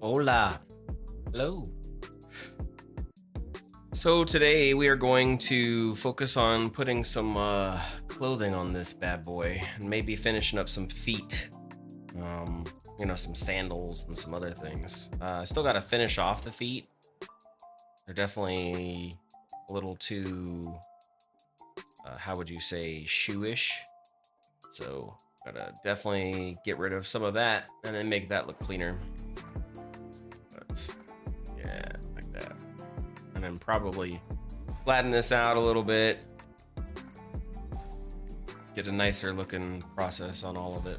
Hola. Hello. So today we are going to focus on putting some clothing on this bad boy and maybe finishing up some feet. You know, some sandals and some other things. I still got to finish off the feet. They're definitely a little too, how would you say, shoeish. So gotta definitely get rid of some of that and then make that look cleaner. Yeah, like that. And then probably flatten this out a little bit. Get a nicer looking process on all of it.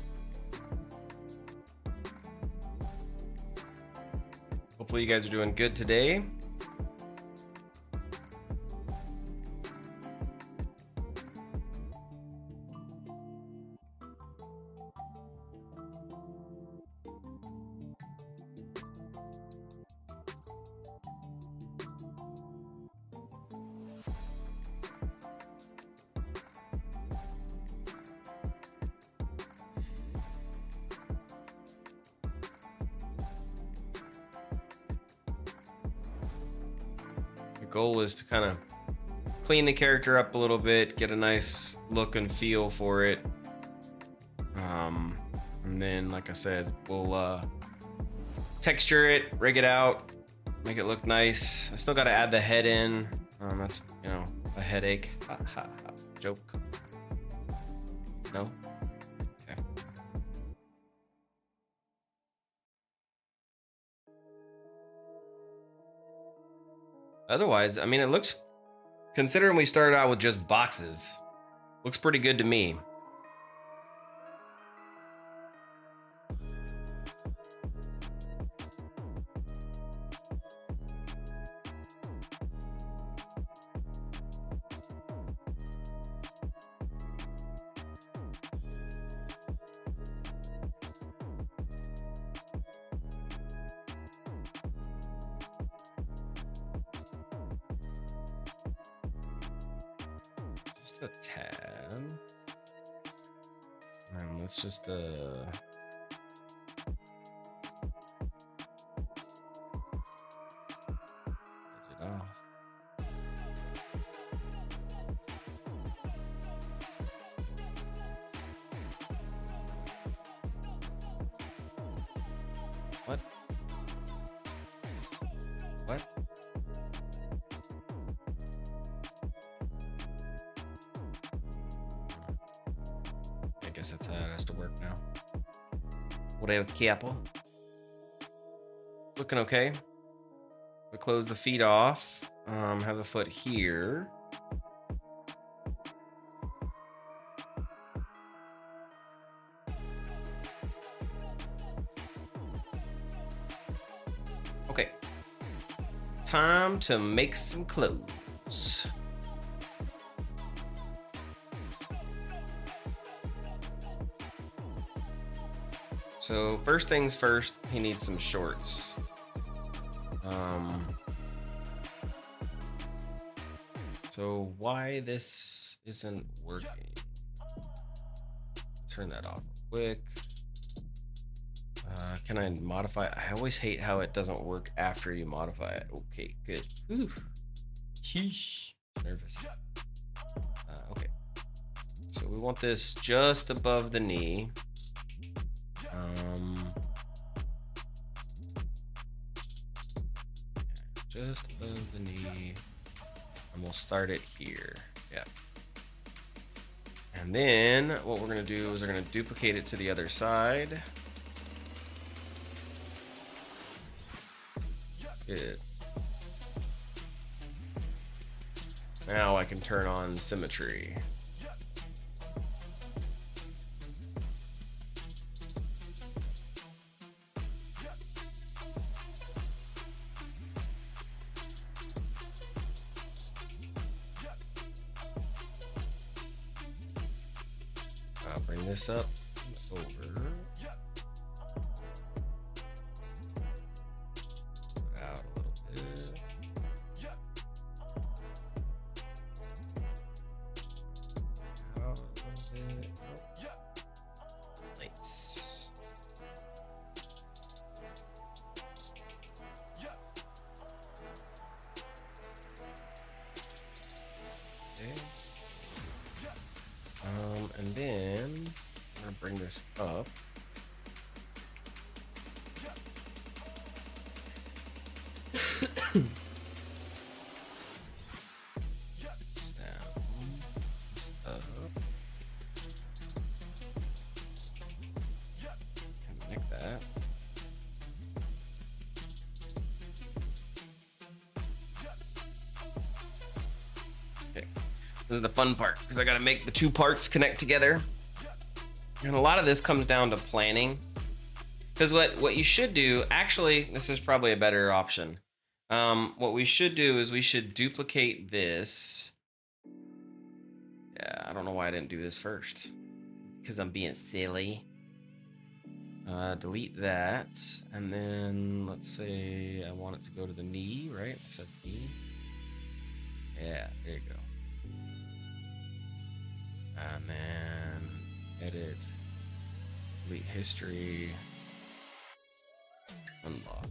Hopefully you guys are doing good today. Goal is to kind of clean the character up a little bit, get a nice look and feel for it, and then like I said, we'll texture it, rig it out, make it look nice. I still got to add the head in. That's, you know, a headache. Ha, ha, ha. Joke. No. Okay. Otherwise, I mean, it looks, considering we started out with just boxes, looks pretty good to me. A tad, and let's just get it off. What? I guess that's how it has to work now. Whatever, capo. Looking okay. We close the feet off. Have the foot here. Okay. Time to make some clothes. So first things first, he needs some shorts. So why this isn't working? Turn that off quick. Can I modify? I always hate how it doesn't work after you modify it. Okay, good. Ooh. Sheesh. Nervous. Okay. So we want this just above the knee. Just above the knee, and we'll start it here. Yeah. And then what we're gonna do is we're gonna duplicate it to the other side. Good. Now I can turn on symmetry. I'll bring this up over. Put out a And then I'm gonna bring this up. This down, this up. Connect that. Okay. This is the fun part because I got to make the two parts connect together. And a lot of this comes down to planning. Because what you should do, actually, this is probably a better option. What we should do is we should duplicate this. Yeah, I don't know why I didn't do this first. Because I'm being silly. Delete that. And then let's say I want it to go to the knee, right? I said knee. Yeah, there you go. And then edit. Delete history. Unlock.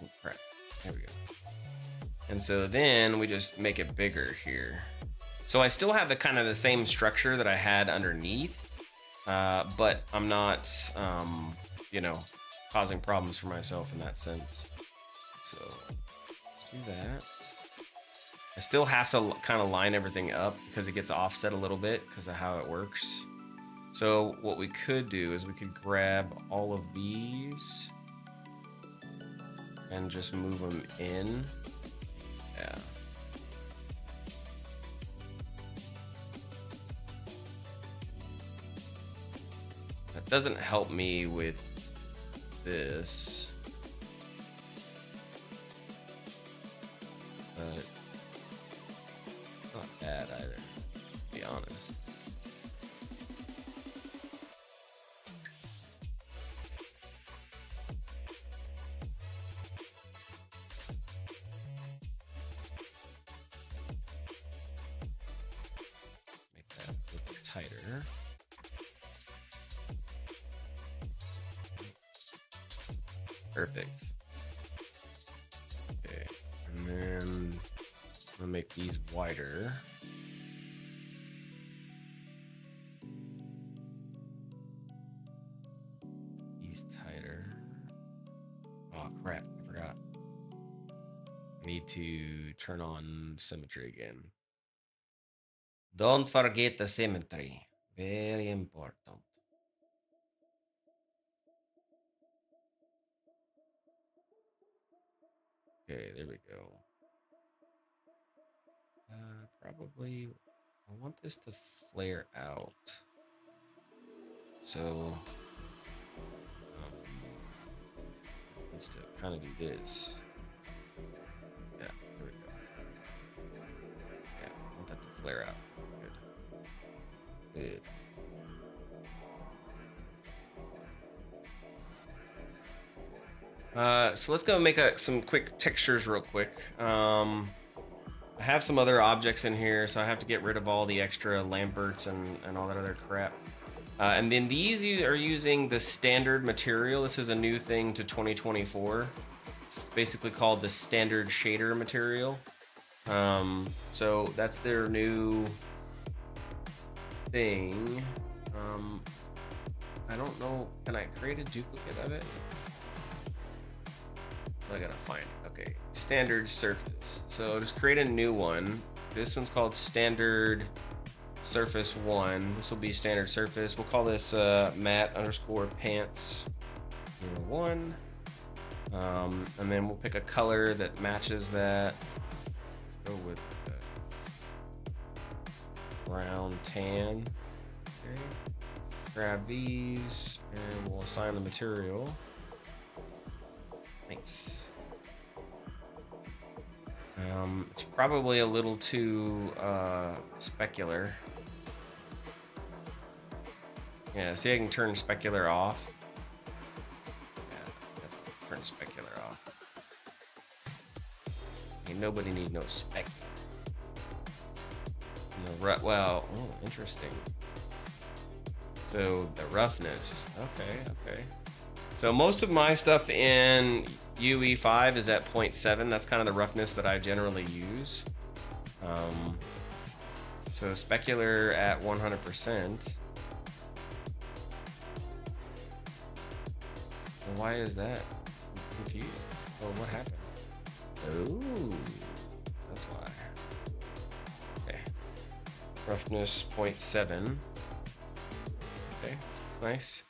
Oh, crap. There we go. And so then we just make it bigger here. So I still have the kind of the same structure that I had underneath, but I'm not, you know, causing problems for myself in that sense. So let's do that. I still have to kind of line everything up because it gets offset a little bit because of how it works. So what we could do is we could grab all of these and just move them in. Yeah. That doesn't help me with this. But it's not bad either, to be honest. Make that a little tighter. Perfect. Okay, and then I'm gonna make these wider. These tighter. Oh crap, I forgot. I need to turn on symmetry again. Don't forget the symmetry. Very important. Okay, there we go. Probably, I want this to flare out. So, needs to kind of do this. Yeah, there we go. Yeah, I want that to flare out. Good. Good. So let's go make some quick textures real quick. I have some other objects in here, so I have to get rid of all the extra lamberts and all that other crap. And then these are using the standard material. This is a new thing to 2024. It's basically called the standard shader material. So that's their new thing. I don't know, can I create a duplicate of it? So I gotta find it. Okay, standard surface. So just create a new one. This one's called standard surface 1. This will be standard surface. We'll call this mat_pants 1. And then we'll pick a color that matches that. Let's go with brown tan. Okay. Grab these and we'll assign the material. Nice. It's probably a little too specular. Yeah, see, I can turn specular off. Yeah, turn specular off. Ain't nobody need no spec. Well, oh, interesting. So the roughness. Okay. So most of my stuff in UE5 is at 0.7. That's kind of the roughness that I generally use. So specular at 100%. Well, why is that? I'm confused. Oh, what happened? Oh, that's why. Okay. Roughness 0.7. Okay, that's nice.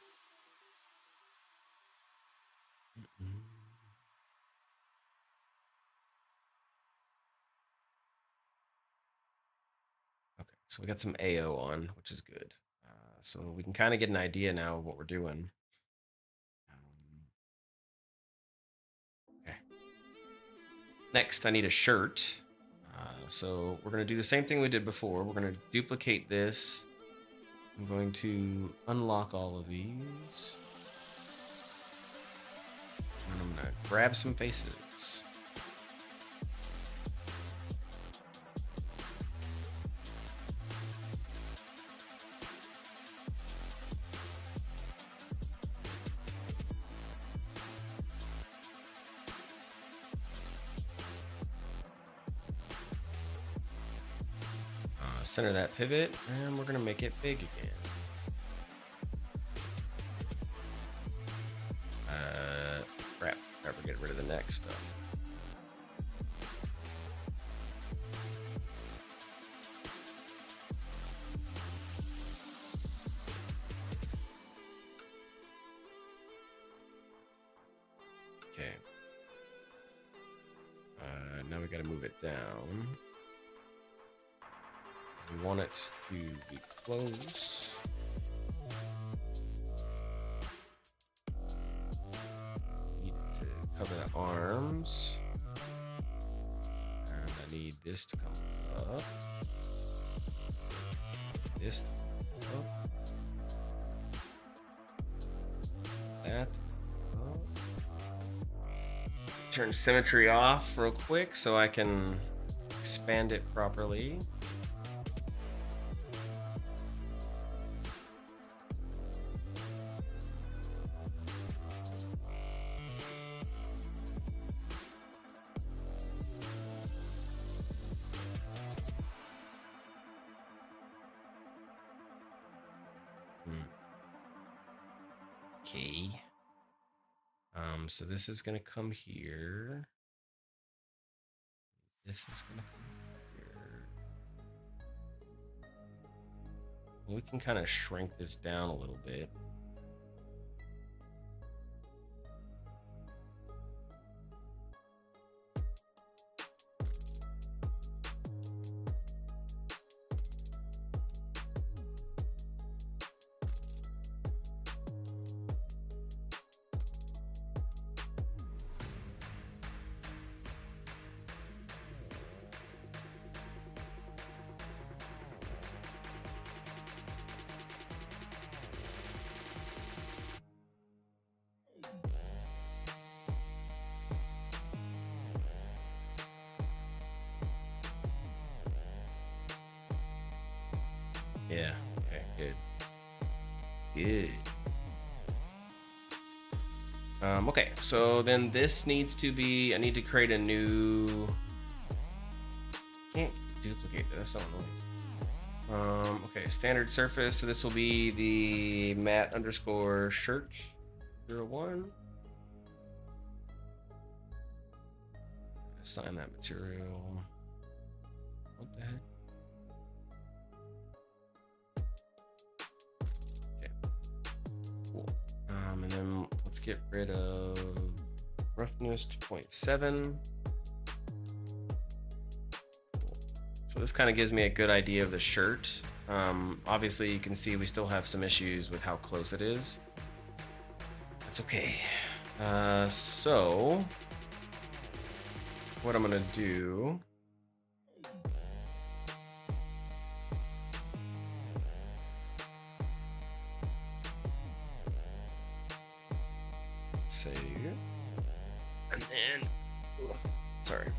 Okay, so we got some AO on, which is good. So we can kind of get an idea now of what we're doing. Okay. Next, I need a shirt. So we're going to do the same thing we did before. We're going to duplicate this. I'm going to unlock all of these. And I'm going to grab some faces. Center that pivot, and we're going to make it big again. Crap. Never get rid of the next stuff. Okay. Now we got to move it down. We want it to be close. Need to cover the arms. And I need this to come up. This to come up. That up. Turn symmetry off real quick so I can expand it properly. Okay. So this is gonna come here. This is gonna come here. We can kind of shrink this down a little bit. Yeah, okay, good. Good. Okay, so then this needs to be, I need to create a new, can't duplicate it, that's so annoying. Okay, standard surface, so this will be the matte underscore shirt 01. Assign that material. What the heck? Cool. And then let's get rid of roughness to 0.7. Cool. So this kind of gives me a good idea of the shirt. Obviously you can see we still have some issues with how close it is. That's okay. So what I'm gonna do, save, and then, sorry.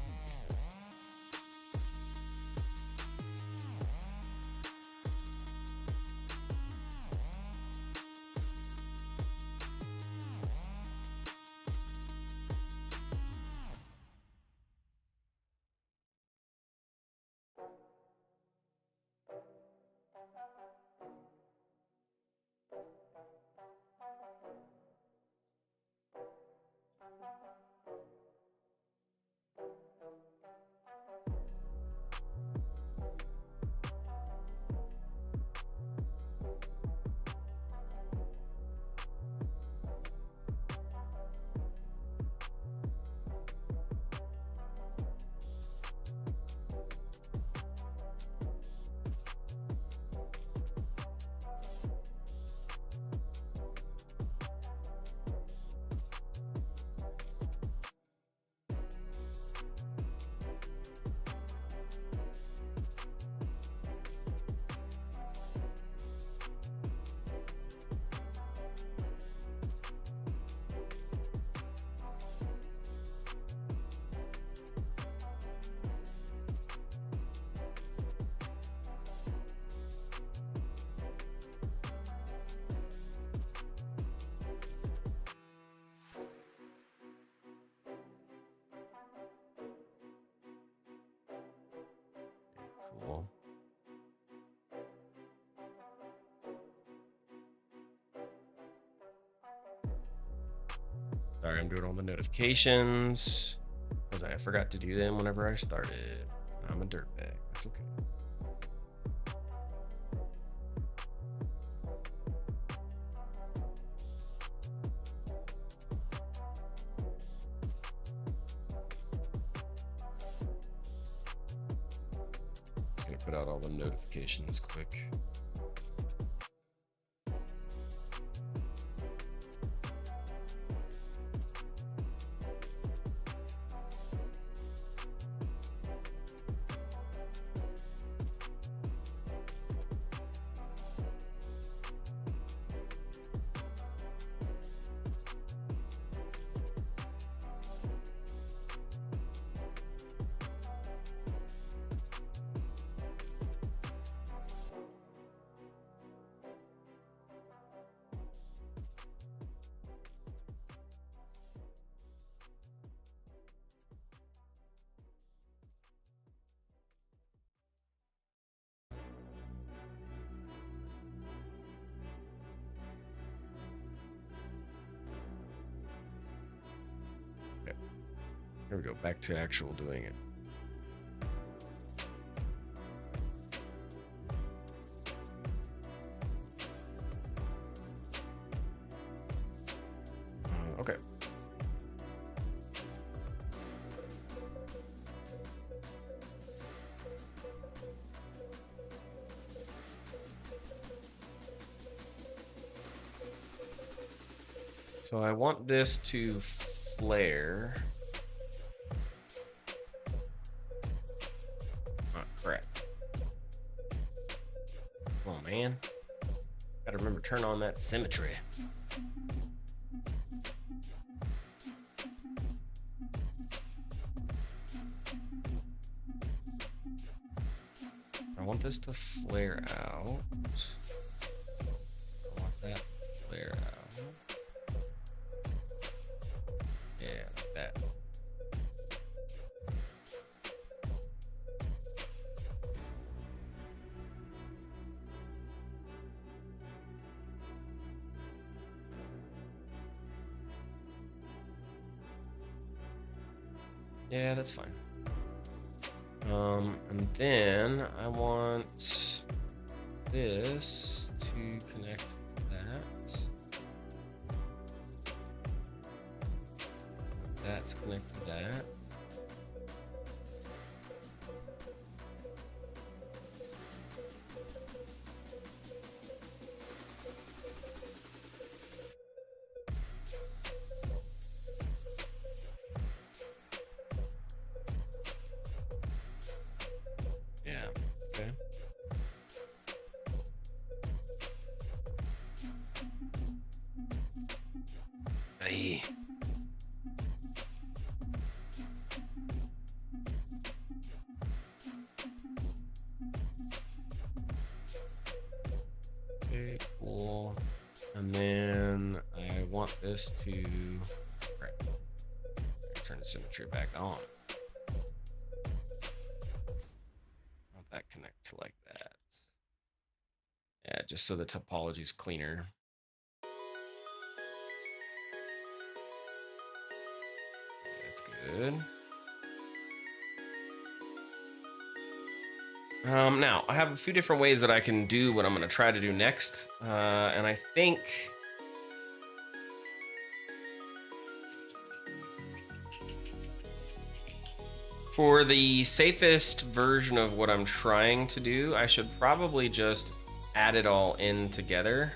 Sorry, I'm doing all the notifications because I forgot to do them whenever I started. I'm a dirtbag. That's okay. Just gonna put out all the notifications quick. Here we go, back to actual doing it. Okay. So I want this to flare. Man, gotta remember to turn on that symmetry. I want this to flare out. I want that to flare out. Yeah, like that. Yeah, that's fine. And then I want this to connect to that. That to connect to that. Okay, cool. And then I want this to turn the symmetry back on. I want that connect to like that. Yeah, just so the topology is cleaner. That's good. Now, I have a few different ways that I can do what I'm going to try to do next. And I think for the safest version of what I'm trying to do, I should probably just add it all in together.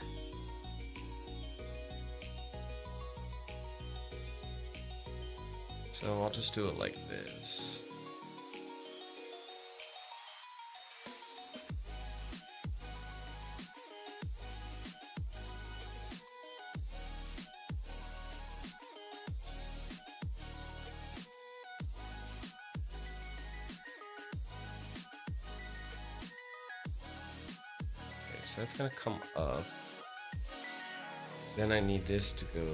So I'll just do it like this. So that's gonna come up. Then I need this to go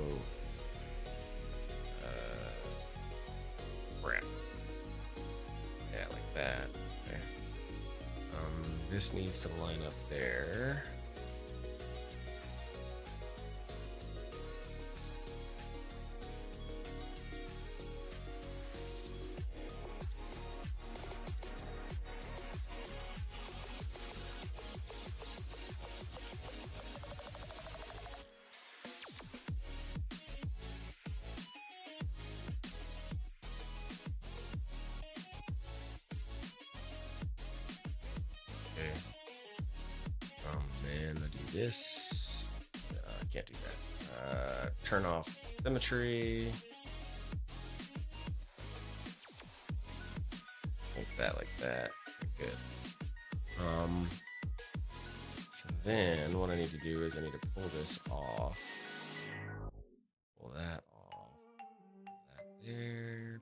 crap. Yeah, like that. Okay. This needs to line up there. Then I do this. I can't do that. Turn off symmetry. Like that. Okay, good. So then what I need to do is I need to pull this off. Pull that off. That there.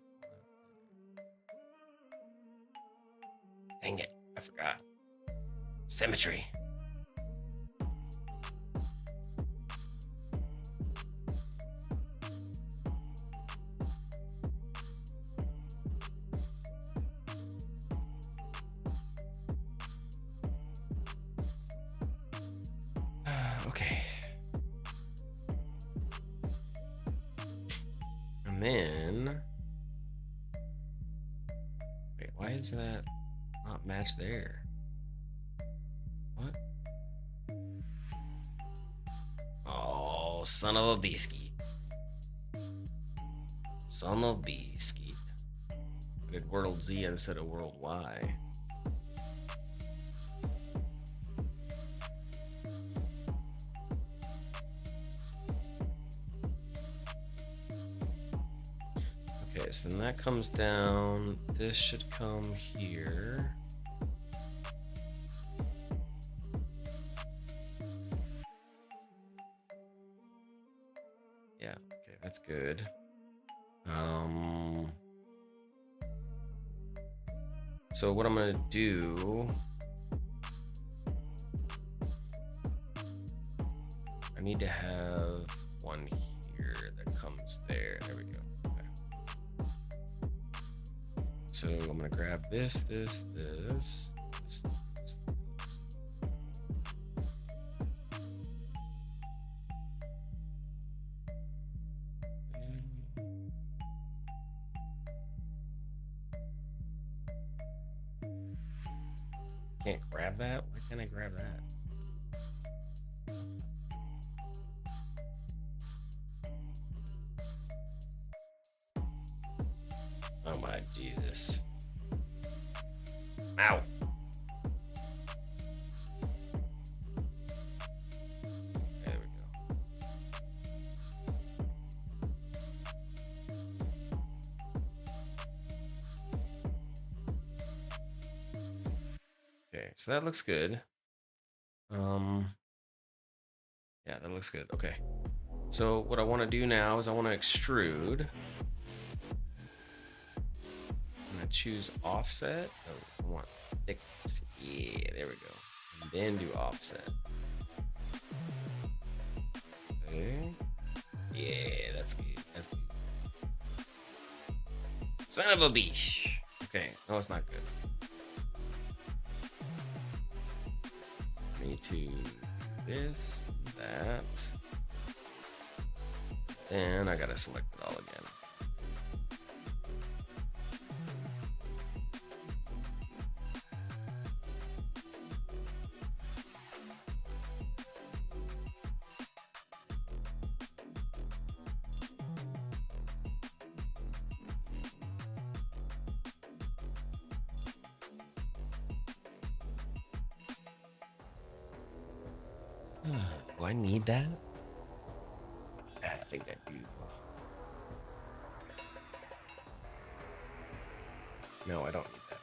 Dang it, I forgot. Symmetry. Okay. And then, wait, why is that not matched there? What? Oh, son of a beastie. Son of a beastie. I did World Z instead of World Y. Okay, so then that comes down. This should come here. Yeah, okay, that's good. So what I'm gonna do, I need to have one here that comes there. There we go. Okay. So I'm gonna grab this. Can't grab that? Why can't I grab that? Oh my Jesus. Ow. There we go. Okay, so that looks good. Yeah, that looks good. Okay. So what I want to do now is I want to extrude. I'm gonna choose offset. Oh, I want thickness. Yeah, there we go. And then do offset. Okay. Yeah, that's good. That's good. Son of a beach. Okay. No, it's not good. Need to do this, that. Then I gotta select it all again. Do I need that? I think I do. No, I don't need that.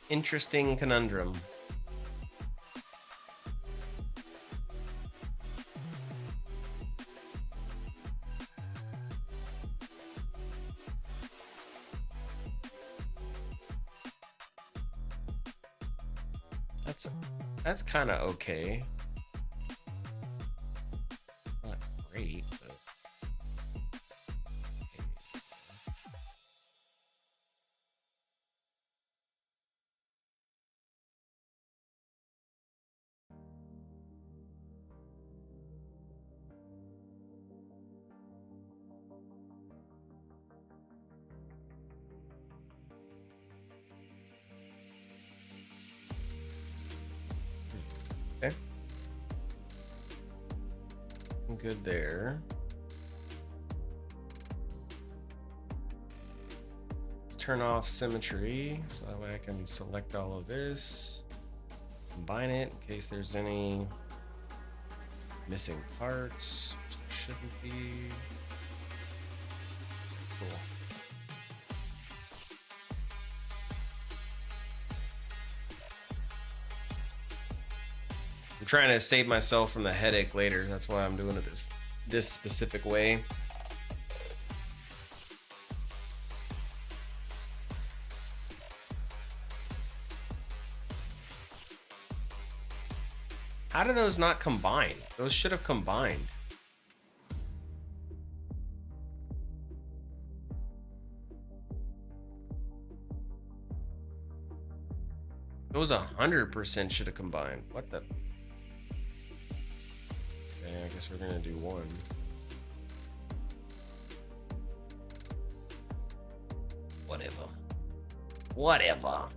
Interesting conundrum. That's kind of okay. It's not great, but Okay. Good there. Let's turn off symmetry so that way I can select all of this, combine it in case there's any missing parts, which there shouldn't be. Cool. I'm trying to save myself from the headache later. That's why I'm doing it this specific way. How do those not combine? Those should have combined. Those 100% should have combined. What the? Okay, I guess we're gonna do one. Whatever. Whatever.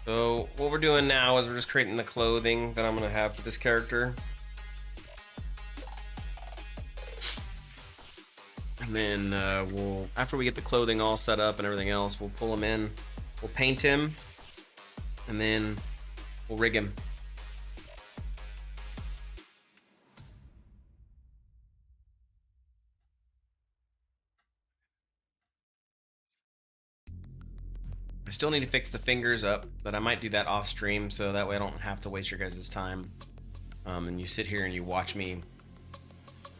So what we're doing now is we're just creating the clothing that I'm gonna have for this character. And then we'll, after we get the clothing all set up and everything else, we'll pull him in, we'll paint him, and then we'll rig him. I still need to fix the fingers up, but I might do that off stream so that way I don't have to waste your guys' time. And you sit here and you watch me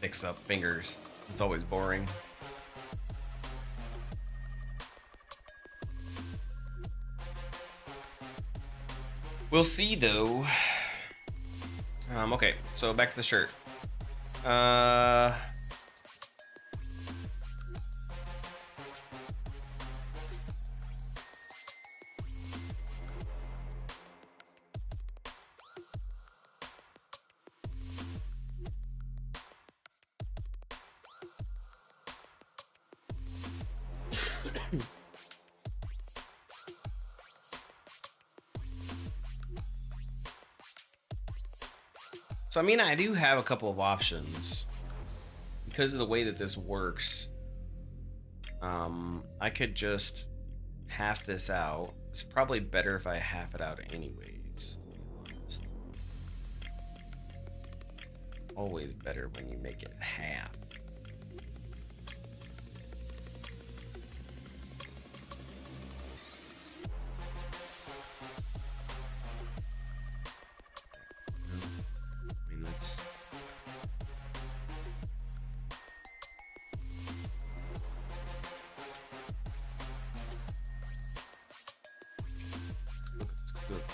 fix up fingers. It's always boring. We'll see though. Okay, so back to the shirt. So I mean, I do have a couple of options because of the way that this works. I could just half this out. It's probably better if I half it out anyways, to be honest. Always better when you make it half.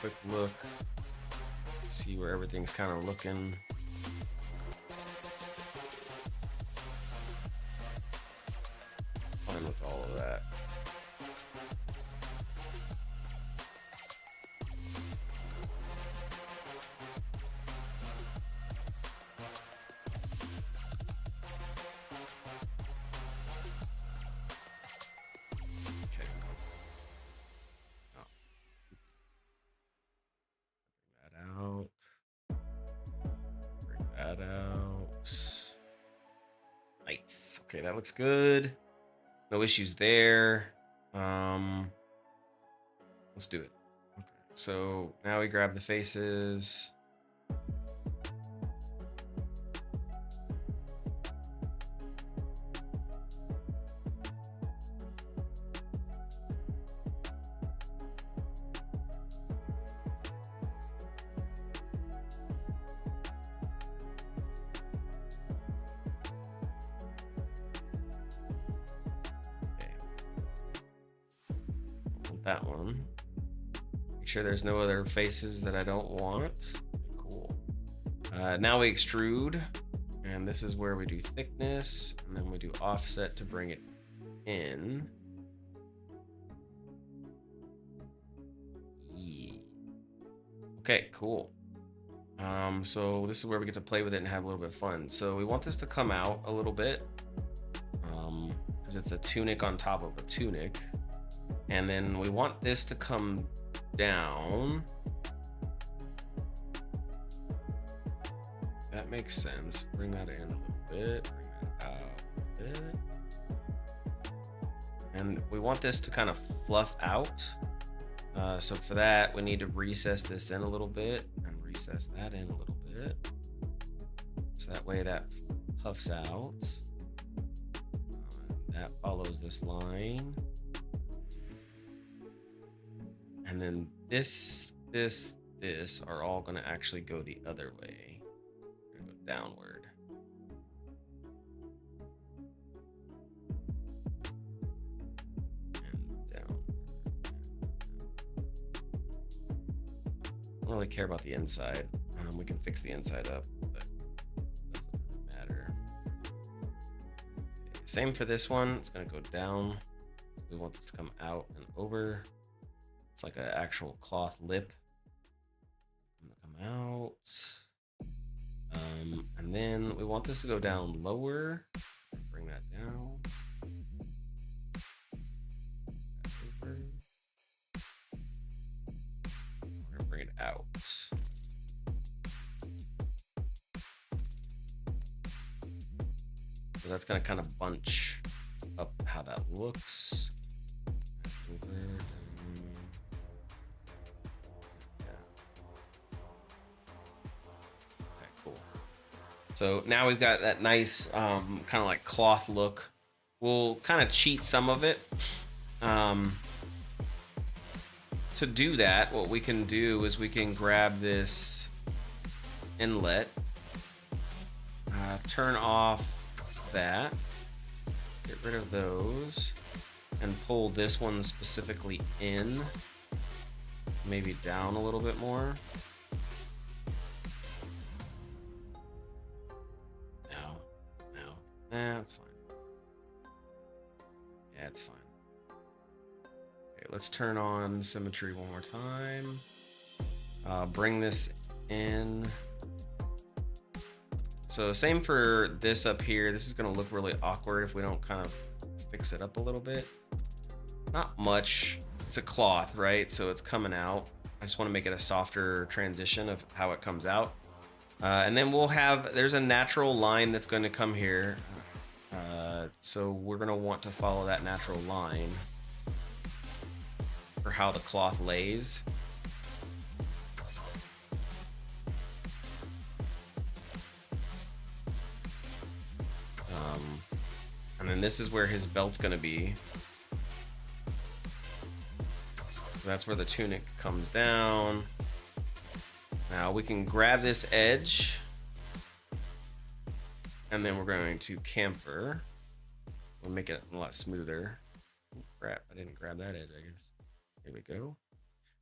Quick look, see where everything's kind of looking. Fine with all of that. Nice. Okay, that looks good. No issues there. Let's do it. Okay. So now we grab the faces. That one. Make sure there's no other faces that I don't want. Cool. Now we extrude, and this is where we do thickness, and then we do offset to bring it in. Okay, cool. So this is where we get to play with it and have a little bit of fun. So we want this to come out a little bit, because it's a tunic on top of a tunic. And then we want this to come down. That makes sense. Bring that in a little bit, bring that out a bit. And we want this to kind of fluff out. So for that, we need to recess this in a little bit and recess that in a little bit. So that way that puffs out. That follows this line. And then this are all going to actually go the other way. We're going to go downward. And down. I don't really care about the inside. We can fix the inside up, but it doesn't really matter. Okay, same for this one. It's going to go down. We want this to come out and over. It's like an actual cloth lip. Come out. And then we want this to go down lower. Bring that down. Over. We're gonna bring it out. So that's gonna kind of bunch up how that looks. Over. So now we've got that nice kind of like cloth look. We'll kind of cheat some of it. To do that, what we can do is we can grab this inlet, turn off that, get rid of those, and pull this one specifically in, maybe down a little bit more. That's fine. Yeah, it's fine. Okay, let's turn on symmetry one more time. Bring this in. So same for this up here. This is going to look really awkward if we don't kind of fix it up a little bit. Not much. It's a cloth, right? So it's coming out. I just want to make it a softer transition of how it comes out. And then we'll have, there's a natural line that's going to come here. So we're going to want to follow that natural line for how the cloth lays. And then this is where his belt's going to be. So that's where the tunic comes down. Now we can grab this edge. And then we're going to camfer. We'll make it a lot smoother. Oh, crap, I didn't grab that edge, I guess. Here we go.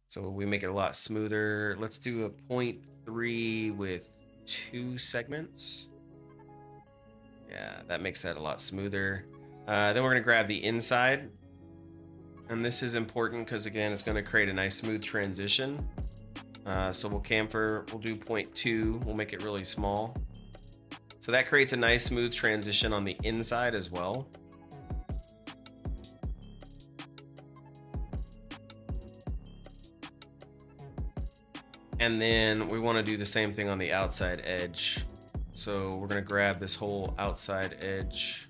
So we make it a lot smoother. Let's do a 0.3 with 2 segments. Yeah, that makes that a lot smoother. Then we're gonna grab the inside. And this is important because again, it's gonna create a nice smooth transition. So we'll camfer, we'll do 0.2, we'll make it really small. So that creates a nice smooth transition on the inside as well. And then we want to do the same thing on the outside edge. So we're going to grab this whole outside edge.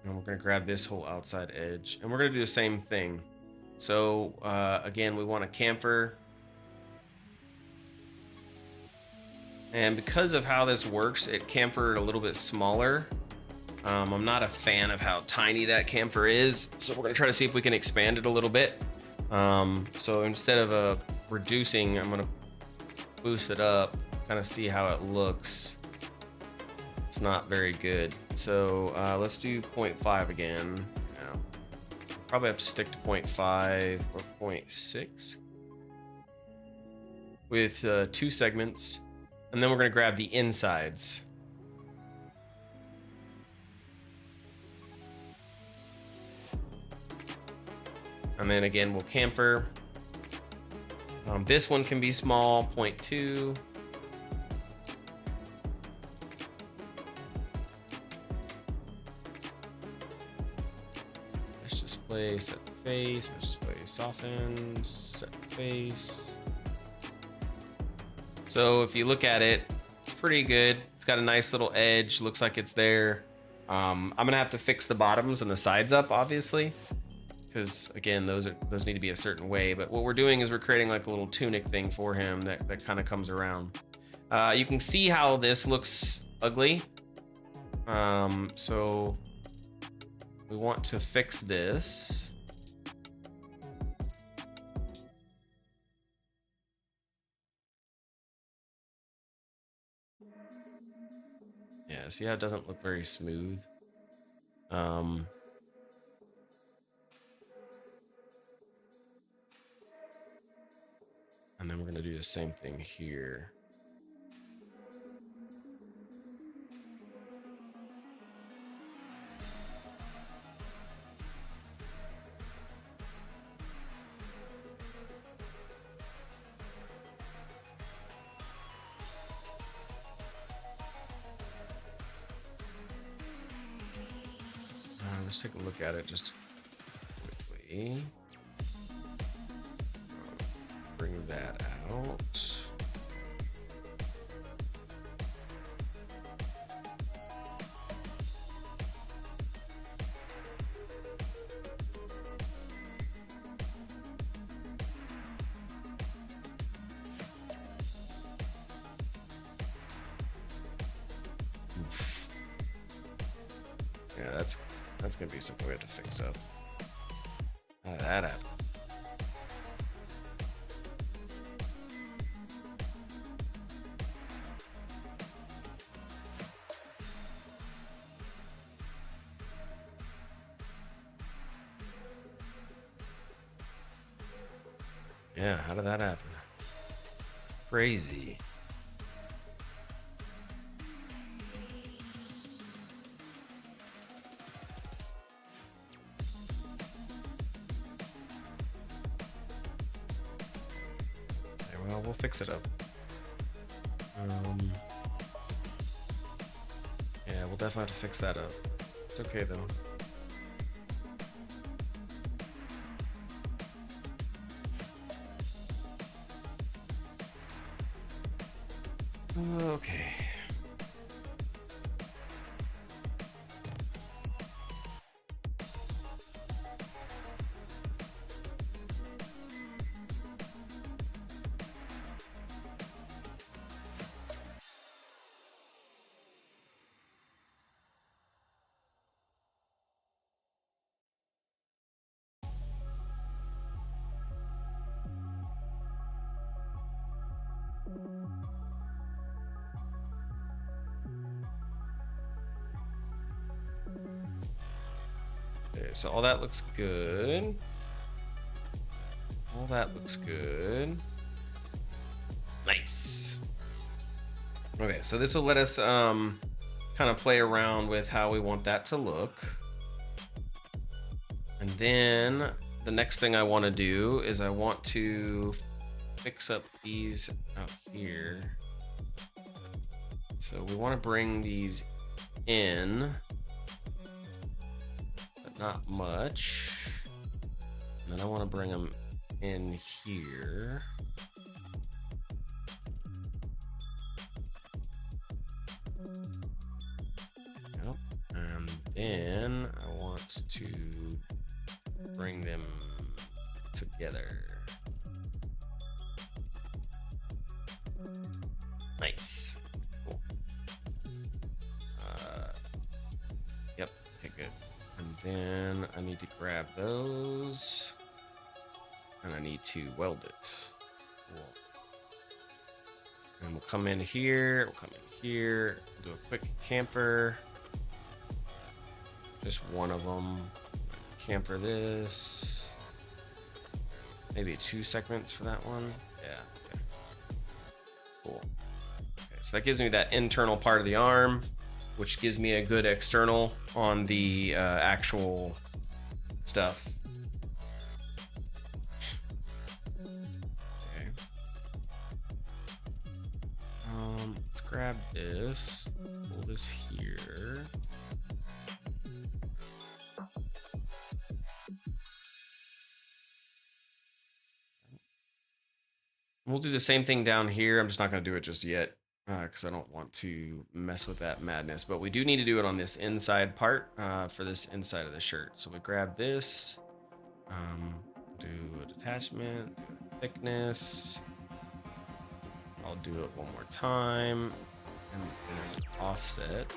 And we're going to grab this whole outside edge. And we're going to do the same thing. So again, we want to camfer. And because of how this works, it camfered a little bit smaller. I'm not a fan of how tiny that camfer is. So we're going to try to see if we can expand it a little bit. So instead of reducing, I'm going to boost it up, kind of see how it looks. It's not very good. So let's do 0.5 again. Yeah. Probably have to stick to 0.5 or 0.6 with 2 segments. And then we're going to grab the insides. And then again, we'll camfer. This one can be small, 0.2. Mesh display, set the face, mesh display, soften, set the face. So if you look at it, it's pretty good. It's got a nice little edge, looks like it's there. I'm gonna have to fix the bottoms and the sides up, obviously, because again, those need to be a certain way. But what we're doing is we're creating like a little tunic thing for him that kind of comes around. You can see how this looks ugly. So we want to fix this. Yeah, see how it doesn't look very smooth? And then we're gonna do the same thing here. Let's take a look at it just quickly. Bring that out. Yeah, that's gonna be something we have to fix up. How did that happen? Yeah, how did that happen? Crazy. Well, we'll fix it up. Yeah, we'll definitely have to fix that up. It's okay though. Okay. Okay, so all that looks good. All that looks good. Nice. Okay, so this will let us kind of play around with how we want that to look. And then the next thing I want to do is I want to fix up these out here. So we want to bring these in, but not much. And then I want to bring them in here. Yep. And then I want to bring them together. Nice. Cool. Yep. Okay, good. And then I need to grab those. And I need to weld it. Cool. And we'll come in here. We'll come in here. We'll do a quick camper. Just one of them. Camper this. Maybe 2 segments for that one. Yeah. Okay. Cool. Okay, so that gives me that internal part of the arm, which gives me a good external on the actual stuff. Okay. grab this, pull this here. We'll do the same thing down here. I'm just not going to do it just yet because I don't want to mess with that madness. But we do need to do it on this inside part for this inside of the shirt. So we grab this, do a detachment, do a thickness. I'll do it one more time. And it's an offset.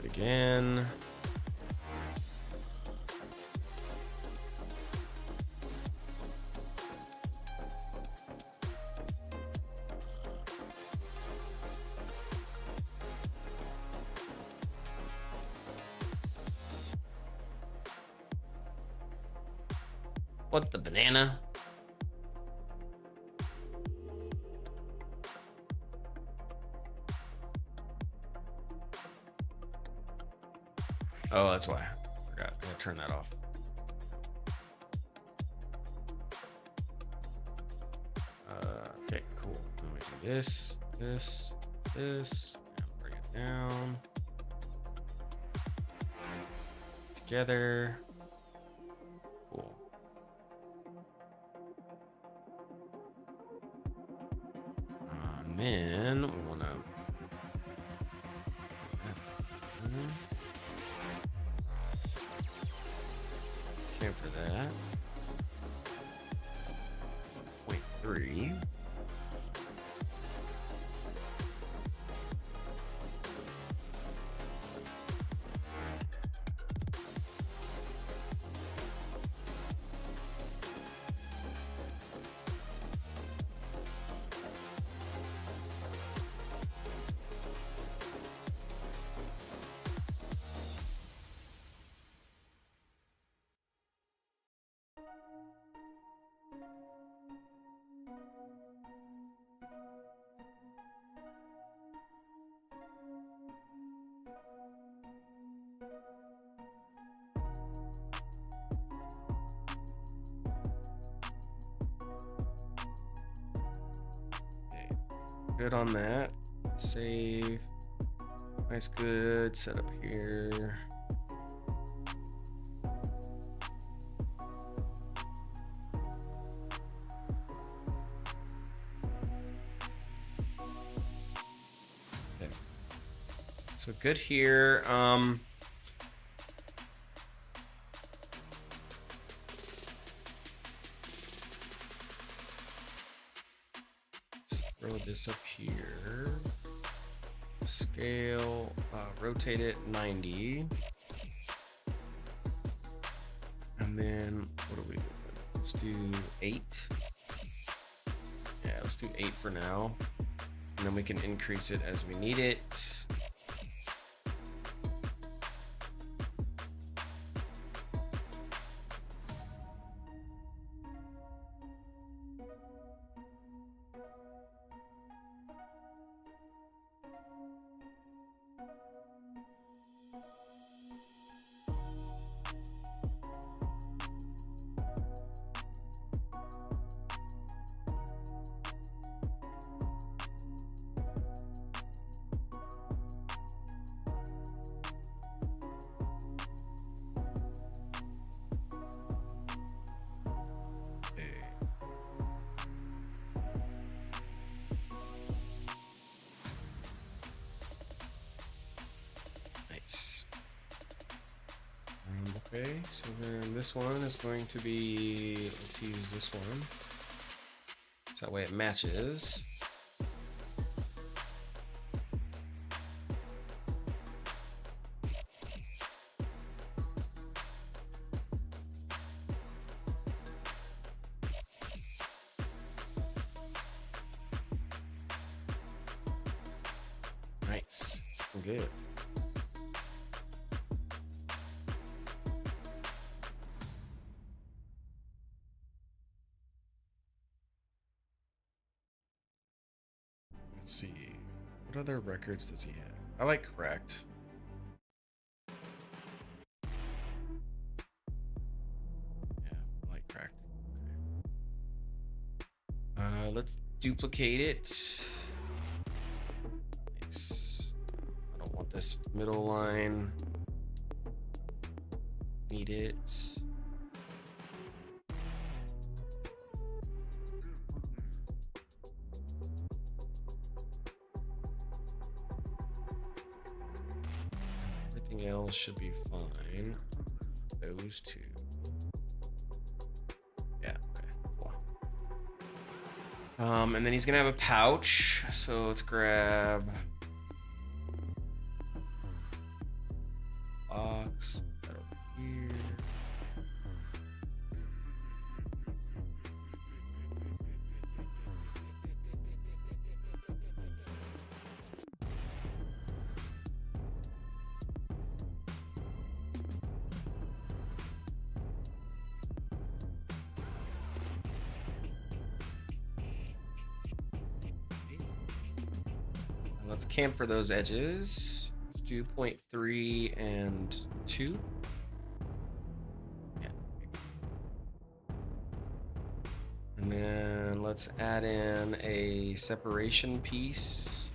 Again. What the banana? Oh, that's why. I forgot. I gotta turn that off. Okay, cool. Then we do this, this, this, and bring it down. Together. Cool. And then we want to. Okay, for that. 0.3. Good on that. Save. Nice, good. Set up here. Okay. So good here. Throw this up here. Scale, rotate it 90. And then what do we do? Let's do 8. Yeah, let's do 8 for now. And then we can increase it as we need it. Okay, so then this one is going to be, let's use this one. So that way it matches. Nice, good. Let's see. What other records does he have? I like correct. Let's duplicate it. Nice. I don't want this middle line. Need it. Everything else should be fine. Those two. Yeah, okay, cool. And then he's gonna have a pouch. So let's grab box that over here. Let's camfer those edges. Let's do 0.3 and 2. Yeah. And then let's add in a separation piece.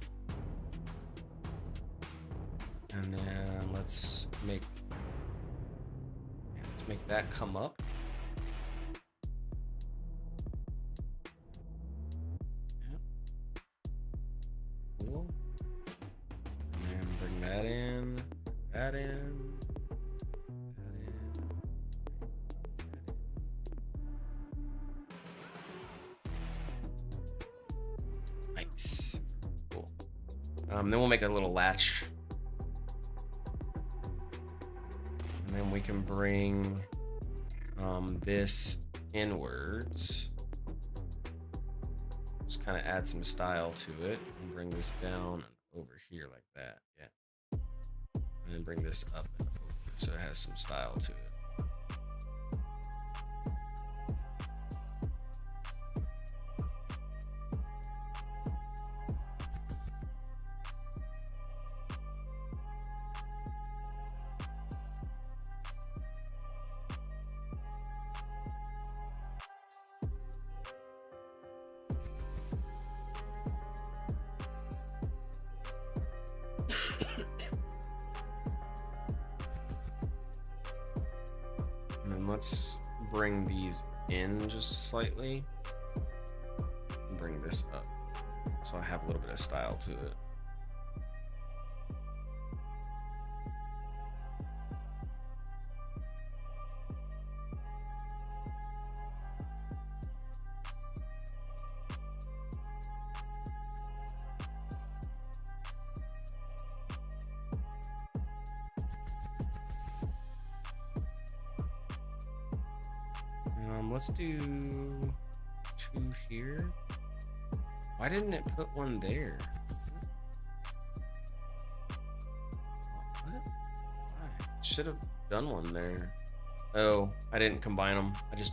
And then let's make that come up. Yeah. Cool. And bring that in, that in, that in, that in. Nice. Cool. Then we'll make a little latch. And then we can bring this inwards. Just kind of add some style to it and bring this down over here like that. Yeah. And then bring this up and over so it has some style to it. And then let's bring these in just slightly and bring this up so I have a little bit of style to it. Let's do 2 here. Why didn't it put one there? What? Should have done one there. Oh, I didn't combine them. I just...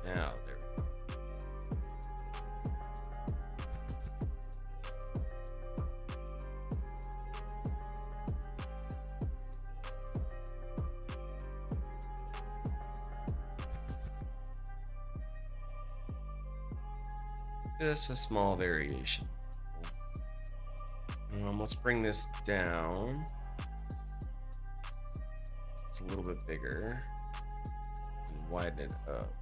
Now, there we go. Just a small variation. Let's bring this down. It's a little bit bigger. And widen it up.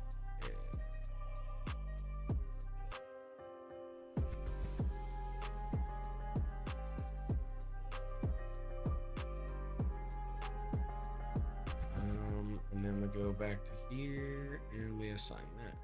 And then we go back to here and we assign that.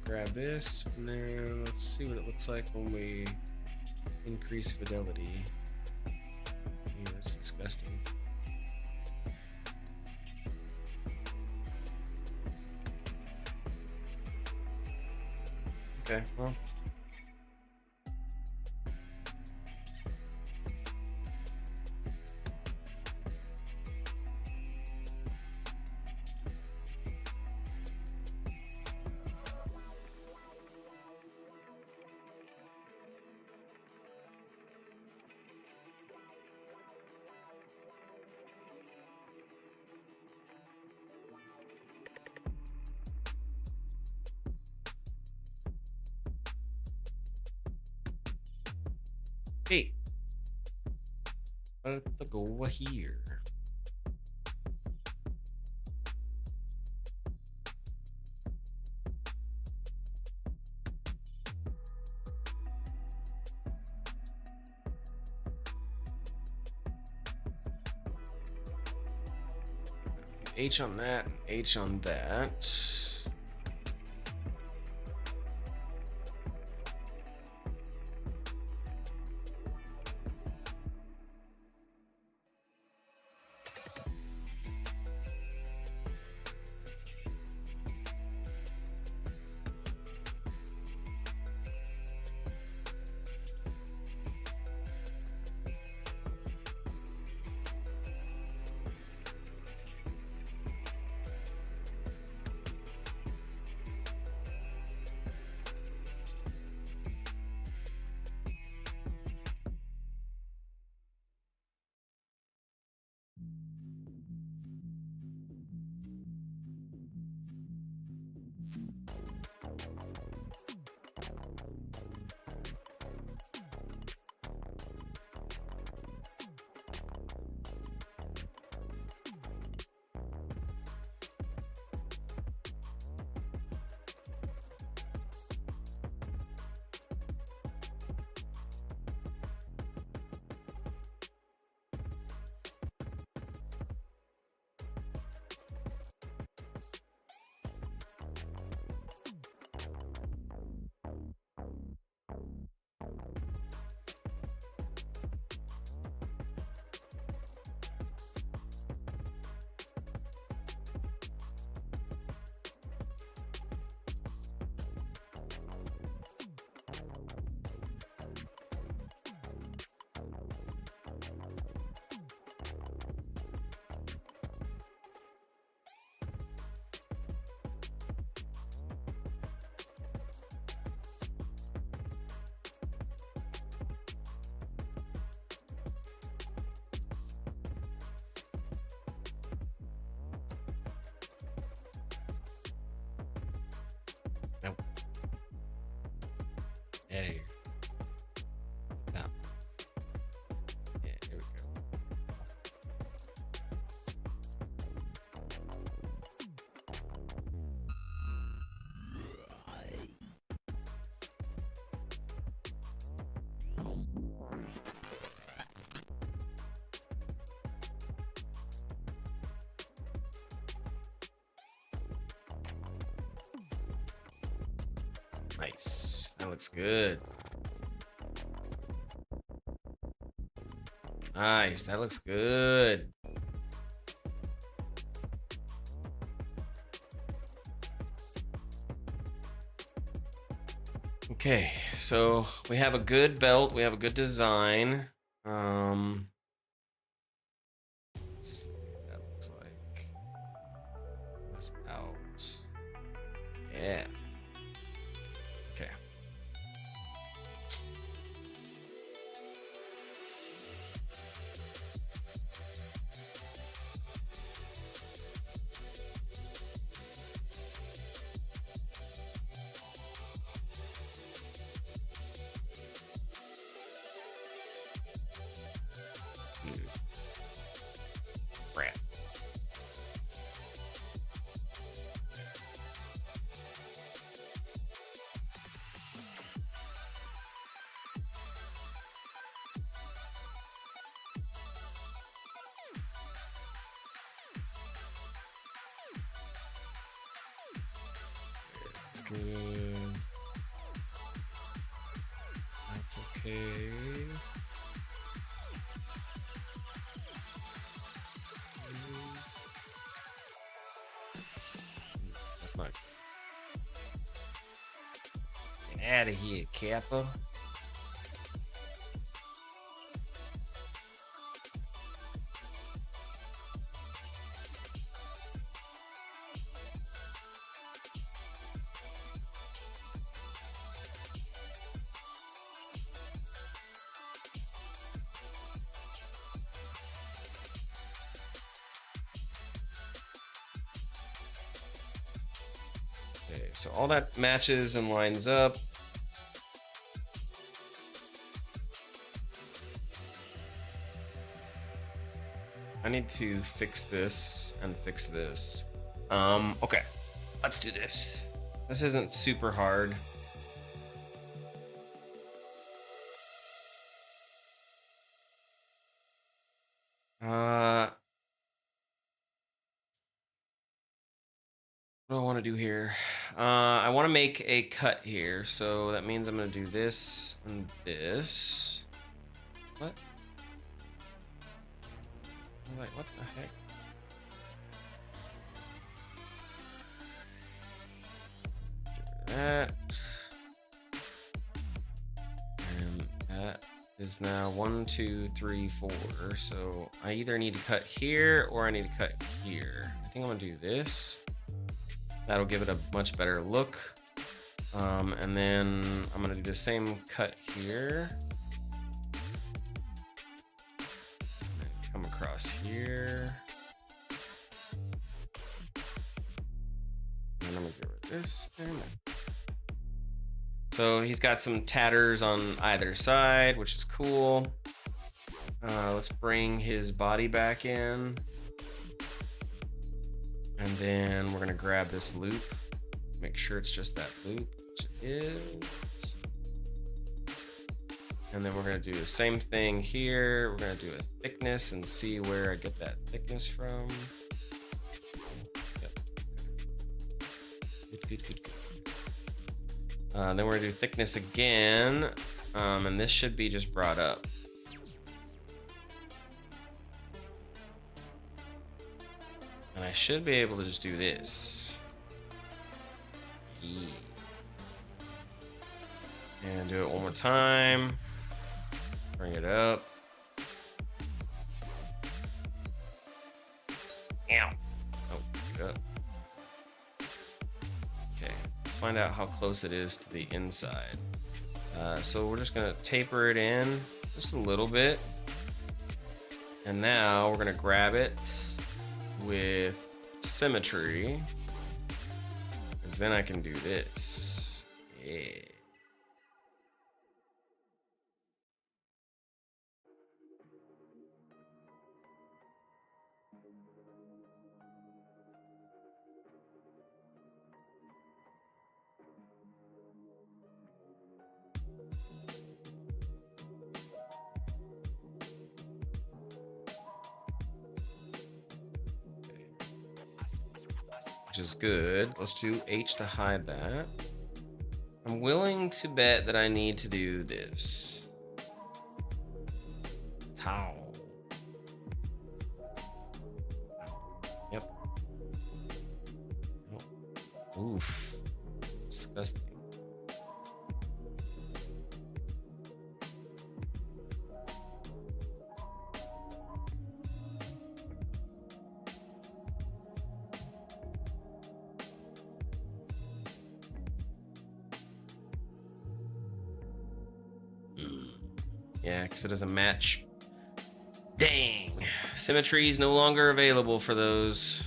Grab this, and then let's see what it looks like when we increase fidelity. Ew, that's disgusting. Okay, well. Hey, let's go over here. H on that, and H on that. Nope. Hey. No. Yeah, here we go. Nice. That looks good. Nice. That looks good. Okay, so we have a good belt. We have a good design. Let's see what that looks like. What's out? Yeah. Okay. Crap. That's good. That's okay. That's not. Dang Out of here, Kappa. Okay, so all that matches and lines up. I need to fix this and fix this. Okay, let's do this. This isn't super hard. What do I want to do here? I want to make a cut here, so that means I'm going to do this and this. What? Like, what the heck? Get rid of that. And that is now 1, 2, 3, 4. So I either need to cut here or I need to cut here. I think I'm gonna do this. That'll give it a much better look. And then I'm gonna do the same cut here. And come across here. And I'm gonna get rid of this. So he's got some tatters on either side, which is cool. Let's bring his body back in. And then we're gonna grab this loop. Make sure it's just that loop, which it is. And then we're gonna do the same thing here. We're gonna do a thickness and see where I get that thickness from. Yep. Good. Then we're gonna do thickness again. And this should be just brought up. And I should be able to just do this. Yeah. And do it one more time. Bring it up. Ow. Oh, good. Okay, let's find out how close it is to the inside. So we're just gonna taper it in just a little bit. And now we're gonna grab it with symmetry, because then I can do this. Yeah. Which is good. Let's do H to hide that. I'm willing to bet that I need to do this. Towel. Yep. Oh. Oof. Disgusting. Yeah, because it doesn't match. Dang. Symmetry is no longer available for those.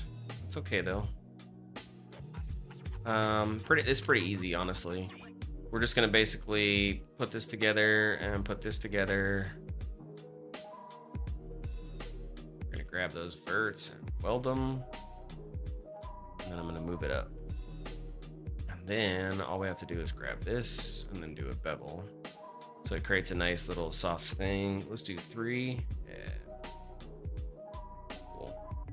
It's okay though. It's pretty easy, honestly. We're just gonna basically put this together and put this together. We're gonna grab those verts and weld them. And then I'm gonna move it up. And then all we have to do is grab this and then do a bevel. So it creates a nice little soft thing. Let's do 3. Yeah. Cool.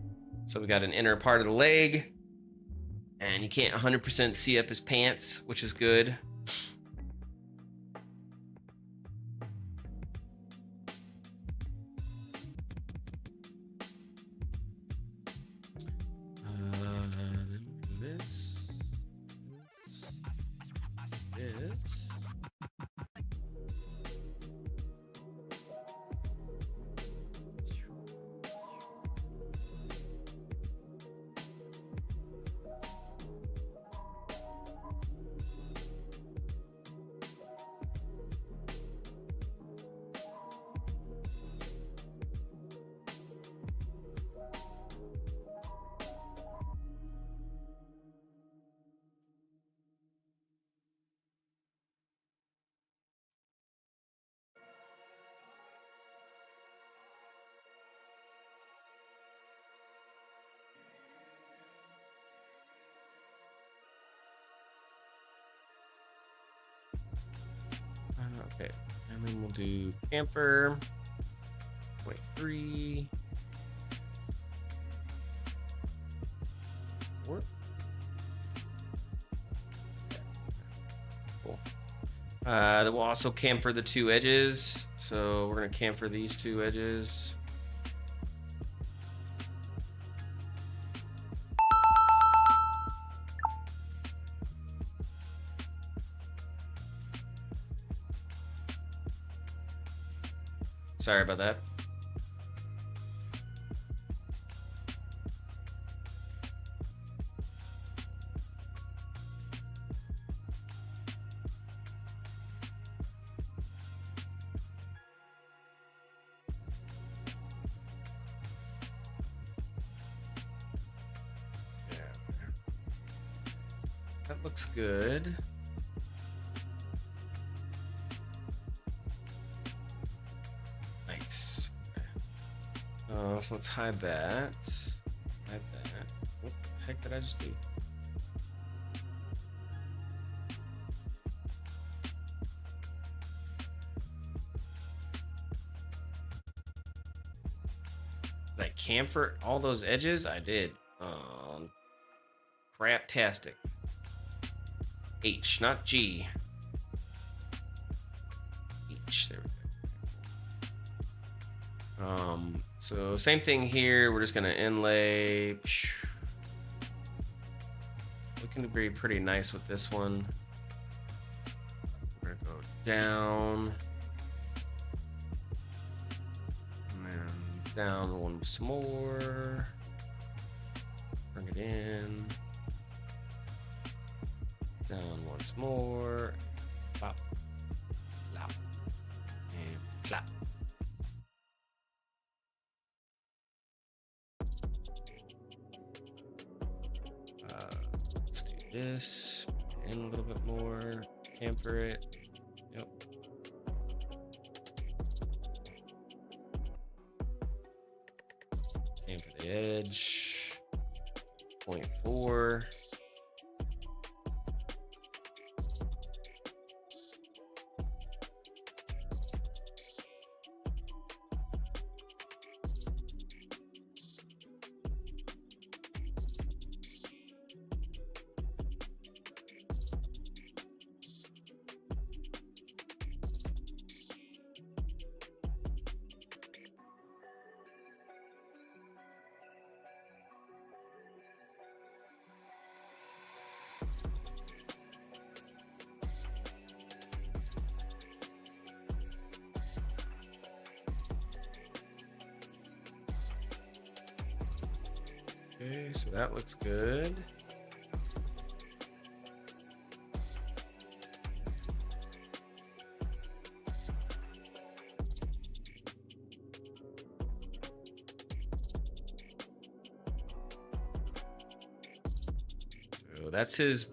So we got an inner part of the leg. And you can't 100% see up his pants, which is good. Then this. Okay, and then we'll do camphor 0.3. What? Cool. We'll also camphor the two edges. So we're gonna camphor these two edges. Sorry about that. Yeah. That looks good. Nice. So let's hide that. Hide that. What the heck did I just do? Did I camphor all those edges? I did. Craptastic. H, not G. H, there we go. So same thing here. We're just gonna inlay. Looking to be pretty nice with this one. We're gonna go down. And then down once more. Bring it in. Down once more. Pop. Plop. And plop. Let's do this. In a little bit more. Camphor it. Yep. Camphor the edge. 0.4. Okay, so that looks good. So that's his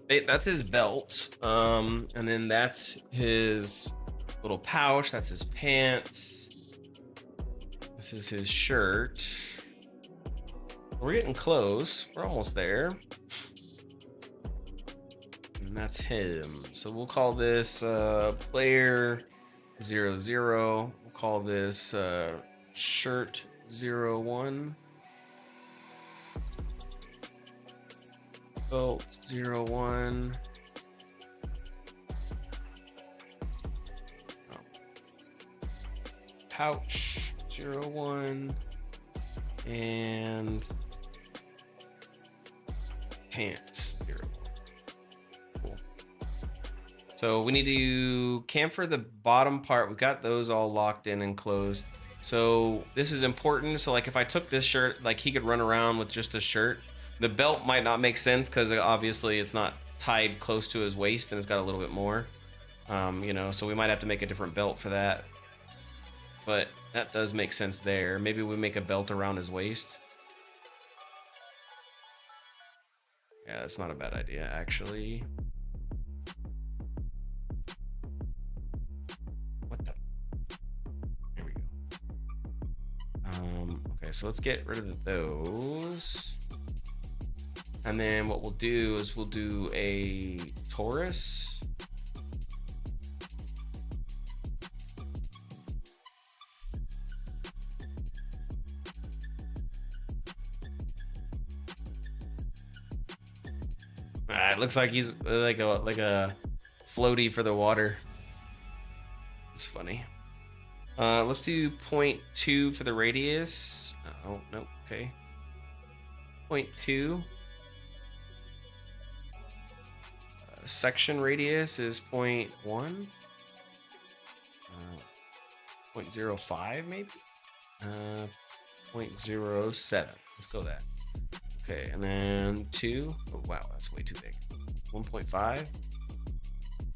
belt. And then that's his little pouch, that's his pants. This is his shirt. We're getting close. We're almost there. And that's him. So we'll call this player 00. We'll call this shirt 01. Belt 01. Oh. Pouch 01. And pants 01. Cool. So we need to camphor the bottom part. We got those all locked in and closed. So this is important. So like if I took this shirt, like he could run around with just the shirt. The belt might not make sense because obviously it's not tied close to his waist and it's got a little bit more. You know, so we might have to make a different belt for that. But that does make sense there. Maybe we make a belt around his waist. Yeah, that's not a bad idea, actually. What the? Here we go. Okay, so let's get rid of those. And then what we'll do is we'll do a Taurus. It looks like he's like a floaty for the water. It's funny. Let's do 0.2 for the radius. Oh, no, okay. 0.2. Section radius is 0.1. 0.05 maybe? 0.07. Let's go that. Okay, and then 2. Oh, wow, that's way too big. 1.5.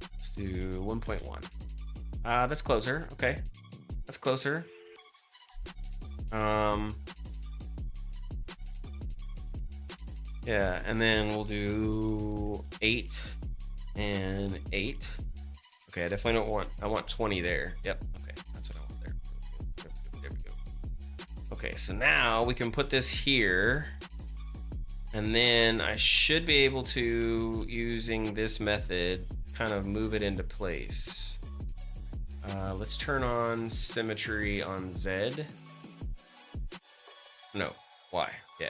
Let's do 1.1. That's closer. Okay. That's closer. Yeah, and then we'll do 8 and 8. Okay, I definitely don't want, I want 20 there. Yep, okay, that's what I want there. There we go. Okay, so now we can put this here, and then I should be able to, using this method, kind of move it into place. Let's turn on symmetry on Z. No, Y. Yeah.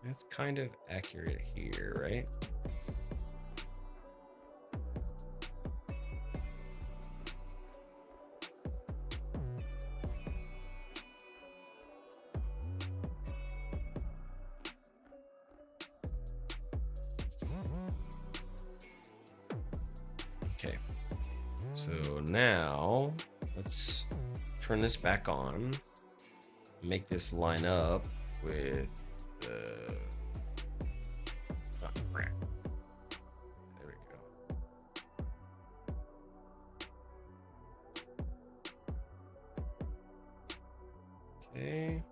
That's kind of accurate here, right? Okay, so now let's turn this back on, make this line up with the, oh, crap. There we go. Okay.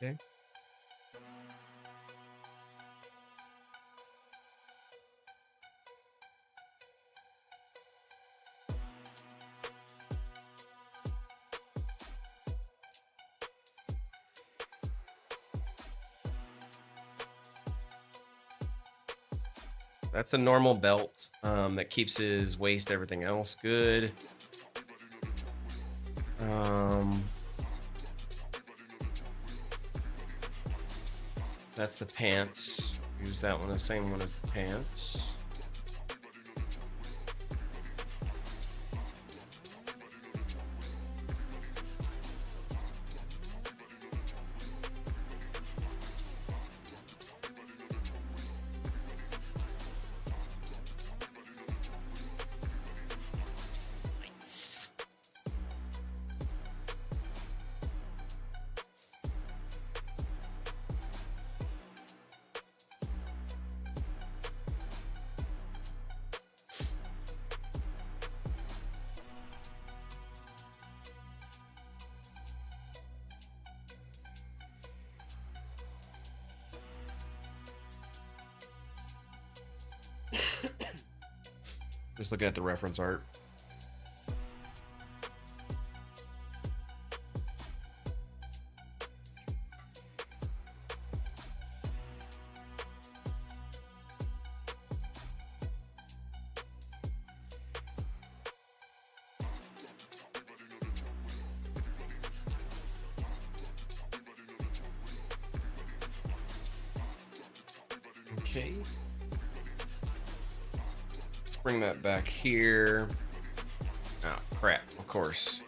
Okay. That's a normal belt that keeps his waist, everything else good. That's the pants. Use that one, the same one as the pants. Nice. Just looking at the reference art. Okay. Let's bring that back here. Oh, crap, of course.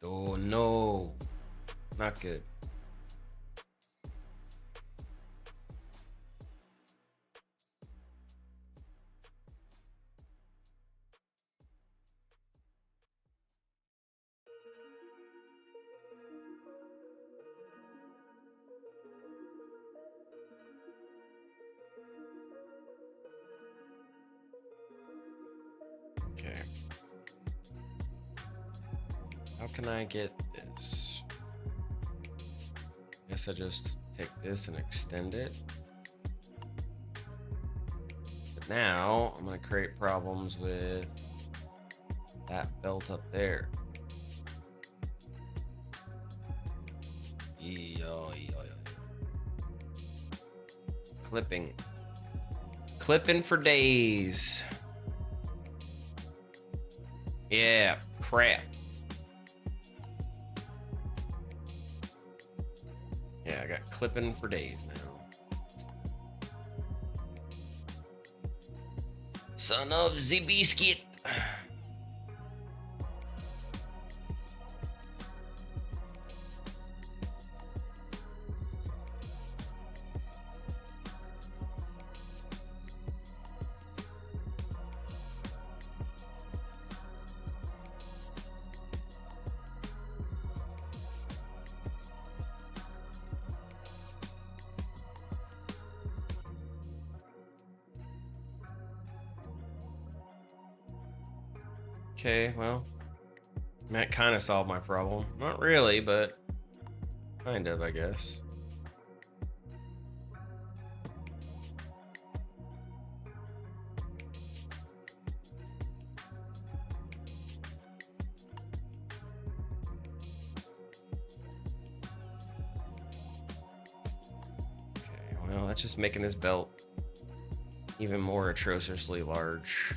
Oh, no. Not good. Okay. How can I get this? Guess I just take this and extend it. But now I'm gonna create problems with that belt up there. Clipping. Clipping for days. Yeah, crap. Yeah, I got clipping for days now. Son of the biscuit. Okay, well, that kind of solved my problem. Not really, but kind of, I guess. Okay, well, that's just making this belt even more atrociously large.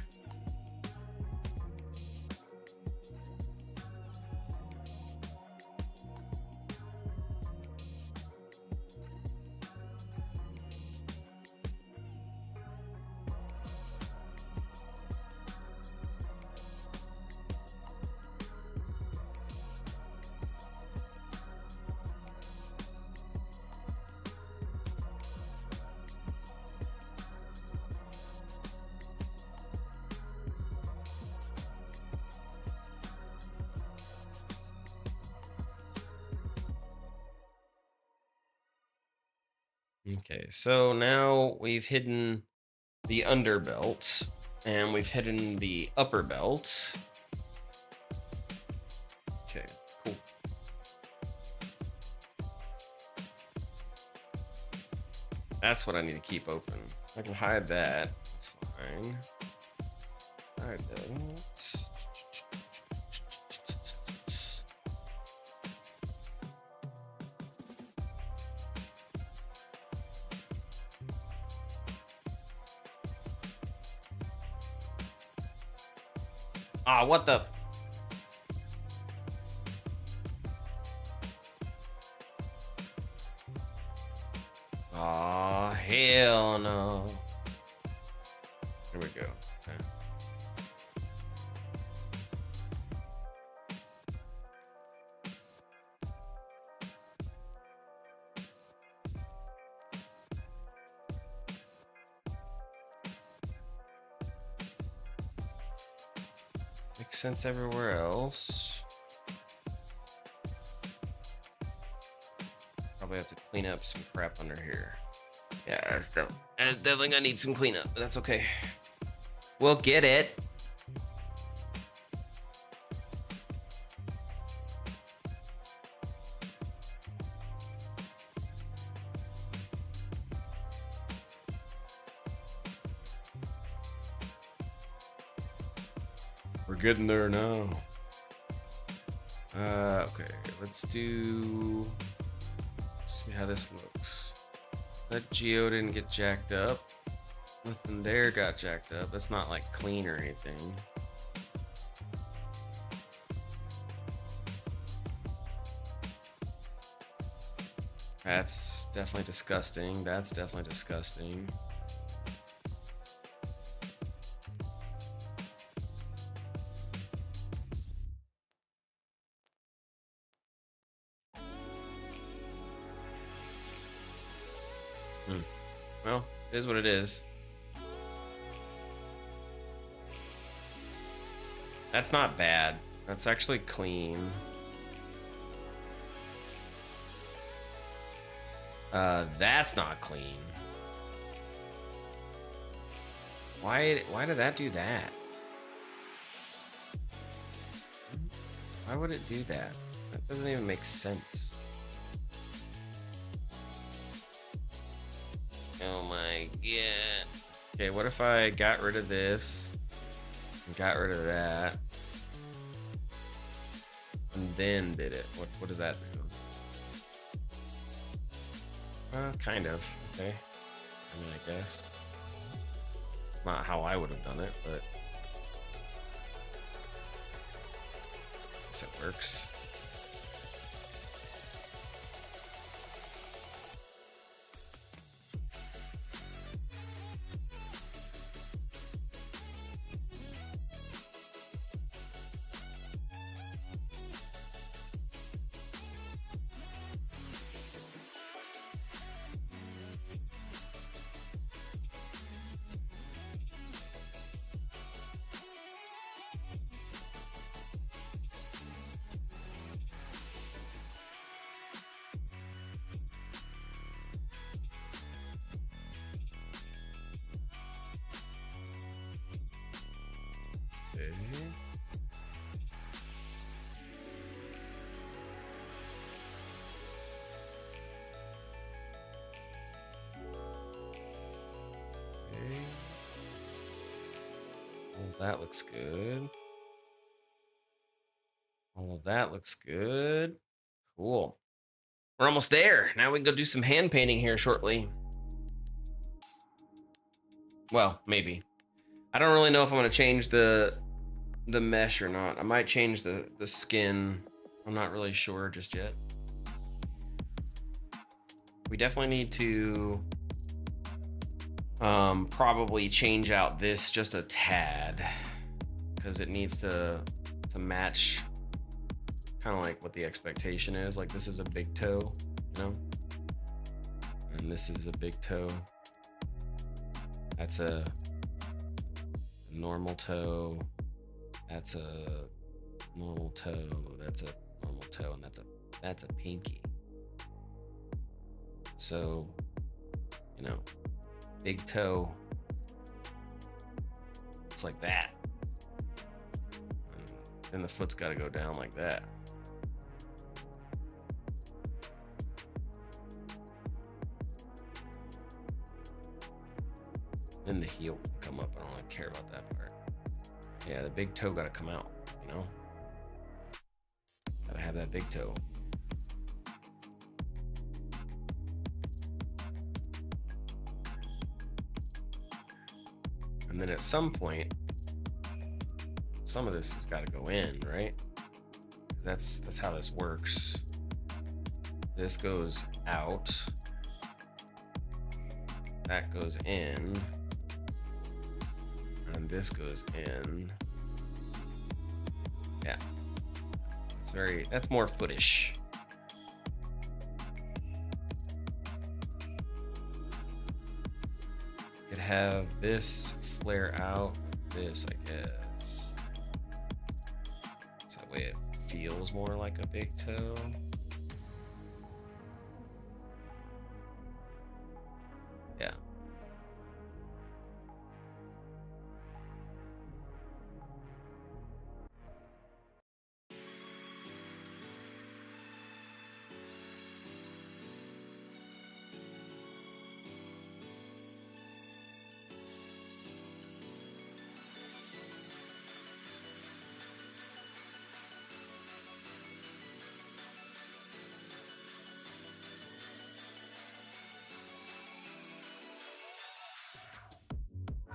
Okay, so now we've hidden the underbelt and we've hidden the upper belt. Okay, cool. That's what I need to keep open. I can hide that. That's fine. Hide that. Ah, what the? Aw, hell no. Here we go. Okay. Makes sense everywhere else. Probably have to clean up some crap under here. Yeah, that's definitely gonna need some cleanup, but that's okay. We'll get it. We're getting there now. Okay, let's do. See how this looks. That geo didn't get jacked up. Nothing there got jacked up. That's not like clean or anything. That's definitely disgusting. That's definitely disgusting. Well, it is what it is. That's not bad. That's actually clean. That's not clean. Why did that do that? Why would it do that? That doesn't even make sense. Oh my god. Okay, what if I got rid of this and got rid of that and then did it? What does that do? Kind of. Okay. I mean, I guess. It's not how I would have done it, but I guess it works. That looks good. All of that looks good. Cool. We're almost there. Now we can go do some hand painting here shortly. Well, maybe. I don't really know if I'm going to change the mesh or not. I might change the skin. I'm not really sure just yet. We definitely need to probably change out this just a tad because it needs to match kind of like what the expectation is. Like this is a big toe, you know, and this is a big toe. That's a normal toe. That's a normal toe. That's a normal toe, and that's a pinky. So, you know, big toe looks like that. And then the foot's got to go down like that. Then the heel will come up. I don't really care about that part. Yeah, the big toe got to come out, you know? Gotta have that big toe. And then at some point, some of this has got to go in, right? That's how this works. This goes out. That goes in. And this goes in. Yeah. That's more footish. Could have this flare out, this, I guess. So that way it feels more like a big toe. Yeah.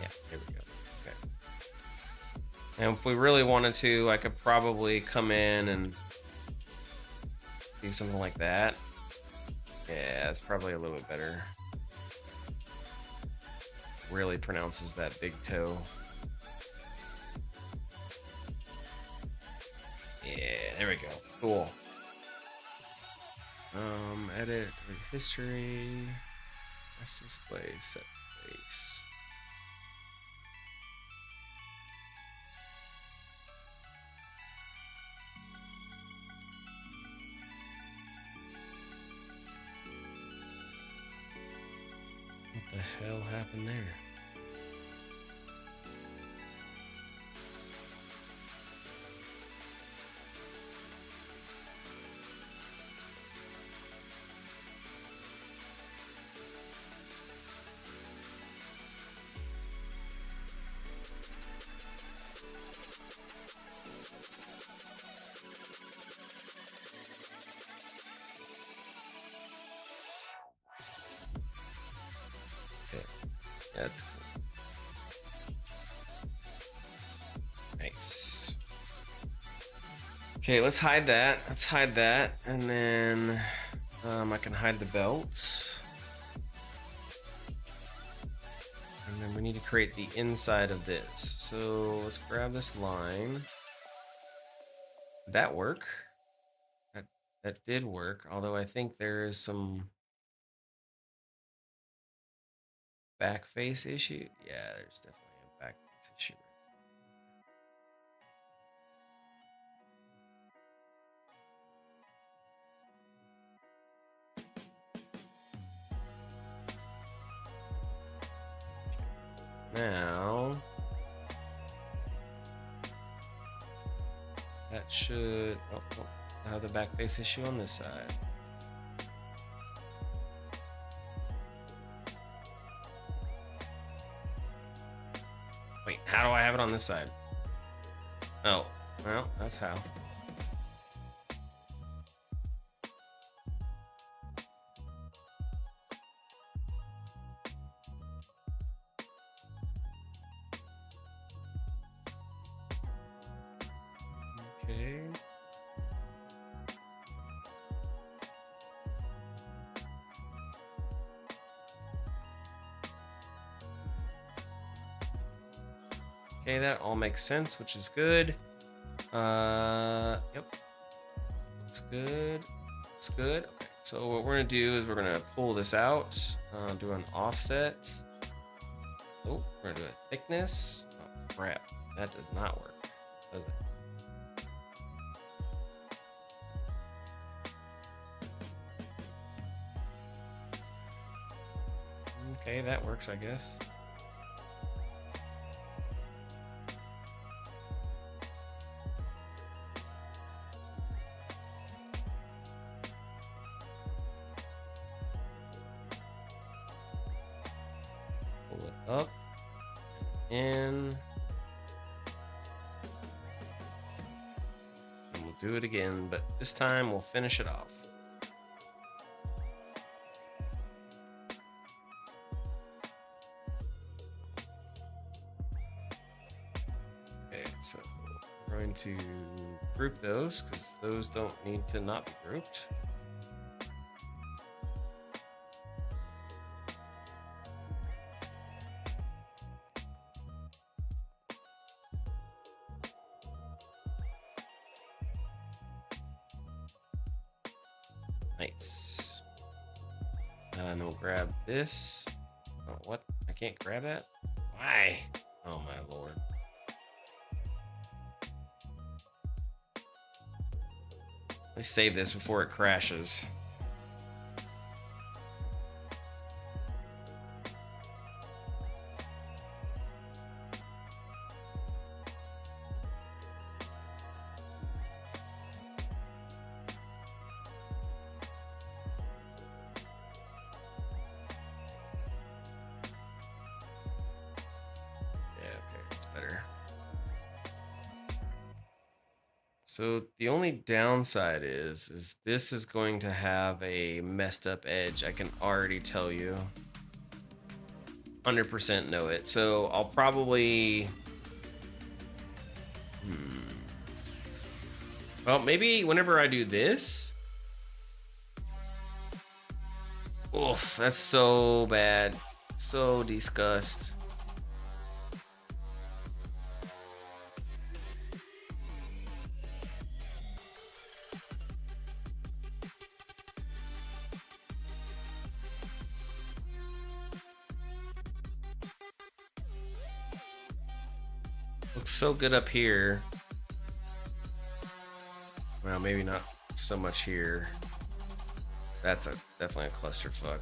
Yeah, there we go. Okay. And if we really wanted to, I could probably come in and do something like that. Yeah, that's probably a little bit better. Really pronounces that big toe. Yeah, there we go. Cool. Edit history. Let's display set place. What the hell happened there? Okay, that's cool. Nice. Okay, let's hide that. Let's hide that, and then I can hide the belt. And then we need to create the inside of this. So let's grab this line. Did that work? That did work, although I think there is some back face issue. Yeah, there's definitely a back face issue. Now that should have the back face issue on this side. Wait, how do I have it on this side? Oh, well, that's how. Okay. Okay, that all makes sense, which is good. Yep. Looks good. Looks good. Okay. So what we're gonna do is we're gonna pull this out, do an offset. Oh, we're gonna do a thickness. Oh crap, that does not work, does it? Okay, that works, I guess. Pull it up and we'll do it again, but this time we'll finish it off. Okay, so we're going to group those because those don't need to not be grouped. Nice. And we'll grab this. Oh, what? I can't grab that? Why? Oh my lord. Let's save this before it crashes. So the only downside is this is going to have a messed up edge. I can already tell you. 100% know it. So I'll probably... Well, maybe whenever I do this... Oof, that's so bad. So disgust. Looks so good up here. Well, maybe not so much here. That's definitely a clusterfuck.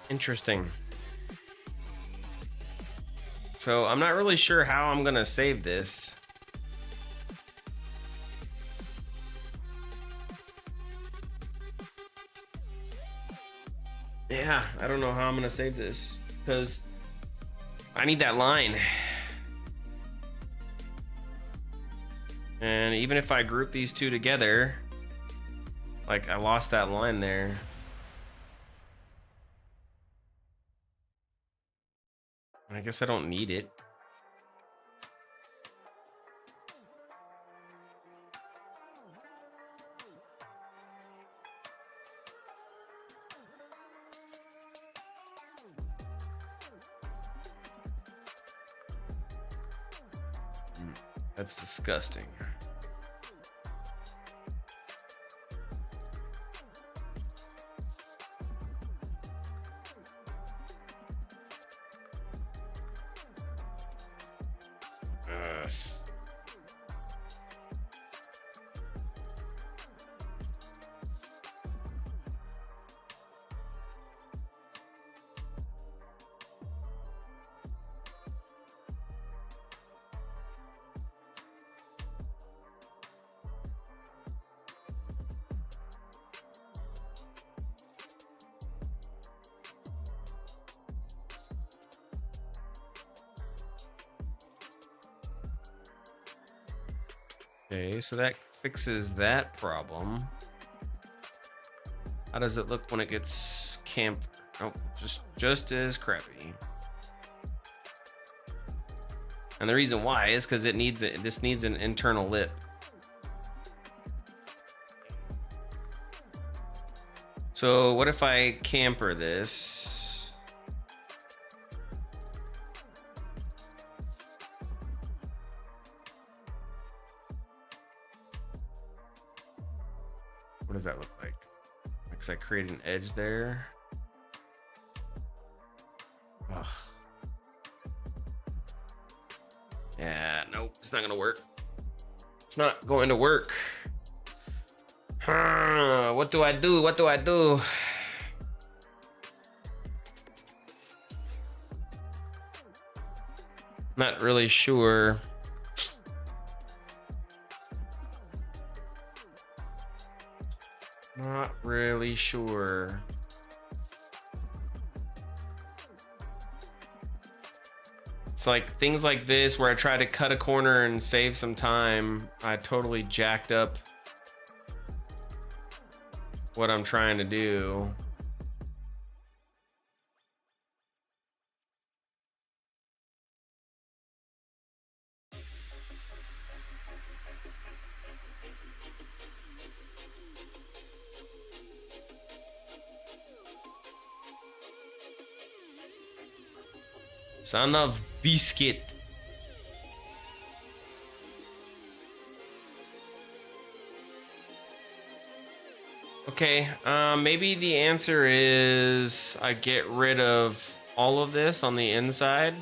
Interesting. So I'm not really sure how I'm gonna save this. Yeah, I don't know how I'm gonna save this because I need that line. And even if I group these two together, like I lost that line there. I guess I don't need it. That's disgusting. Okay, so that fixes that problem. How does it look when it gets camp? Oh, just as crappy. And the reason why is because it needs it. This needs an internal lip. So what if I camper this? What does that look like? Because I create an edge there. Ugh. Yeah, nope, it's not gonna work. It's not going to work. What do I do? What do I do? Not really sure. Not really sure. It's like things like this where I try to cut a corner and save some time. I totally jacked up what I'm trying to do. Son of biscuit. Okay, maybe the answer is I get rid of all of this on the inside.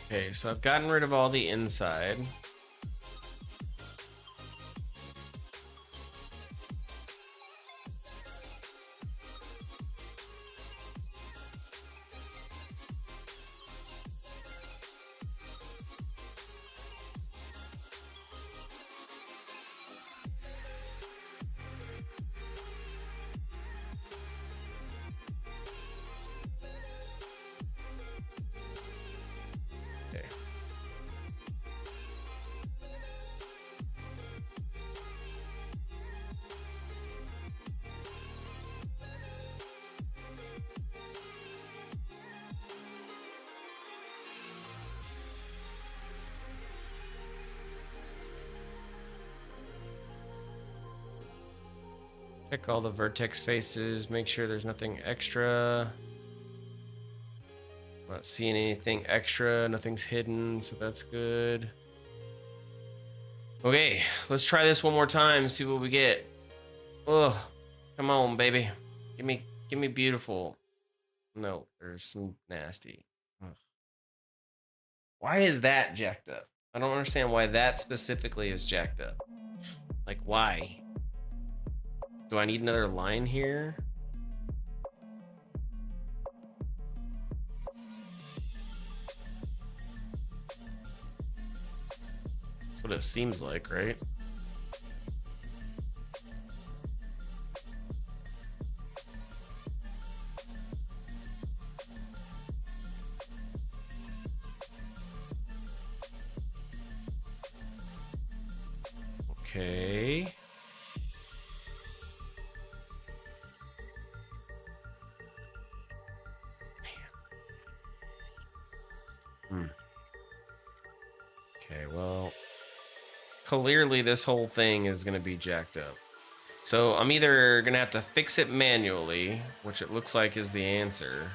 Okay, so I've gotten rid of all the inside. Okay. Check all the vertex faces, make sure there's nothing extra. Not seeing anything extra, nothing's hidden, so that's good. Okay, let's try this one more time, see what we get. Ugh, come on, baby. Give me beautiful. No, there's some nasty. Ugh. Why is that jacked up? I don't understand why that specifically is jacked up. Like, why? Do I need another line here? That's what it seems like, right? Okay. Okay, well, clearly this whole thing is going to be jacked up. So I'm either going to have to fix it manually, which it looks like is the answer,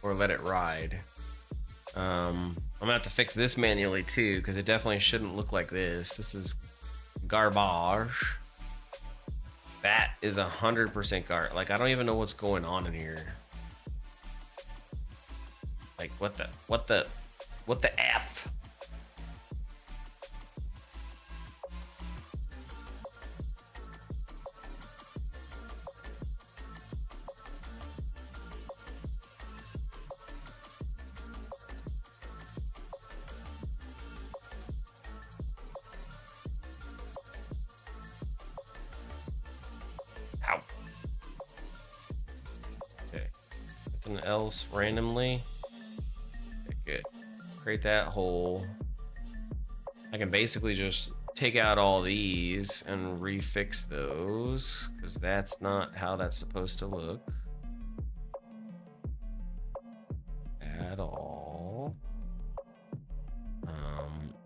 or let it ride. I'm going to have to fix this manually too, because it definitely shouldn't look like this. This is garbage. That is 100% garbage. Like, I don't even know what's going on in here. Like, what the F? Ow. Okay. Something else randomly. Okay, good. Create that hole. I can basically just take out all these and refix those, because that's not how that's supposed to look at all.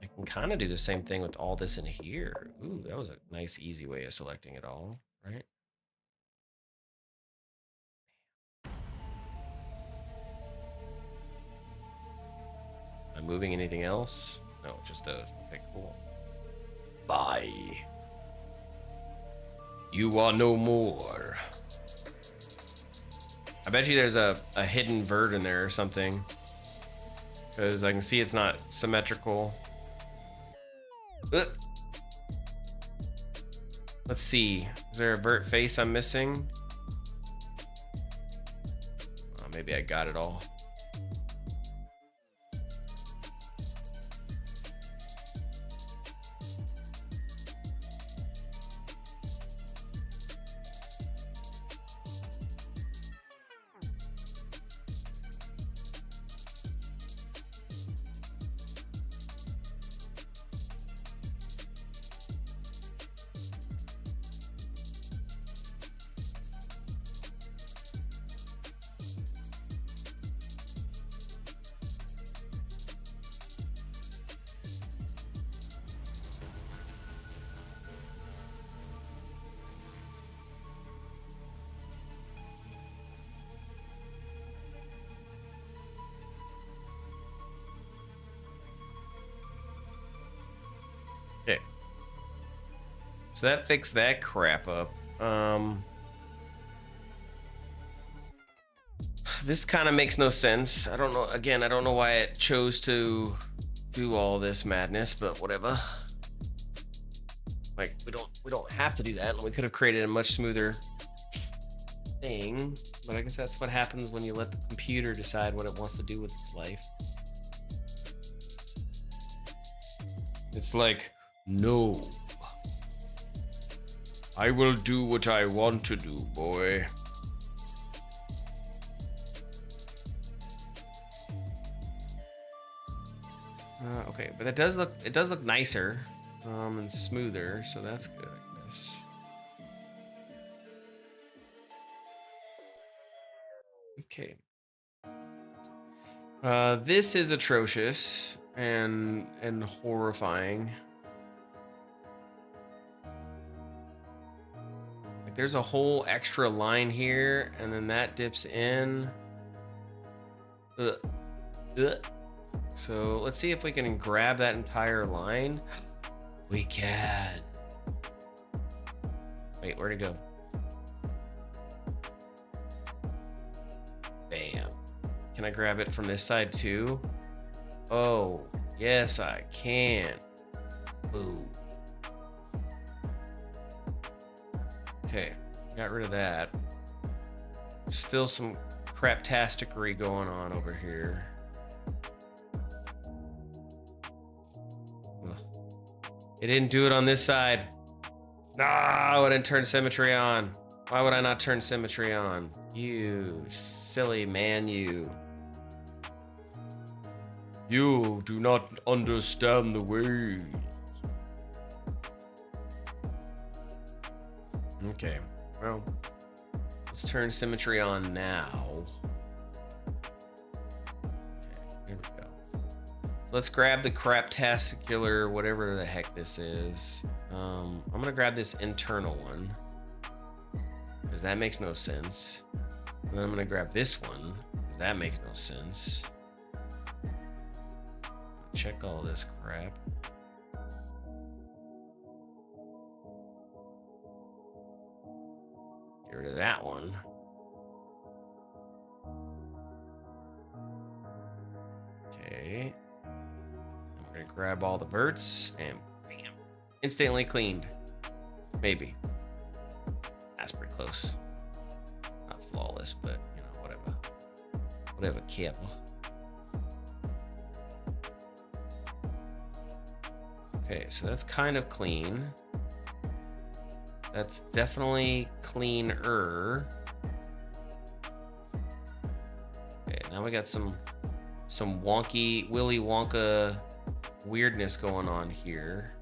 I can kind of do the same thing with all this in here. Ooh, that was a nice, easy way of selecting it all, right? Am I moving anything else? No, just those. Okay, cool. Bye. You are no more. I bet you there's a hidden vert in there or something, because I can see it's not symmetrical. Let's see. Is there a vert face I'm missing? Oh, maybe I got it all. So that fixed that crap up. This kind of makes no sense. I don't know. Again, I don't know why it chose to do all this madness, but whatever. Like we don't have to do that. We could have created a much smoother thing, but I guess that's what happens when you let the computer decide what it wants to do with its life. It's like, no. I will do what I want to do, boy. Okay, but it does look nicer and smoother, so that's good, I guess. Okay. This is atrocious and horrifying. Like, there's a whole extra line here, and then that dips in. Ugh. Ugh. So let's see if we can grab that entire line. We can. Wait, where'd it go? Bam. Can I grab it from this side too? Oh, yes, I can. Ooh. Okay, got rid of that. Still some craptasticery going on over here. Ugh. It didn't do it on this side. No, I didn't turn symmetry on. Why would I not turn symmetry on? You silly man, you. You do not understand the ways. Okay, well, let's turn symmetry on now. Okay, here we go. So let's grab the craptasticular, whatever the heck this is. I'm gonna grab this internal one, because that makes no sense. And then I'm gonna grab this one, because that makes no sense. Check all this crap. Get rid of that one. Okay. And we're gonna grab all the verts and bam. Instantly cleaned. Maybe. That's pretty close. Not flawless, but you know, whatever. Whatever, kid. Okay, so that's kind of clean. That's definitely cleaner. Okay, now we got some wonky Willy Wonka weirdness going on here.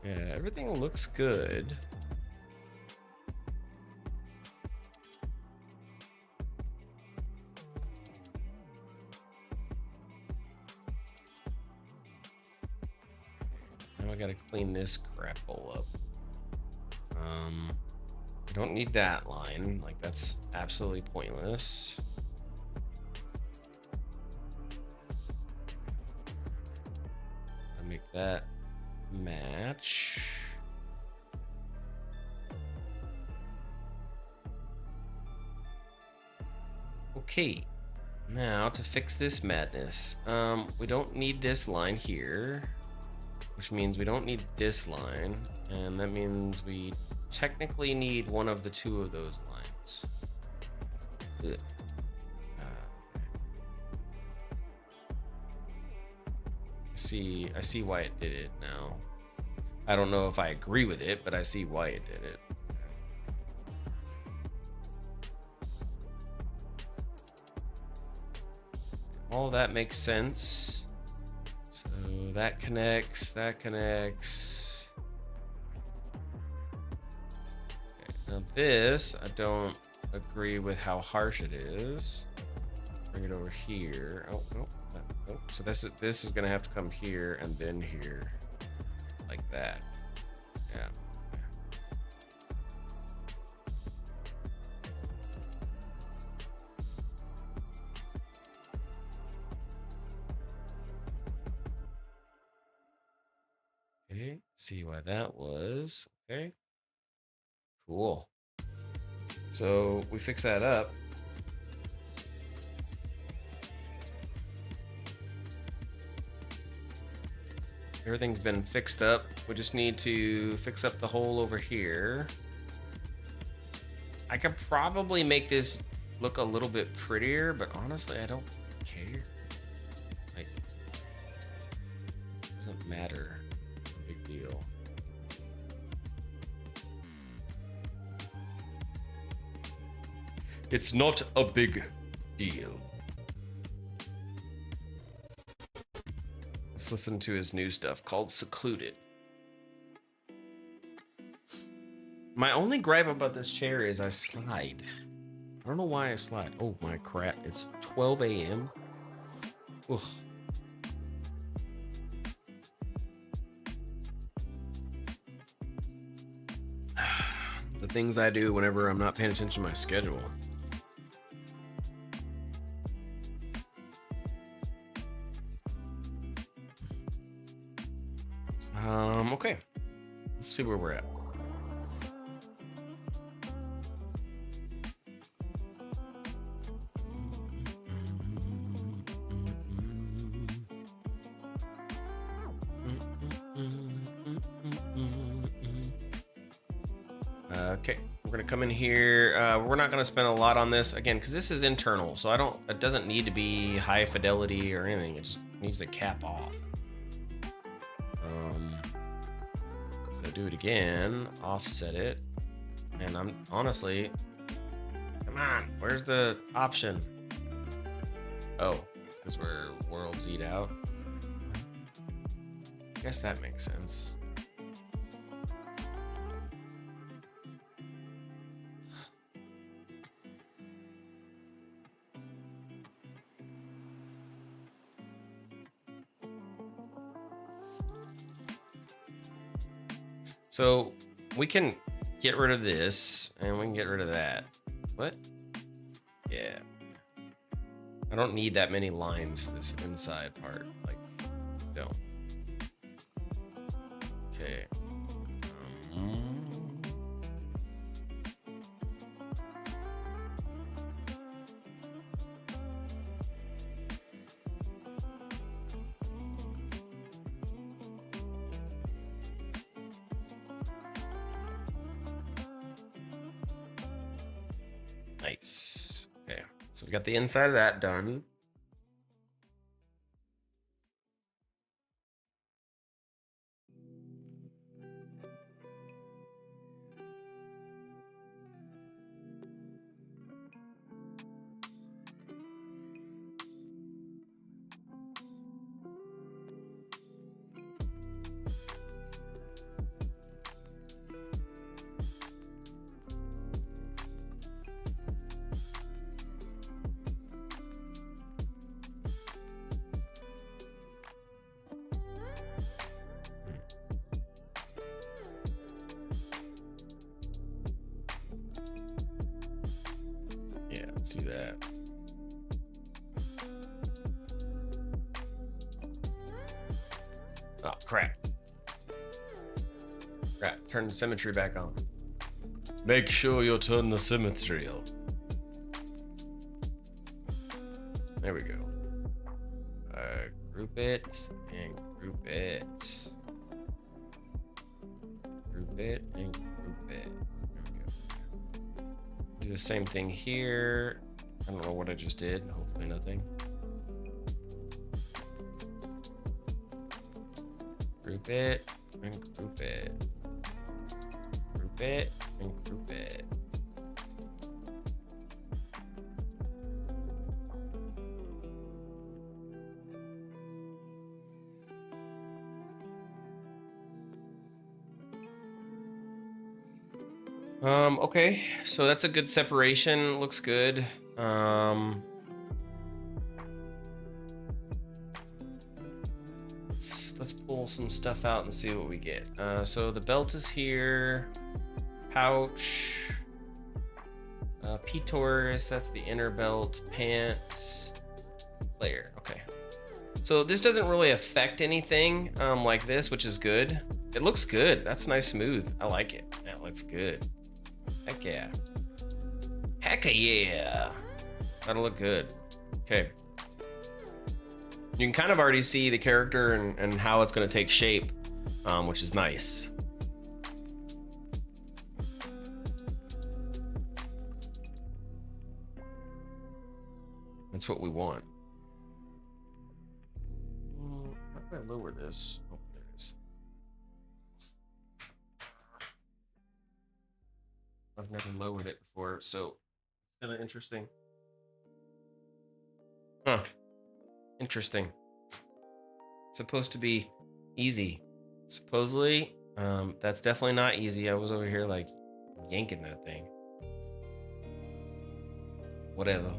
Yeah, everything looks good. Now I gotta clean this crap hole up. I don't need that line. Like, that's absolutely pointless. I make that match. Okay, now to fix this madness, we don't need this line here, which means we don't need this line, and that means we technically need one of the two of those lines. Ugh. I see why it did it now. I don't know if I agree with it, but I see why it did it. All that makes sense. So that connects, that connects. Okay, now this, I don't agree with how harsh it is. Bring it over here. Oh, no. Oh, so this is gonna have to come here and then here. Like that. Yeah. Okay, see why that was. Okay. Cool. So we fix that up. Everything's been fixed up. We just need to fix up the hole over here. I could probably make this look a little bit prettier, but honestly, I don't care. Like, it doesn't matter. Big deal. It's not a big deal. Let's listen to his new stuff called Secluded. My only gripe about this chair is I slide. I don't know why I slide. Oh my crap, it's 12 a.m. Ugh. The things I do whenever I'm not paying attention to my schedule. Okay. Let's see where we're at. Okay, we're gonna come in here. We're not gonna spend a lot on this again because this is internal, so it doesn't need to be high fidelity or anything. It just needs to cap off. So do it again, offset it, and I'm honestly, come on, where's the option? Oh, because we're world Z'd out. I guess that makes sense. So we can get rid of this and we can get rid of that. What? Yeah. I don't need that many lines for this inside part. Like, don't. Okay. Nice. Okay, so we got the inside of that done. See that. Oh, crap. Crap, turn the symmetry back on. Make sure you turn the symmetry on. There we go. Group it and group it. Group it and group it. There we go. Do the same thing here. I don't know what I just did. Hopefully nothing. Group it and group it. Group it and group it. Okay, so that's a good separation. Looks good. Let's pull some stuff out and see what we get. So the belt is here. Pouch. P-Taurus, that's the inner belt. Pants. Layer. Okay. So this doesn't really affect anything like this, which is good. It looks good. That's nice, smooth. I like it. That looks good. Heck yeah. Heck yeah. That'll look good. Okay. You can kind of already see the character and how it's going to take shape, which is nice. That's what we want. How do I lower this? Oh, there it is. I've never lowered it before, so it's kind of interesting. Huh. Interesting. It's supposed to be easy. Supposedly, that's definitely not easy. I was over here like yanking that thing. Whatever.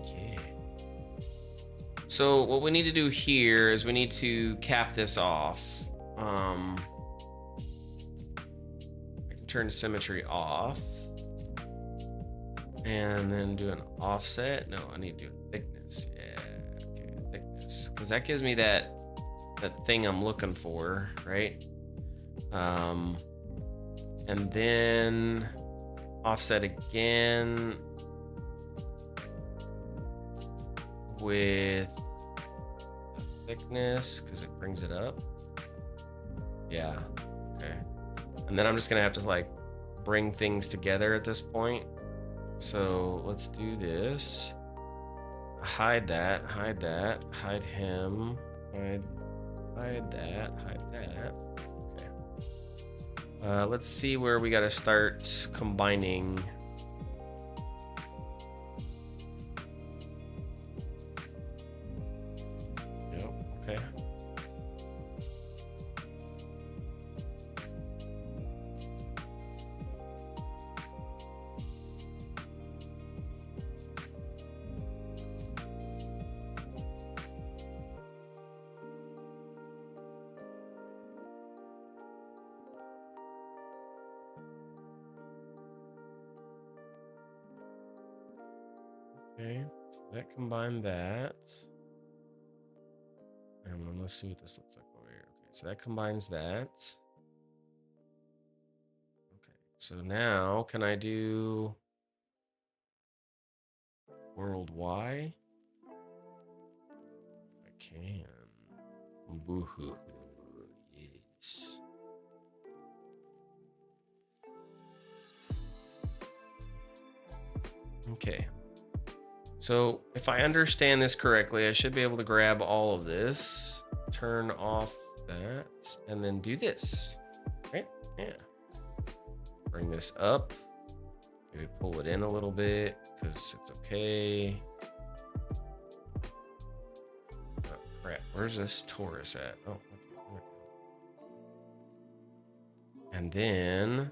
Okay. So what we need to do here is we need to cap this off. I can turn symmetry off and then do an offset. No, I need to do a thickness. Yeah, okay, thickness, because that gives me that thing I'm looking for, right? And then offset again with thickness because it brings it up. Yeah, okay. And then I'm just gonna have to like bring things together at this point. So let's do this. Hide that, hide that, hide him, hide that, hide that. Okay. Let's see where we gotta start combining. Yep, okay. Okay, so that combined that. And then let's see what this looks like over here. Okay, so that combines that. Okay, so now can I do world Y? I can. Boo-hoo. Yes. Okay. So if I understand this correctly, I should be able to grab all of this, turn off that, and then do this, right? Yeah. Bring this up, maybe pull it in a little bit because it's okay. Oh, crap, where's this Taurus at? Oh, okay. And then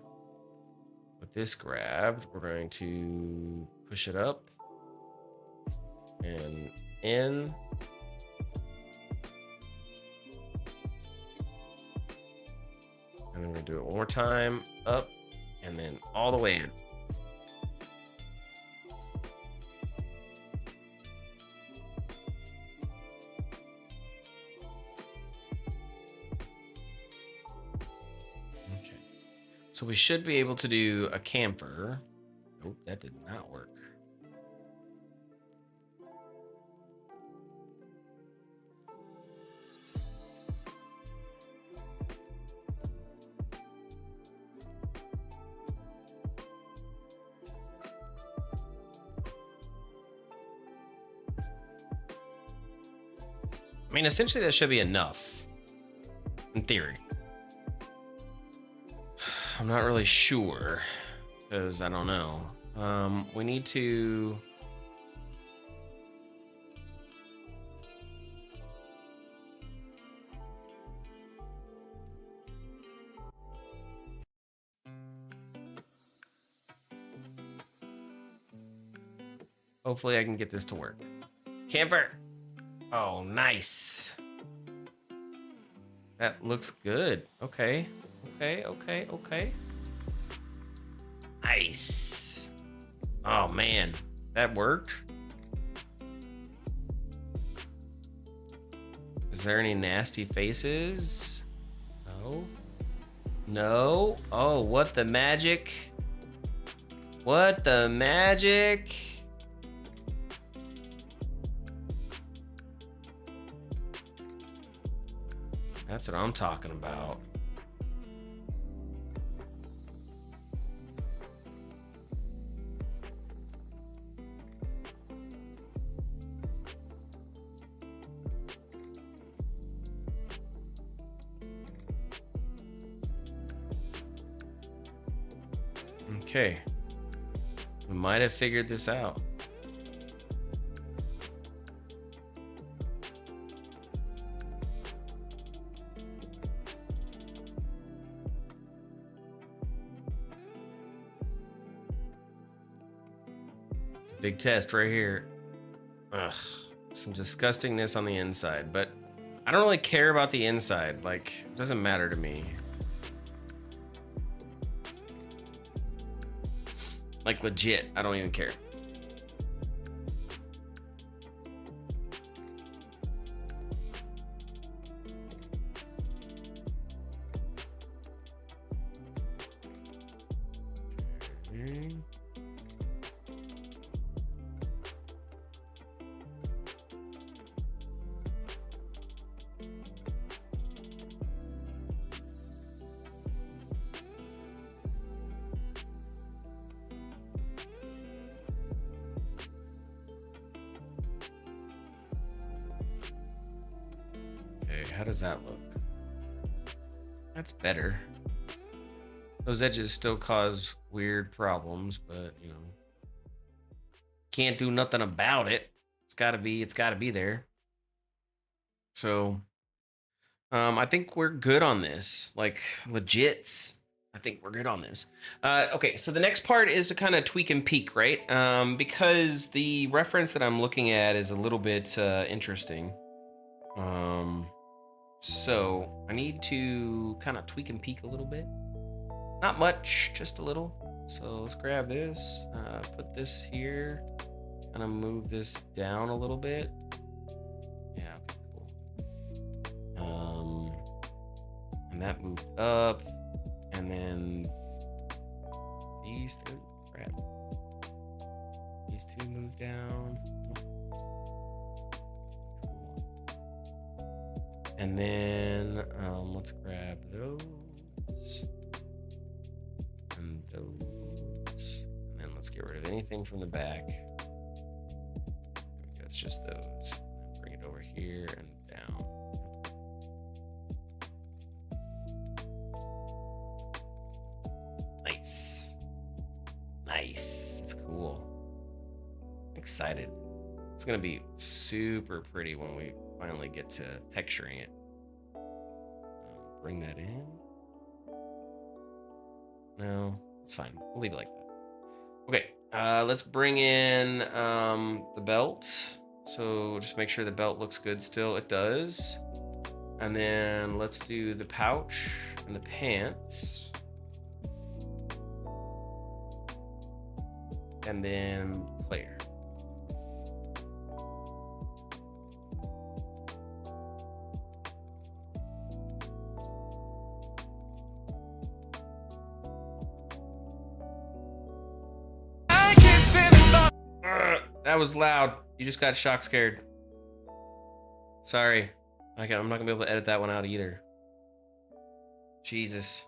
with this grabbed, we're going to push it up. And in. And then we're gonna do it one more time, up, and then all the way in. So we should be able to do a camper. Nope, that did not work. I mean, essentially that should be enough, in theory. I'm not really sure, because I don't know. We need to... Hopefully I can get this to work. Camper! Oh, nice. That looks good. Okay. Okay. Nice. Oh, man. That worked? Is there any nasty faces? No. No. Oh, what the magic? What the magic? That's what I'm talking about. Okay. We might have figured this out. Big test right here. Ugh, some disgustingness on the inside, but I don't really care about the inside. Like, it doesn't matter to me. Like, legit, I don't even care. How does that look? That's better. Those edges still cause weird problems, but you know, can't do nothing about it. It's gotta be there. So I think we're good on this. Like legit. I think we're good on this. Okay, so the next part is to kind of tweak and peek, right? Because the reference that I'm looking at is a little bit interesting. So I need to kind of tweak and peek a little bit. Not much, just a little. So let's grab this, put this here, kind of move this down a little bit. Yeah, okay, cool. And that moved up, and then these two, crap. These two move down. And then let's grab those and those, and then let's get rid of anything from the back. There we go, it's just those. Bring it over here and down. Nice. That's cool. I'm excited. It's gonna be super pretty when we finally get to texturing it. Bring that in. No, it's fine. We'll leave it like that. Okay, let's bring in the belt. So just make sure the belt looks good still. It does. And then let's do the pouch and the pants. And then player. That was loud. You just got shock scared. Sorry. I'm not gonna be able to edit that one out either. Jesus.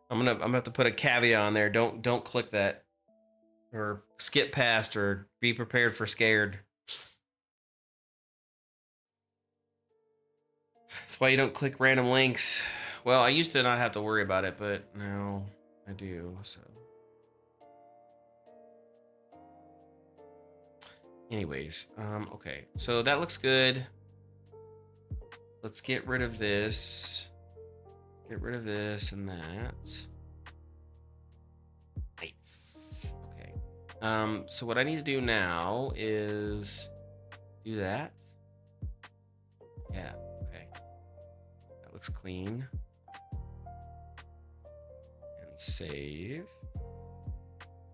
I'm gonna have to put a caveat on there. Don't click that. Or skip past or be prepared for scared. That's why you don't click random links. Well, I used to not have to worry about it, but now I do, so. Anyways, okay, so that looks good. Let's get rid of this. Get rid of this and that. Nice. Okay. So what I need to do now is do that. Yeah, okay. That looks clean. And save.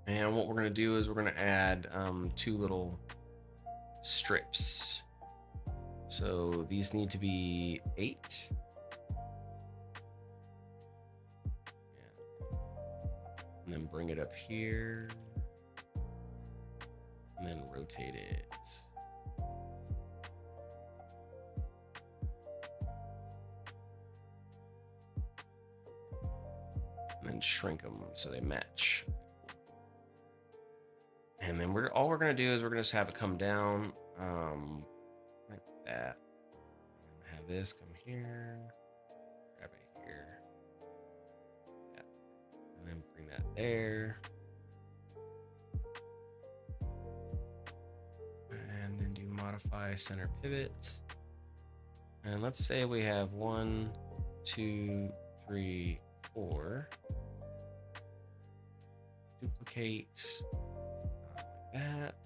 And what we're gonna do is we're gonna add 2 little strips. So these need to be 8. Yeah. And then bring it up here. And then rotate it. And then shrink them so they match. And then all we're gonna do is we're gonna just have it come down like that. And have this come here, grab it here, yeah. And then bring that there. And then do modify center pivot. And let's say we have 1, 2, 3, 4. Duplicate. That.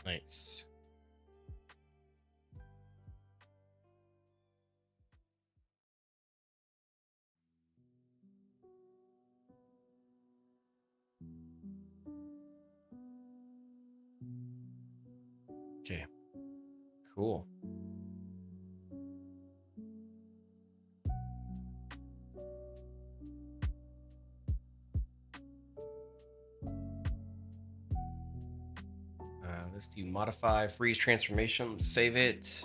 Nice. Okay, cool. let's do modify, freeze transformation, save it.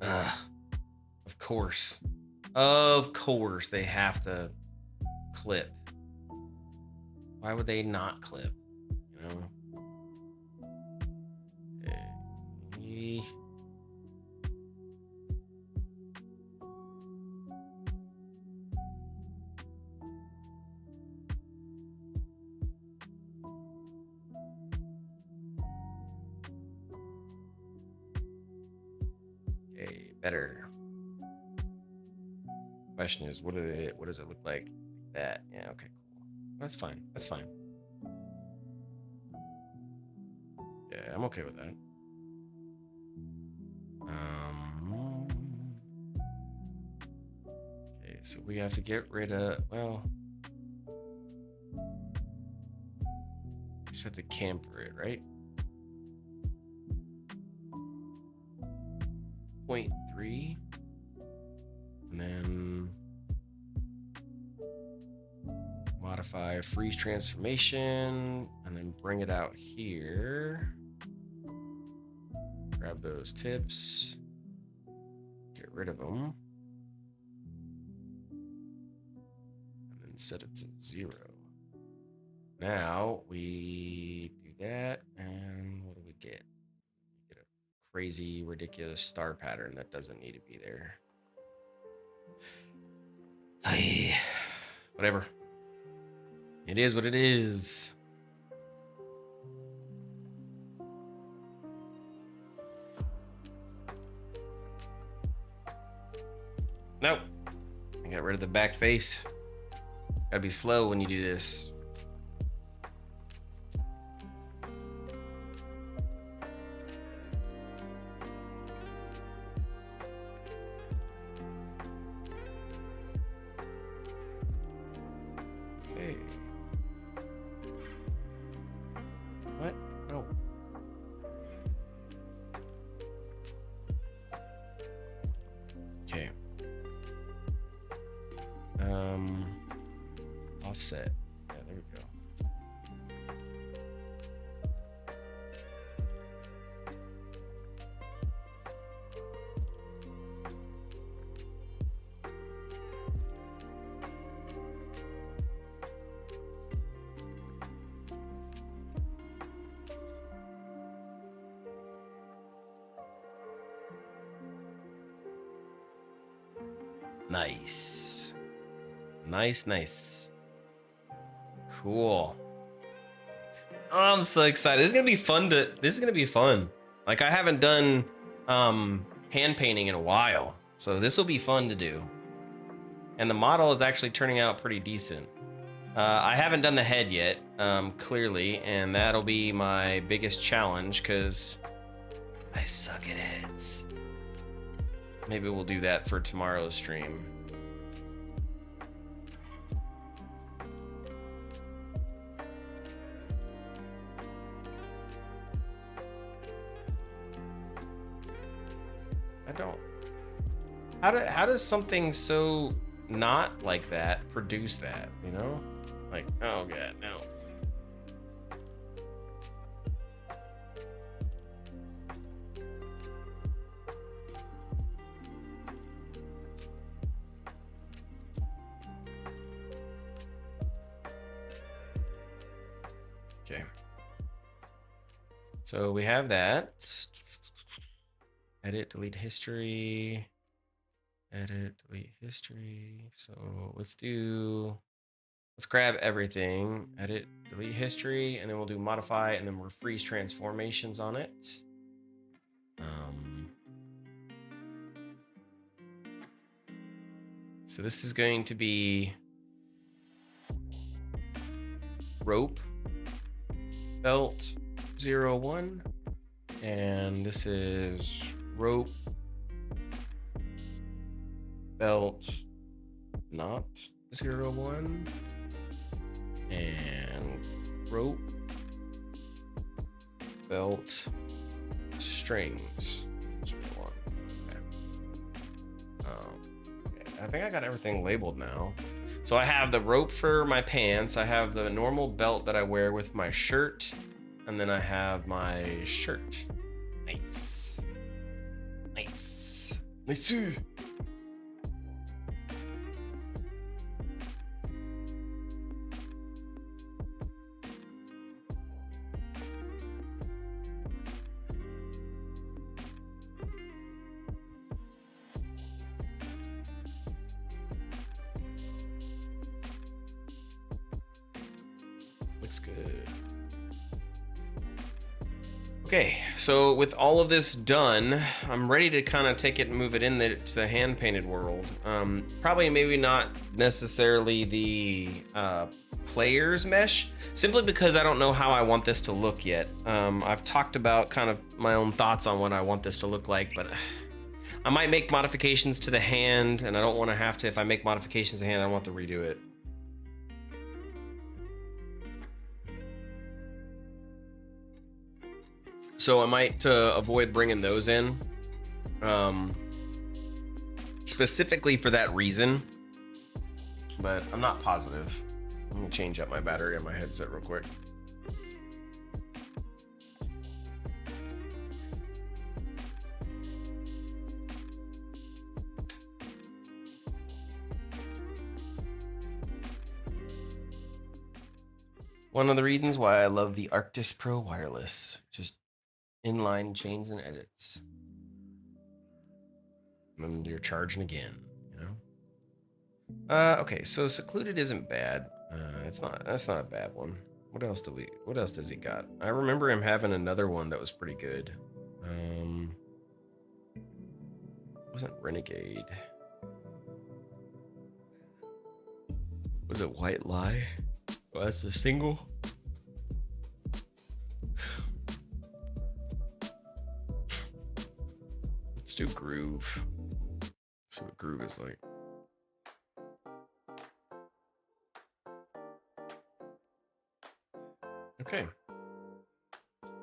Of course. Of course, they have to clip. Why would they not clip? You know? Okay. Okay, better. Question is, what does it look like? That, yeah, okay, cool. That's fine. That's fine. Yeah, I'm okay with that. Okay, so we have to get rid of, well, we just have to camper it, right? 0.3, and then modify freeze transformation, and then bring it out here. Grab those tips, get rid of them, and then set it to 0. Now we do that, and what do we get? We get a crazy, ridiculous star pattern that doesn't need to be there. Hey, whatever. It is what it is. Nope. I got rid of the back face. Gotta be slow when you do this. Okay. What? No. Okay. Offset. Yeah, there we go. Nice. Nice. Cool. Oh, I'm so excited. This is gonna be fun. Like, I haven't done hand painting in a while, so this will be fun to do. And the model is actually turning out pretty decent. I haven't done the head yet, clearly, and that'll be my biggest challenge because I suck at heads. Maybe we'll do that for tomorrow's stream. How does something so not like that produce that, you know? Like, oh god, no. Okay. So we have that. Edit, delete history. Edit, delete history. So let's grab everything. Edit, delete history, and then we'll do modify, and then we'll freeze transformations on it. So this is going to be rope belt 01, and this is rope belt not 01, and rope belt strings 01. Okay. Okay, I think I got everything labeled now. So I have the rope for my pants. I have the normal belt that I wear with my shirt. And then I have my shirt. Nice. Nice. Nice. Looks good. Okay, so with all of this done, I'm ready to kind of take it and move it to the hand-painted world. Probably maybe not necessarily the player's mesh, simply because I don't know how I want this to look yet. I've talked about kind of my own thoughts on what I want this to look like, but I might make modifications to the hand, and I don't want to have to. If I make modifications to the hand, I want to redo it. So I might avoid bringing those in, specifically for that reason, but I'm not positive. Let me change up my battery on my headset real quick. One of the reasons why I love the Arctis Pro wireless, just inline chains and edits. And you're charging again, you know? Okay, so secluded isn't bad. That's not a bad one. What else does he got? I remember him having another one that was pretty good. Wasn't Renegade. Was it White Lie? Oh, that's a single. Let's do Groove. See what Groove is like. Okay.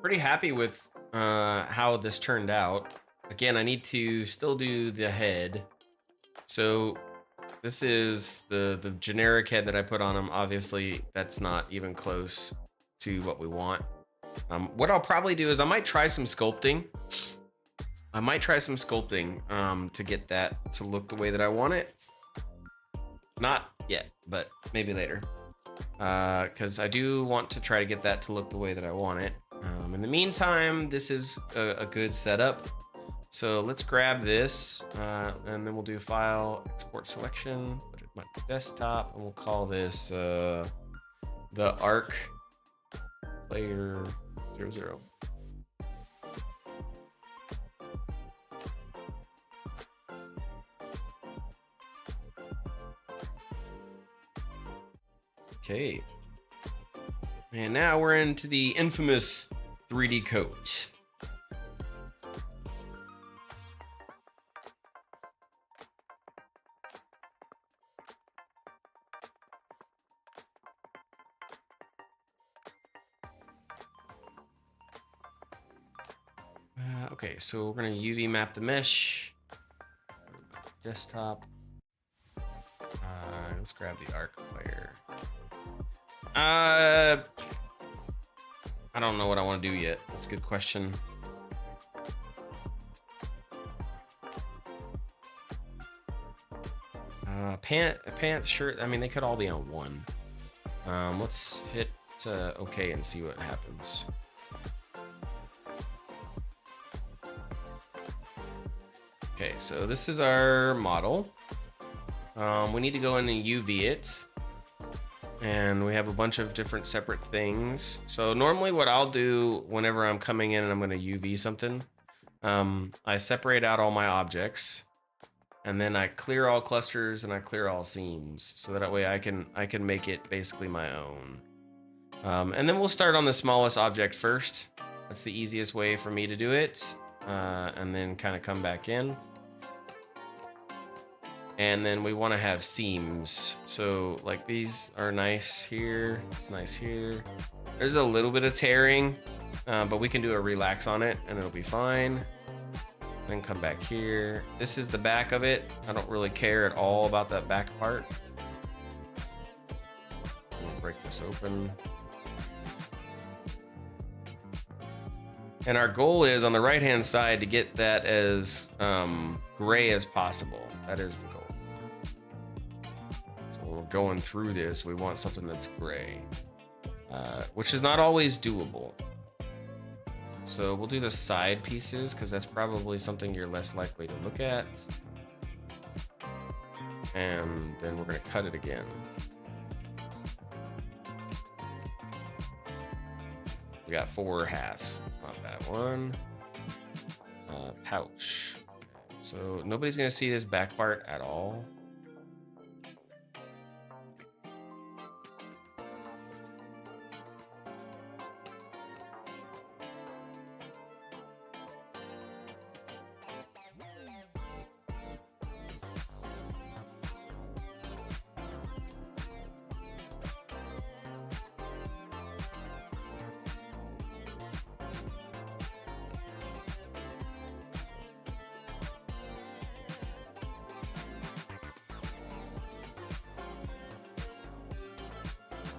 Pretty happy with how this turned out. Again, I need to still do the head. So this is the generic head that I put on him. Obviously, that's not even close to what we want. What I'll probably do is I might try some sculpting. To get that to look the way that I want it. Not yet, but maybe later. Because I do want to try to get that to look the way that I want it. In the meantime, this is a good setup. So let's grab this, and then we'll do File, Export Selection, put it on my desktop, and we'll call this the Arc Player 00. Okay. And now we're into the infamous 3D coat. Okay, so we're gonna UV map the mesh. Desktop. Let's grab the arc player. I don't know what I want to do yet. That's a good question. Pants, shirt. I mean, they could all be on one. Let's hit OK and see what happens. Okay, so this is our model. We need to go in and UV it. And we have a bunch of different separate things. So normally what I'll do whenever I'm coming in and I'm going to UV something, I separate out all my objects, and then I clear all clusters and I clear all seams, so that way I can make it basically my own. And then we'll start on the smallest object first. That's the easiest way for me to do it, and then kind of come back in. And then we want to have seams. So like these are nice here. It's nice here. There's a little bit of tearing, but we can do a relax on it and it'll be fine. Then come back here. This is the back of it. I don't really care at all about that back part. I'm gonna break this open. And our goal is on the right-hand side to get that as gray as possible. That is the goal. So when we're going through this, we want something that's gray, which is not always doable. So we'll do the side pieces because that's probably something you're less likely to look at. And then we're gonna cut it again. We got 4 halves. It's not bad. One pouch. Okay. So nobody's gonna see this back part at all.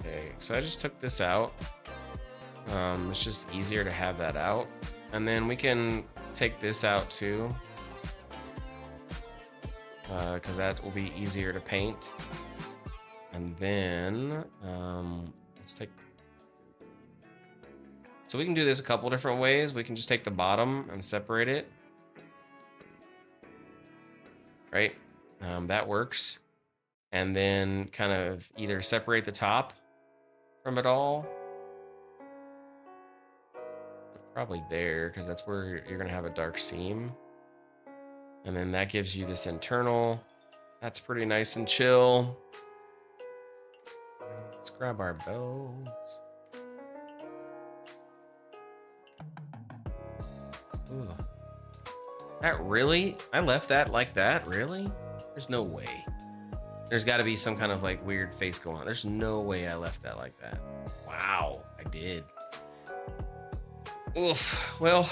Okay, so I just took this out. It's just easier to have that out. And then we can take this out too. Because that will be easier to paint. And then, let's take... So we can do this a couple different ways. We can just take the bottom and separate it. Right? That works. And then kind of either separate the top from it all. Probably there, because that's where you're gonna have a dark seam. And then that gives you this internal. That's pretty nice and chill. Let's grab our bells. Ooh. That really? I left that like that? Really? There's no way. There's got to be some kind of like weird face going on. There's no way I left that like that. Wow, I did. Oof. Well,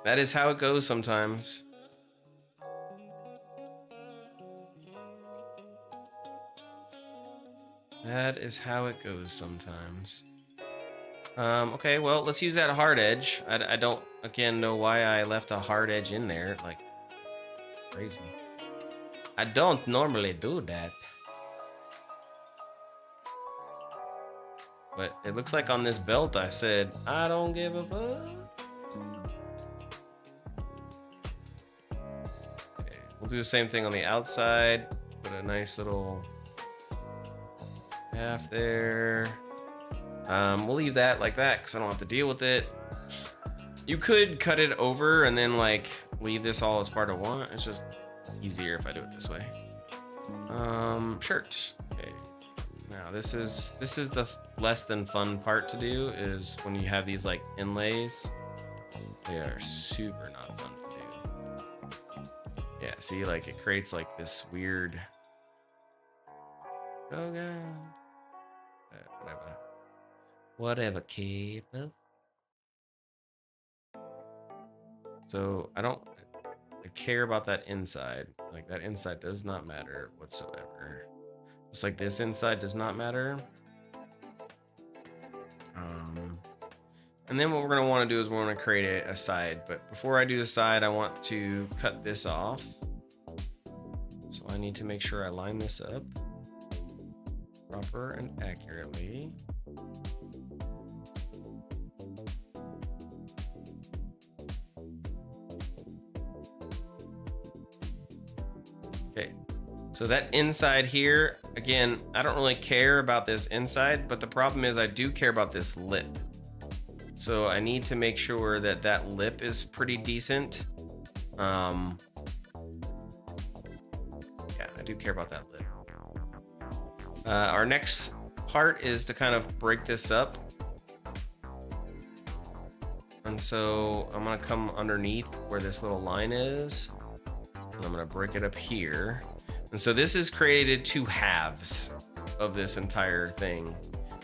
that is how it goes sometimes. That is how it goes sometimes. Okay, well, let's use that hard edge. I don't, again, know why I left a hard edge in there. Like, crazy. I don't normally do that. But it looks like on this belt I said, I don't give a fuck. Okay, we'll do the same thing on the outside. Put a nice little half there. We'll leave that like that because I don't have to deal with it. You could cut it over and then like leave this all as part of one. It's just easier if I do it this way. Shirts. Okay. Now this is the less than fun part to do, is when you have these like inlays. They are super not fun to do. Yeah, see, like it creates like this weird. Oh god. Whatever, keepeth. So I don't care about that inside. Like that inside does not matter whatsoever. Just like this inside does not matter. And then what we're gonna want to do is we're gonna create a side. But before I do the side, I want to cut this off. So I need to make sure I line this up proper and accurately. Okay, so that inside here, again, I don't really care about this inside, but the problem is I do care about this lip. So I need to make sure that that lip is pretty decent. Yeah, I do care about that lip. Our next part is to kind of break this up. And so I'm gonna come underneath where this little line is. And I'm gonna break it up here. And so this has created 2 halves of this entire thing.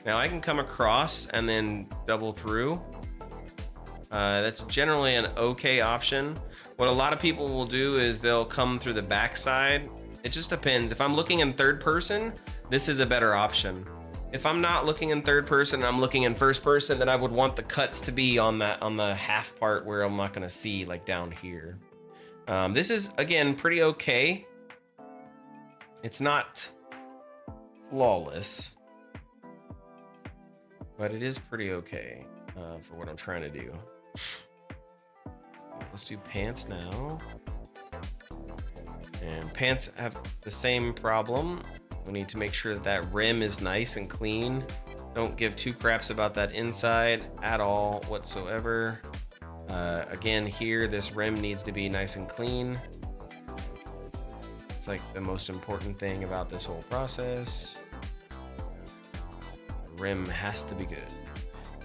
Now I can come across and then double through. That's generally an okay option. What a lot of people will do is they'll come through the backside. It just depends. If I'm looking in third person, this is a better option. If I'm not looking in third person, I'm looking in first person, then I would want the cuts to be on the half part where I'm not gonna see, like down here. This is, again, pretty okay. It's not flawless, but it is pretty okay for what I'm trying to do. So let's do pants now. And pants have the same problem. We need to make sure that that rim is nice and clean. Don't give two craps about that inside at all whatsoever. Again, here, this rim needs to be nice and clean. It's like the most important thing about this whole process. The rim has to be good.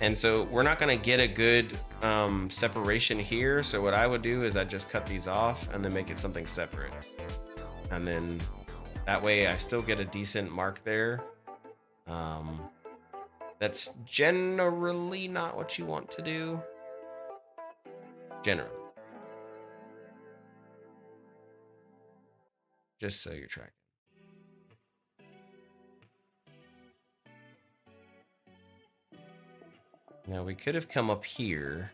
And so we're not gonna get a good separation here. So what I would do is I'd just cut these off and then make it something separate. And then that way I still get a decent mark there. That's generally not what you want to do. Generally. Just so you're tracking. Now we could have come up here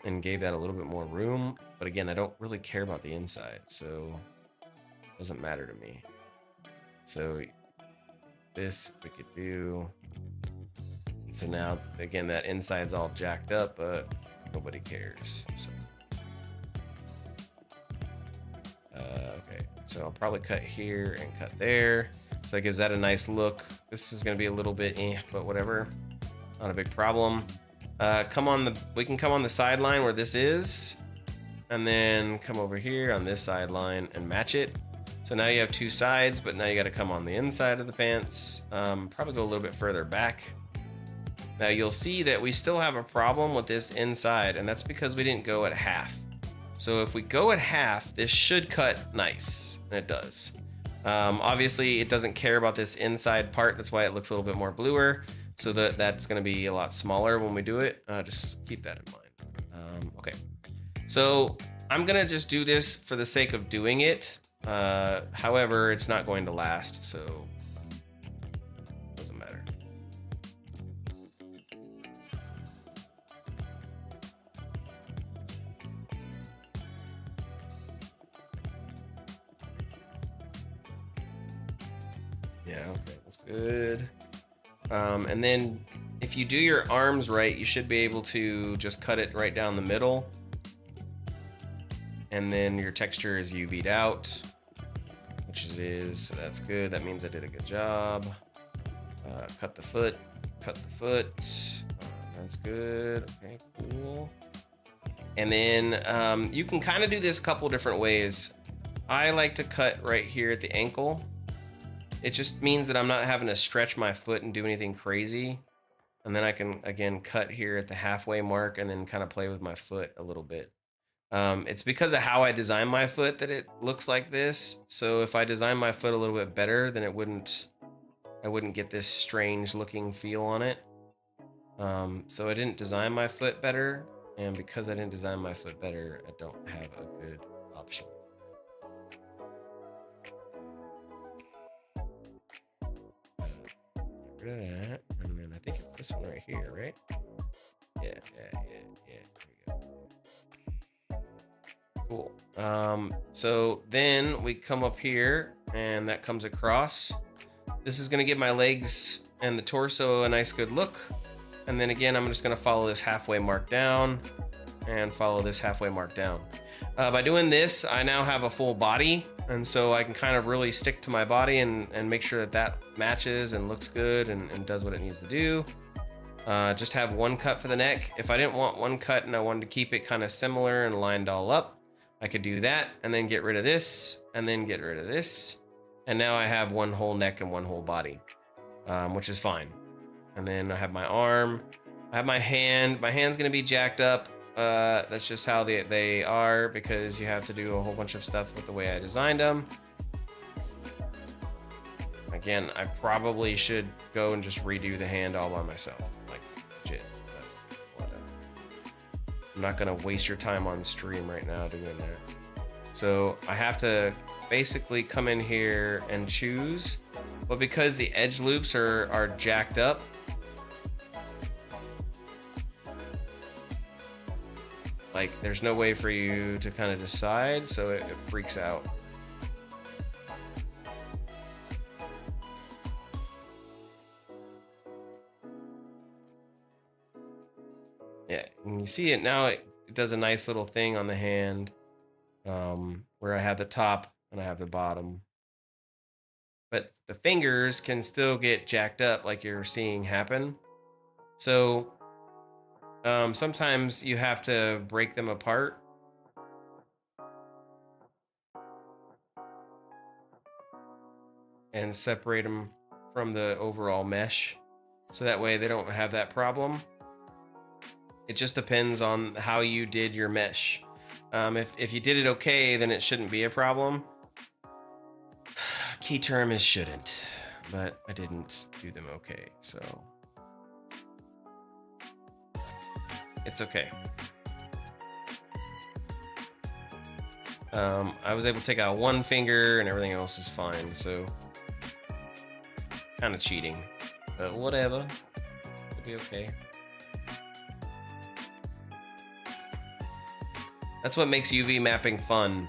and gave that a little bit more room, but again, I don't really care about the inside, so it doesn't matter to me. So this we could do. So now, again, that inside's all jacked up, but nobody cares. So. Okay, so I'll probably cut here and cut there. So that gives that a nice look. This is gonna be a little bit but whatever. Not a big problem. We can come on the sideline where this is, and then come over here on this sideline and match it. So now you have two sides, but now you gotta come on the inside of the pants. Probably go a little bit further back. Now you'll see that we still have a problem with this inside, and that's because we didn't go at half. So if we go at half, this should cut nice, and it does. Obviously, it doesn't care about this inside part. That's why it looks a little bit more bluer. So that's going to be a lot smaller when we do it. Just keep that in mind. Okay. So I'm going to just do this for the sake of doing it. However, it's not going to last, so it doesn't matter. Yeah, okay, that's good. And then if you do your arms right, you should be able to just cut it right down the middle. And then your texture is UV'd out, which it is, so that's good. That means I did a good job. Cut the foot, that's good, okay, cool. And then you can kind of do this a couple different ways. I like to cut right here at the ankle. It just means that I'm not having to stretch my foot and do anything crazy. And then I can, again, cut here at the halfway mark and then kind of play with my foot a little bit. It's because of how I design my foot that it looks like this. So if I design my foot a little bit better, then I wouldn't get this strange looking feel on it. So I didn't design my foot better. And because I didn't design my foot better, I don't have a good option. Get rid of that, and then I think it's this one right here, right? Yeah. Here we go. Cool. So then we come up here, and that comes across. This is gonna give my legs and the torso a nice good look. And then again, I'm just gonna follow this halfway mark down and follow this halfway mark down. By doing this, I now have a full body. And so I can kind of really stick to my body and make sure that that matches and looks good and does what it needs to do. Just have one cut for the neck. If I didn't want one cut and I wanted to keep it kind of similar and lined all up, I could do that and then get rid of this and then get rid of this. And now I have one whole neck and one whole body, which is fine. And then I have my arm, I have my hand. My hand's gonna be jacked up. That's just how they are because you have to do a whole bunch of stuff with the way I designed them. Again, I probably should go and just redo the hand all by myself. Like, legit. But whatever. I'm not gonna waste your time on stream right now doing that. So I have to basically come in here and choose. But because the edge loops are jacked up, like there's no way for you to kind of decide, so it freaks out. Yeah, and you see it now, it does a nice little thing on the hand, where I have the top and I have the bottom. But the fingers can still get jacked up like you're seeing happen. So sometimes you have to break them apart. And separate them from the overall mesh. So that way they don't have that problem. It just depends on how you did your mesh. If you did it okay, then it shouldn't be a problem. Key term is shouldn't, but I didn't do them okay, so it's okay. I was able to take out one finger and everything else is fine, so kind of cheating, but whatever, it'll be okay. That's what makes UV mapping fun.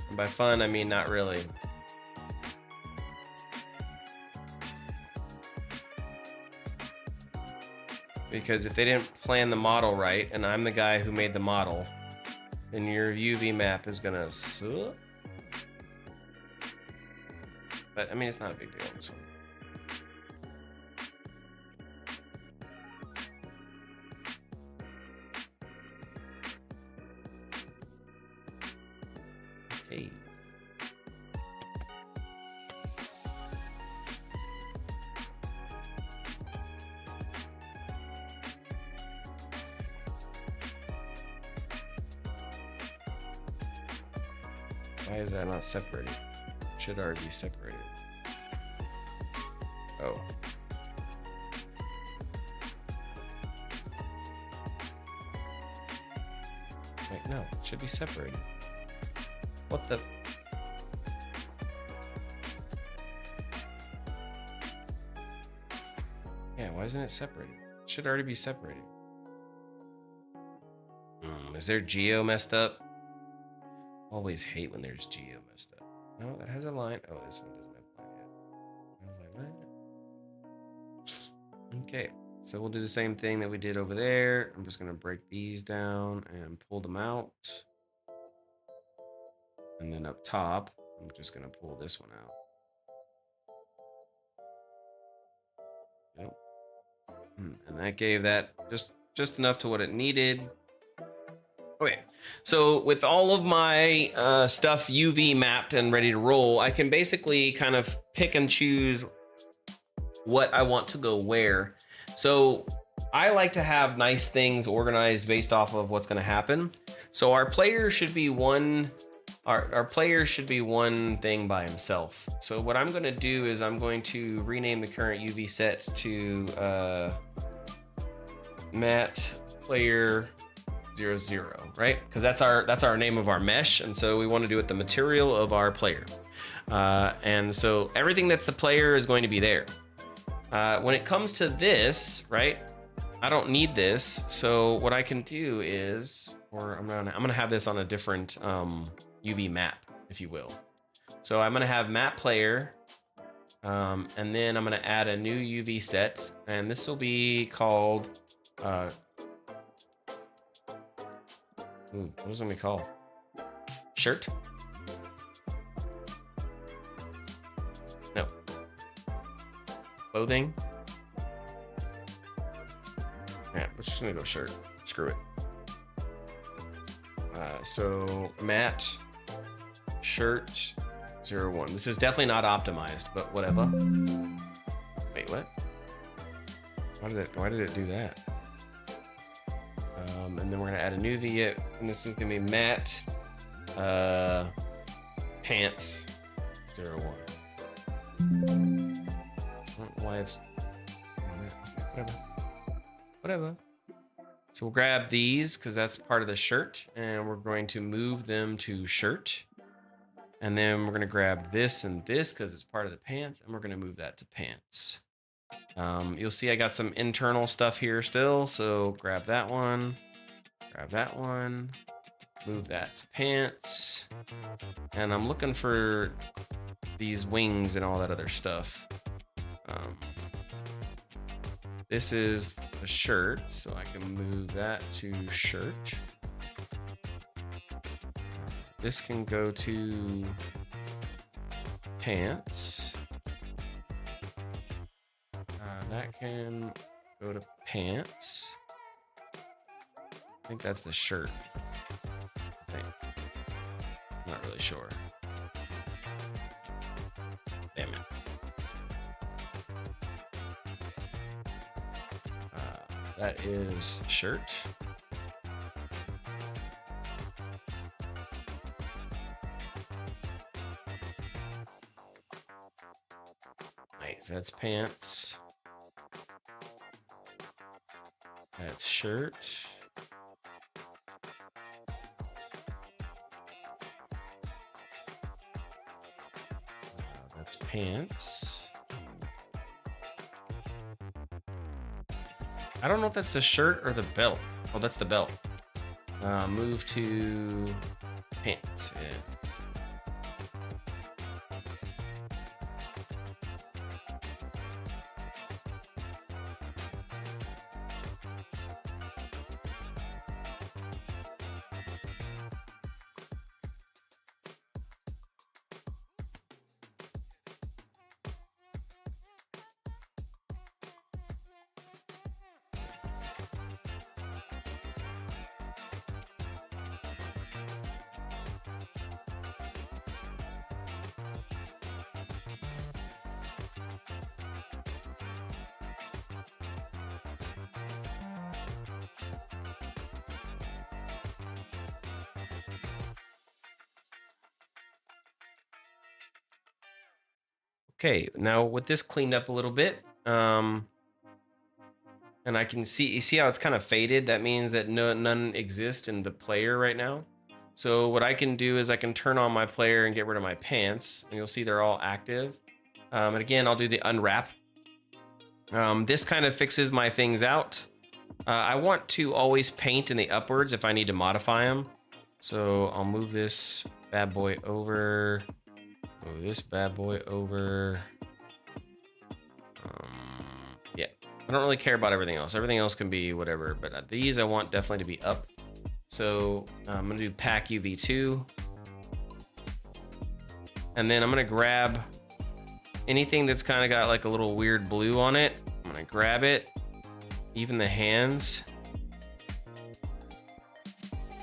And by fun, I mean not really. Because if they didn't plan the model right, and I'm the guy who made the model, then your UV map is gonna suck. But I mean, it's not a big deal on this one. Okay. Why is that not separated? It should already be separated. Oh. Wait, no, it should be separated. What the? Yeah, why isn't it separated? It should already be separated. Is there geo messed up? Always hate when there's geo messed up. No, that has a line. Oh, this one doesn't have a line yet. I was like, what? Okay, so we'll do the same thing that we did over there. I'm just gonna break these down and pull them out. And then up top, I'm just gonna pull this one out. Yep. And that gave that just enough to what it needed. Okay, so with all of my stuff UV mapped and ready to roll, I can basically kind of pick and choose what I want to go where. So I like to have nice things organized based off of what's going to happen. So our player should be one. Our player should be one thing by himself. So what I'm going to do is I'm going to rename the current UV set to Matt Player 00, right? Because that's our name of our mesh, and so we want to do it the material of our player. And so everything that's the player is going to be there. When it comes to this, right? I don't need this. So what I can do is, or I'm gonna have this on a different UV map, if you will. So I'm gonna have map player, and then I'm gonna add a new UV set, and this will be called what is it gonna be called? Shirt? No. Clothing? Yeah, we're just gonna go shirt. Screw it. So Matt shirt 01. This is definitely not optimized, but whatever. Wait, what? Why did it do that? And then we're gonna add a new V, and this is gonna be Matt pants 01. Why it's whatever. So we'll grab these because that's part of the shirt, and we're going to move them to shirt. And then we're going to grab this and this because it's part of the pants, and we're going to move that to pants. You'll see I got some internal stuff here still, so grab that one, move that to pants, and I'm looking for these wings and all that other stuff. This is the shirt, so I can move that to shirt. This can go to pants. That can go to pants. I think that's the shirt. I think. I'm not really sure. Damn it. That is shirt. Nice, that's pants. That's shirt. That's pants. I don't know if that's the shirt or the belt. Oh, that's the belt. Move to pants. Yeah. Okay, now with this cleaned up a little bit, and I can see, you see how it's kind of faded? That means that none exist in the player right now. So what I can do is I can turn on my player and get rid of my pants, and you'll see they're all active. And again, I'll do the unwrap. This kind of fixes my things out. I want to always paint in the upwards if I need to modify them. So I'll move this bad boy over. Move this bad boy over. Yeah, I don't really care about everything else. Everything else can be whatever, but these I want definitely to be up. So I'm gonna do pack UV2. And then I'm gonna grab anything that's kind of got like a little weird blue on it. I'm gonna grab it, even the hands.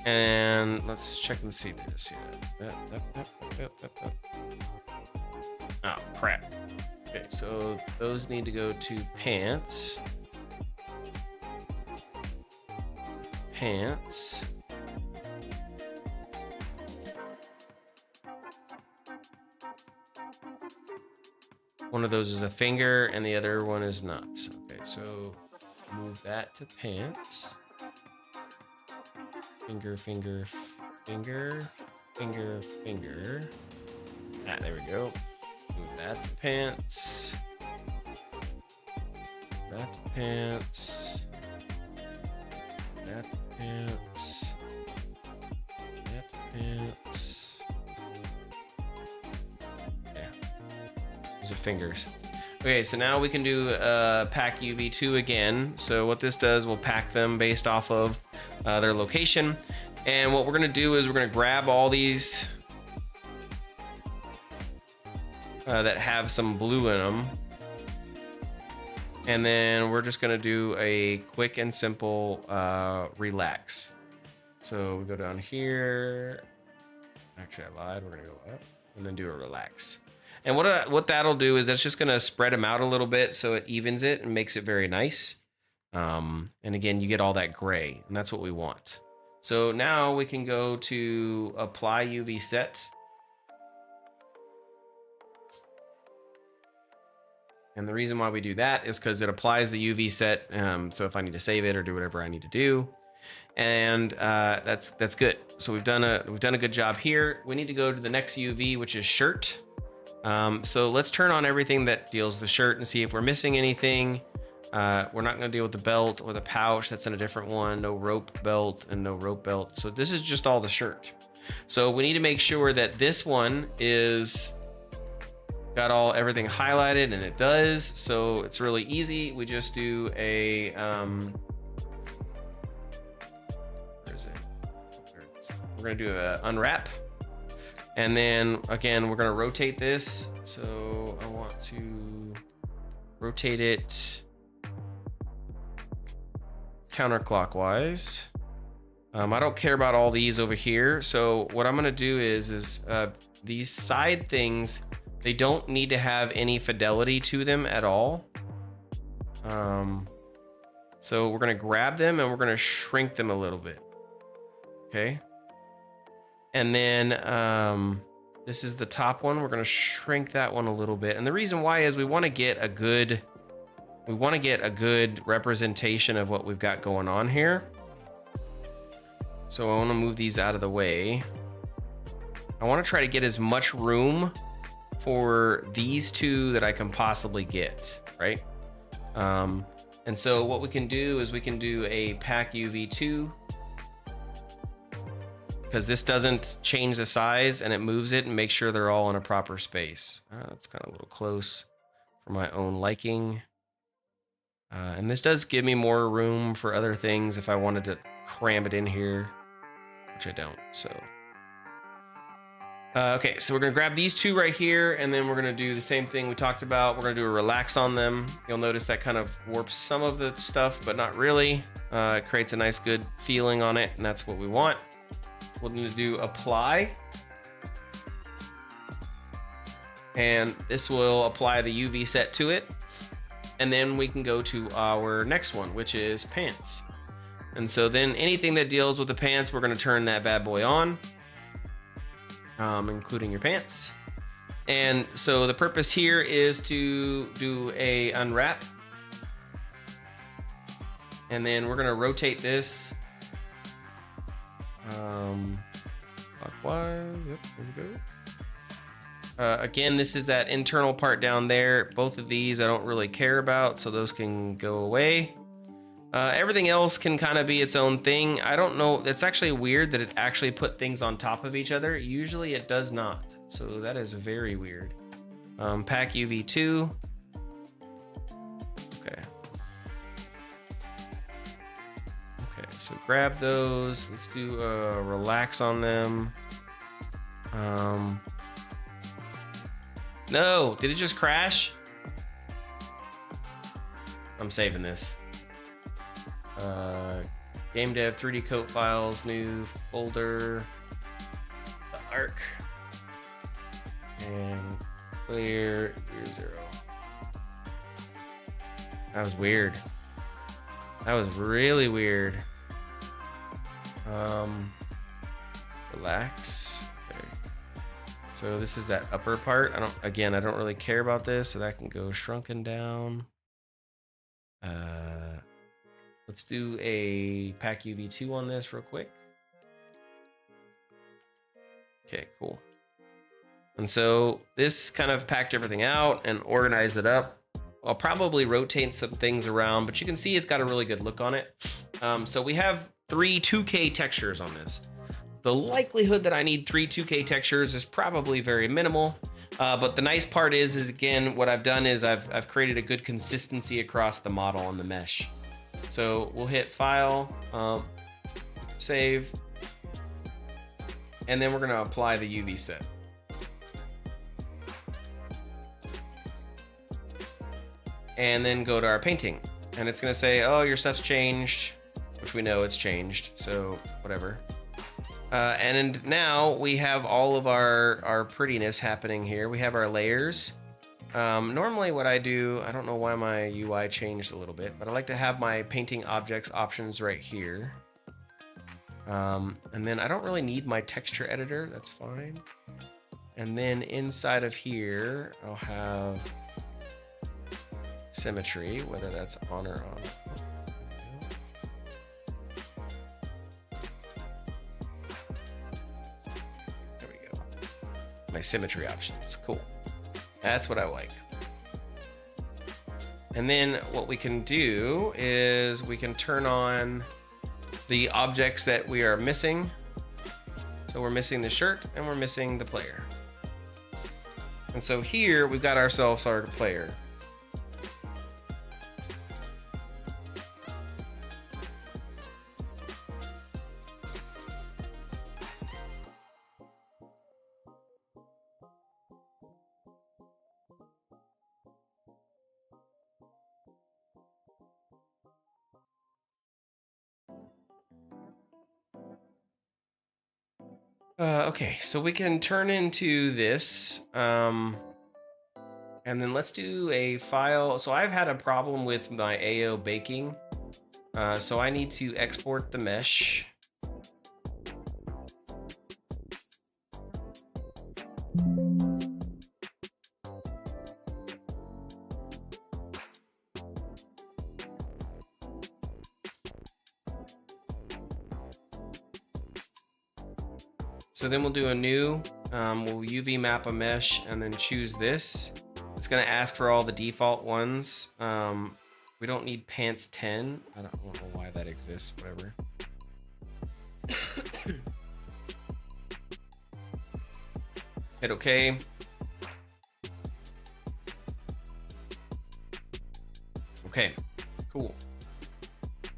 And let's check and see this here. Oh, crap. Okay, so those need to go to pants. Pants. One of those is a finger and the other one is not. Okay, so move that to pants. Finger, finger, finger, finger, finger. Ah, there we go. Move that to pants. That to pants. That to pants. That to pants. Yeah. These are fingers. Okay, so now we can do pack UV2 again. So what this does, we'll pack them based off of their location. And what we're gonna do is we're gonna grab all these that have some blue in them. And then we're just gonna do a quick and simple relax. So we go down here. Actually, I lied, we're gonna go up and then do a relax. And what that'll do is that's just gonna spread them out a little bit so it evens it and makes it very nice. And again, you get all that gray, and that's what we want. So now we can go to apply UV set. And the reason why we do that is because it applies the UV set. So if I need to save it or do whatever I need to do, and that's good. So we've done a good job here. We need to go to the next UV, which is shirt. So let's turn on everything that deals with the shirt and see if we're missing anything. We're not going to deal with the belt or the pouch. That's in a different one. No rope belt and no rope belt. So this is just all the shirt. So we need to make sure that this one is got everything highlighted, and it does. So it's really easy. We just do a where is it? We're going to do a unwrap. And then again, we're going to rotate this. So I want to rotate it counterclockwise. I don't care about all these over here. So what I'm going to do is these side things, they don't need to have any fidelity to them at all. So we're going to grab them and we're going to shrink them a little bit. Okay. And then this is the top one. We're going to shrink that one a little bit. And the reason why is we want to get a good representation of what we've got going on here. So I want to move these out of the way. I want to try to get as much room for these two that I can possibly get, right? And so what we can do is we can do a pack UV2, because this doesn't change the size and it moves it and makes sure they're all in a proper space. That's kind of a little close for my own liking. And this does give me more room for other things if I wanted to cram it in here, which I don't. So, okay, so we're gonna grab these two right here, and then we're gonna do the same thing we talked about. We're gonna do a relax on them. You'll notice that kind of warps some of the stuff, but not really. It creates a nice, good feeling on it, and that's what we want. We're gonna do apply. And this will apply the UV set to it. And then we can go to our next one, which is pants. And so then anything that deals with the pants, we're gonna turn that bad boy on, including your pants. And so the purpose here is to do a unwrap. And then we're gonna rotate this clockwise. Yep, there we go. Again, this is that internal part down there. Both of these I don't really care about, so those can go away. Everything else can kind of be its own thing. I don't know. It's actually weird that it actually put things on top of each other. Usually it does not. So that is very weird. Pack UV2. Okay. Okay, so grab those. Let's do a relax on them. No, did it just crash? I'm saving this. Gamedev 3D coat files, new folder, the arc, and clear year 0. That was weird. That was really weird. Relax. Okay. So this is that upper part. I don't really care about this, so that can go shrunken down. Let's do a pack UV2 on this real quick. Okay, cool. And so this kind of packed everything out and organized it up. I'll probably rotate some things around, but you can see it's got a really good look on it. So we have 3 2K textures on this. The likelihood that I need 3 2K textures is probably very minimal. But the nice part is again, what I've done is I've created a good consistency across the model and the mesh. So we'll hit File, Save, and then we're gonna apply the UV set. And then go to our painting. And it's gonna say, oh, your stuff's changed, which we know it's changed, so whatever. And now we have all of our prettiness happening here. We have our layers. Normally what I do, I don't know why my UI changed a little bit, but I like to have my painting objects options right here. And then I don't really need my texture editor, that's fine. And then inside of here, I'll have symmetry, whether that's on or off. There we go. My symmetry options. Cool. That's what I like. And then what we can do is we can turn on the objects that we are missing. So we're missing the shirt and we're missing the player. And so here we've got ourselves our player. Okay, so we can turn into this, and then let's do a file. So I've had a problem with my AO baking, so I need to export the mesh. So then we'll do a new, we'll UV map a mesh and then choose this. It's gonna ask for all the default ones. We don't need pants 10. I don't know why that exists, whatever. Hit okay. Okay, cool.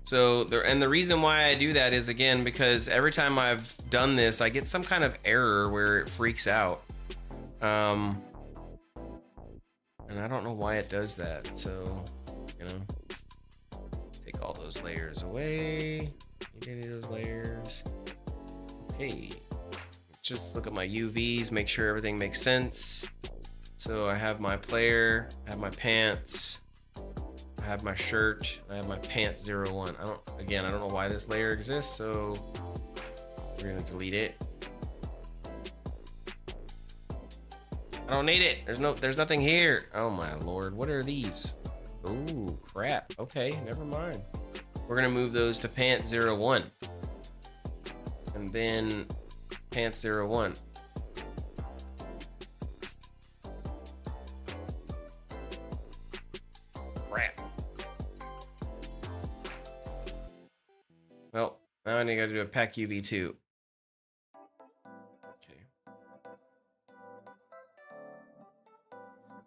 So the reason why I do that is, again, because every time I've done this, I get some kind of error where it freaks out. And I don't know why it does that. So, you know, take all those layers away. Need any of those layers. Okay. Just look at my UVs, make sure everything makes sense. So I have my player, I have my pants, I have my shirt, I have my pants 01. I don't know why this layer exists, so we're gonna delete it. I don't need it. There's nothing here. Oh my lord, what are these? Ooh, crap. Okay, never mind. We're gonna move those to pants 01. And then pants 01. Crap. Well, now I gotta do a pack UV2. Okay.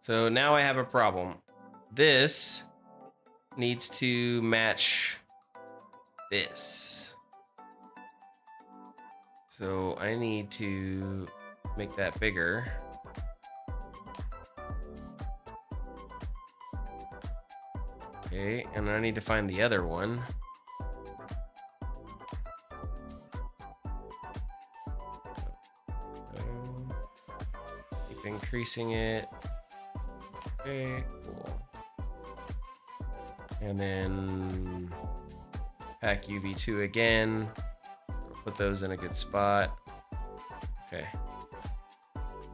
So now I have a problem. This needs to match this. So I need to make that bigger. Okay, and I need to find the other one. Keep increasing it. Okay, cool. And then pack UV2 again. Put those in a good spot. Okay.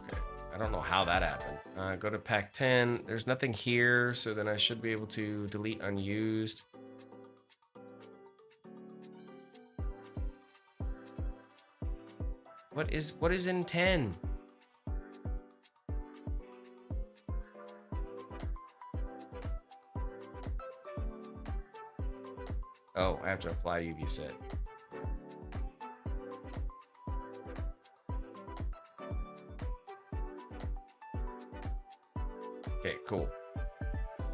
Okay. I don't know how that happened. Go to pack 10. There's nothing here, so then I should be able to delete unused. What is in 10? Oh, I have to apply UV set. Okay, cool.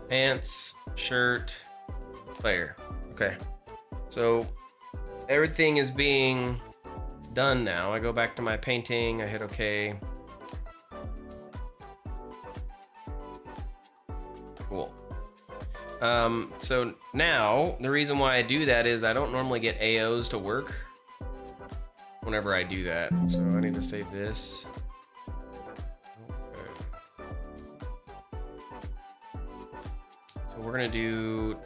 Pants, shirt, player. Okay. So everything is being done now. I go back to my painting, I hit okay. Cool. So now the reason why I do that is I don't normally get AOs to work whenever I do that. So I need to save this. We're gonna do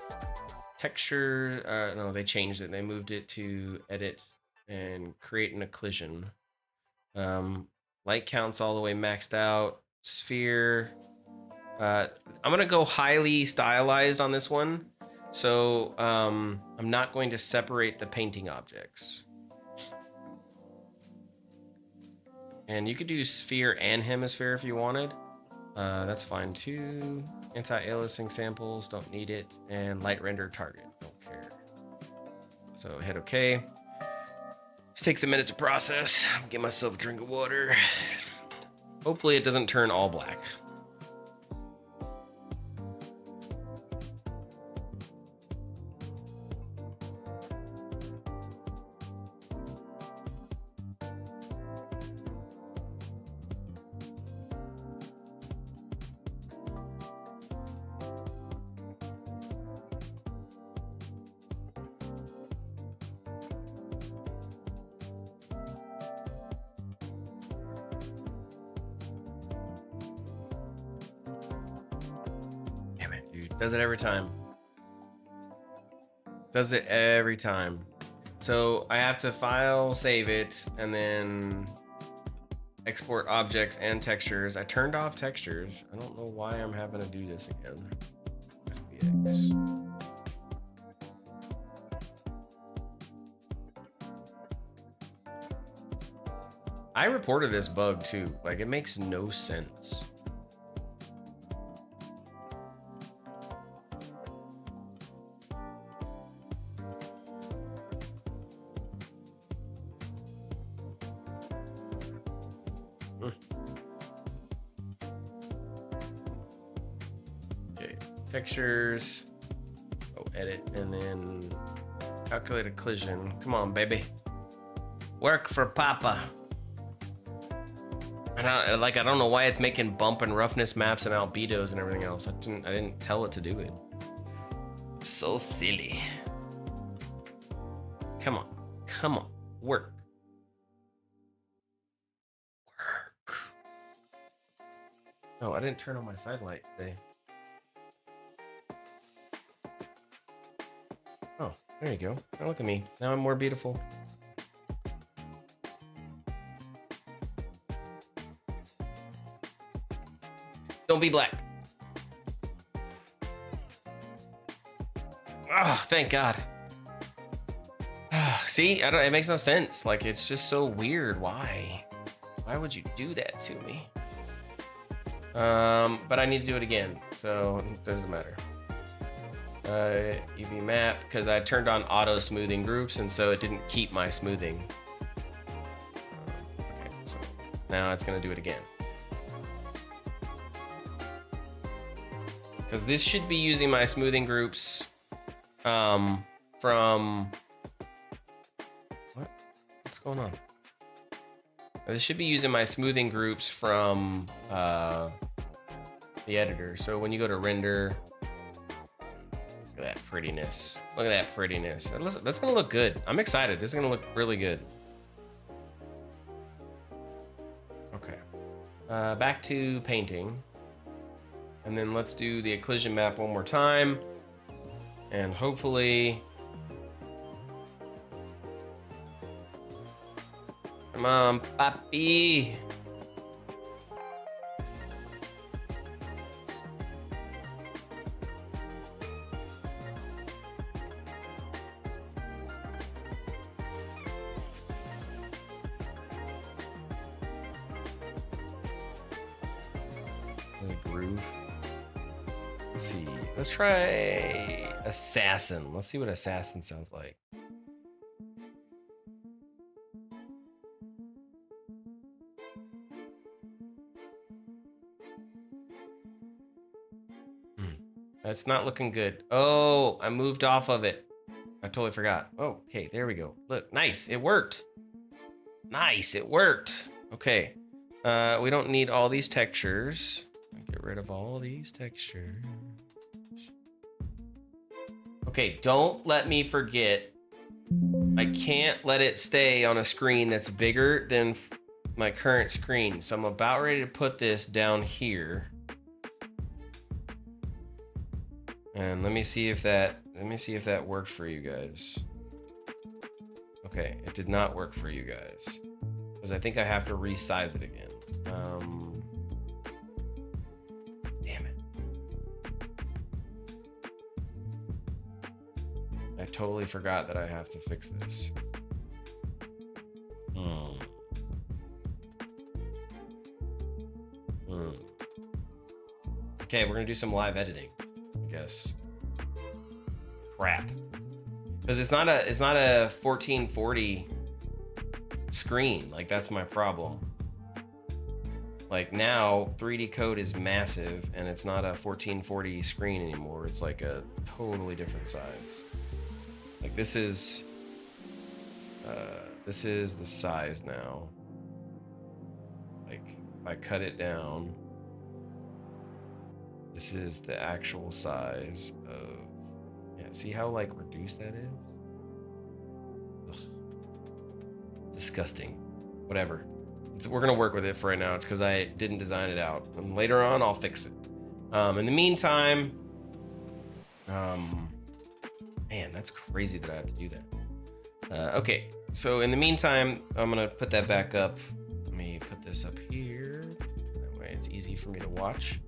texture. No, they changed it. They moved it to edit and create an occlusion. Light counts all the way maxed out. Sphere. I'm gonna go highly stylized on this one. So I'm not going to separate the painting objects. And you could do sphere and hemisphere if you wanted. That's fine too. Anti-aliasing samples, don't need it. And light render target, don't care. So hit OK. This takes a minute to process. Get myself a drink of water. Hopefully it doesn't turn all black. Does it every time. Does it every time. So I have to file, save it, and then export objects and textures. I turned off textures. I don't know why I'm having to do this again. FBX. I reported this bug too. Like, it makes no sense. Textures, go edit, and then calculate a collision. Come on, baby. Work for Papa. I don't know why it's making bump and roughness maps and albedos and everything else. I didn't tell it to do it. So silly. Come on, work. Oh, I didn't turn on my side light today. Oh, there you go. Now look at me. Now I'm more beautiful. Don't be black. Oh, thank God. See, it makes no sense. Like, it's just so weird. Why? Why would you do that to me? But I need to do it again, so it doesn't matter. UV map, because I turned on auto smoothing groups, and so it didn't keep my smoothing. Okay, so now it's gonna do it again. Because this should be using my smoothing groups from what's going on? This should be using my smoothing groups from the editor. So when you go to render, look at that prettiness. Look at that prettiness. That's gonna look good. I'm excited. This is gonna look really good. Okay. Back to painting. And then let's do the occlusion map one more time. And hopefully... Come on, papi. Groove. Let's see. Let's try Assassin. Let's see what Assassin sounds like. That's not looking good. Oh, I moved off of it. I totally forgot. Oh, okay, there we go. Look, nice. It worked. Nice, it worked. Okay. We don't need all these textures. Get rid of all these textures. Okay, don't let me forget. I can't let it stay on a screen that's bigger than my current screen. So I'm about ready to put this down here. And let me see if that worked for you guys. Okay, it did not work for you guys. Because I think I have to resize it again. Damn it. totally forgot that I have to fix this. Okay, we're gonna do some live editing, I guess. Crap. Because it's not a 1440 screen. Like, that's my problem. Like, now 3D code is massive and it's not a 1440 screen anymore. It's like a totally different size. Like, this is the size now. Like, if I cut it down, this is the actual size of, yeah, see how like reduced that is? Ugh. Disgusting. Whatever. We're gonna work with it for right now because I didn't design it out. And later on, I'll fix it. In the meantime, man, that's crazy that I have to do that. Okay, so in the meantime, I'm gonna put that back up. Let me put this up here. That way it's easy for me to watch.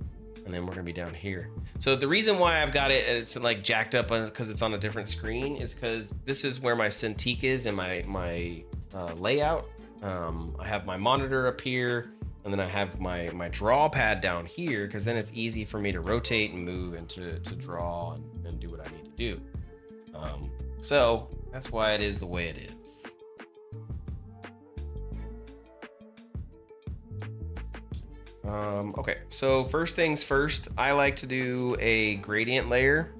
And then we're gonna be down here. So the reason why I've got it, it's like jacked up because it's on a different screen, is because this is where my Cintiq is in my layout. I have my monitor up here, and then I have my draw pad down here, because then it's easy for me to rotate and move and to draw and do what I need to do. So that's why it is the way it is. Okay, so first things first, I like to do a gradient layer.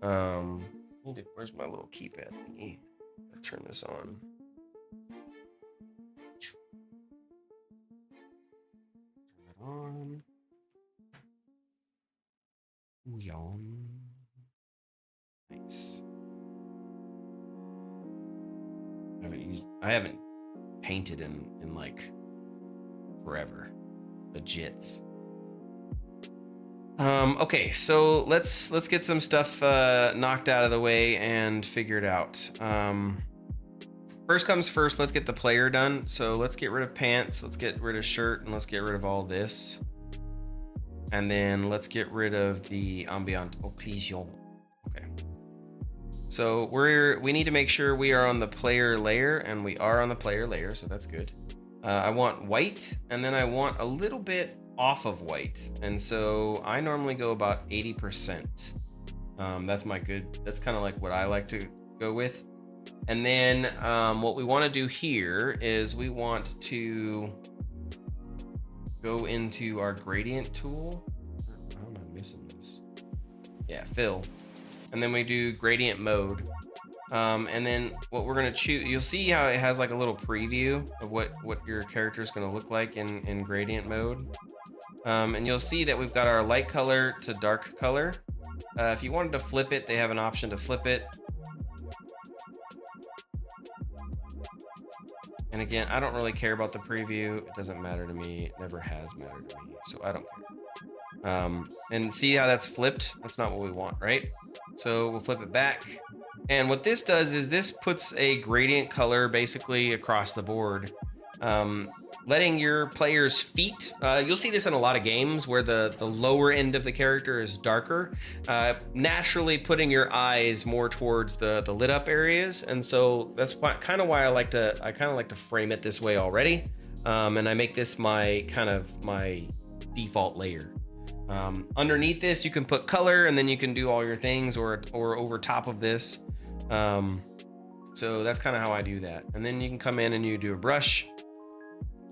Where's my little keypad thingy? Let's turn this on. Turn that on. Ooh, yawn. Nice. I haven't painted in like forever. Legits. Okay, so let's get some stuff knocked out of the way and figure it out. First comes first, let's get the player done. So let's get rid of pants, let's get rid of shirt, and let's get rid of all this. And then let's get rid of the ambient occlusion. Okay. So we need to make sure we are on the player layer, and we are on the player layer, so that's good. I want white, and then I want a little bit off of white. And so I normally go about 80%. That's kind of like what I like to go with. And then what we want to do here is we want to go into our gradient tool. How am I missing this? Yeah, fill. And then we do gradient mode. And then what we're gonna choose, you'll see how it has like a little preview of what your character is gonna look like in gradient mode. And you'll see that we've got our light color to dark color. If you wanted to flip it, they have an option to flip it. And again, I don't really care about the preview. It doesn't matter to me. It never has mattered to me, so I don't care. And see how that's flipped? That's not what we want, right? So we'll flip it back. And what this does is this puts a gradient color basically across the board, letting your player's feet, you'll see this in a lot of games where the lower end of the character is darker, naturally putting your eyes more towards the lit up areas. And so that's kind of why I kind of like to frame it this way already. And I make this my default layer. Underneath this, you can put color, and then you can do all your things, or over top of this. So that's kind of how I do that. And then you can come in and you do a brush.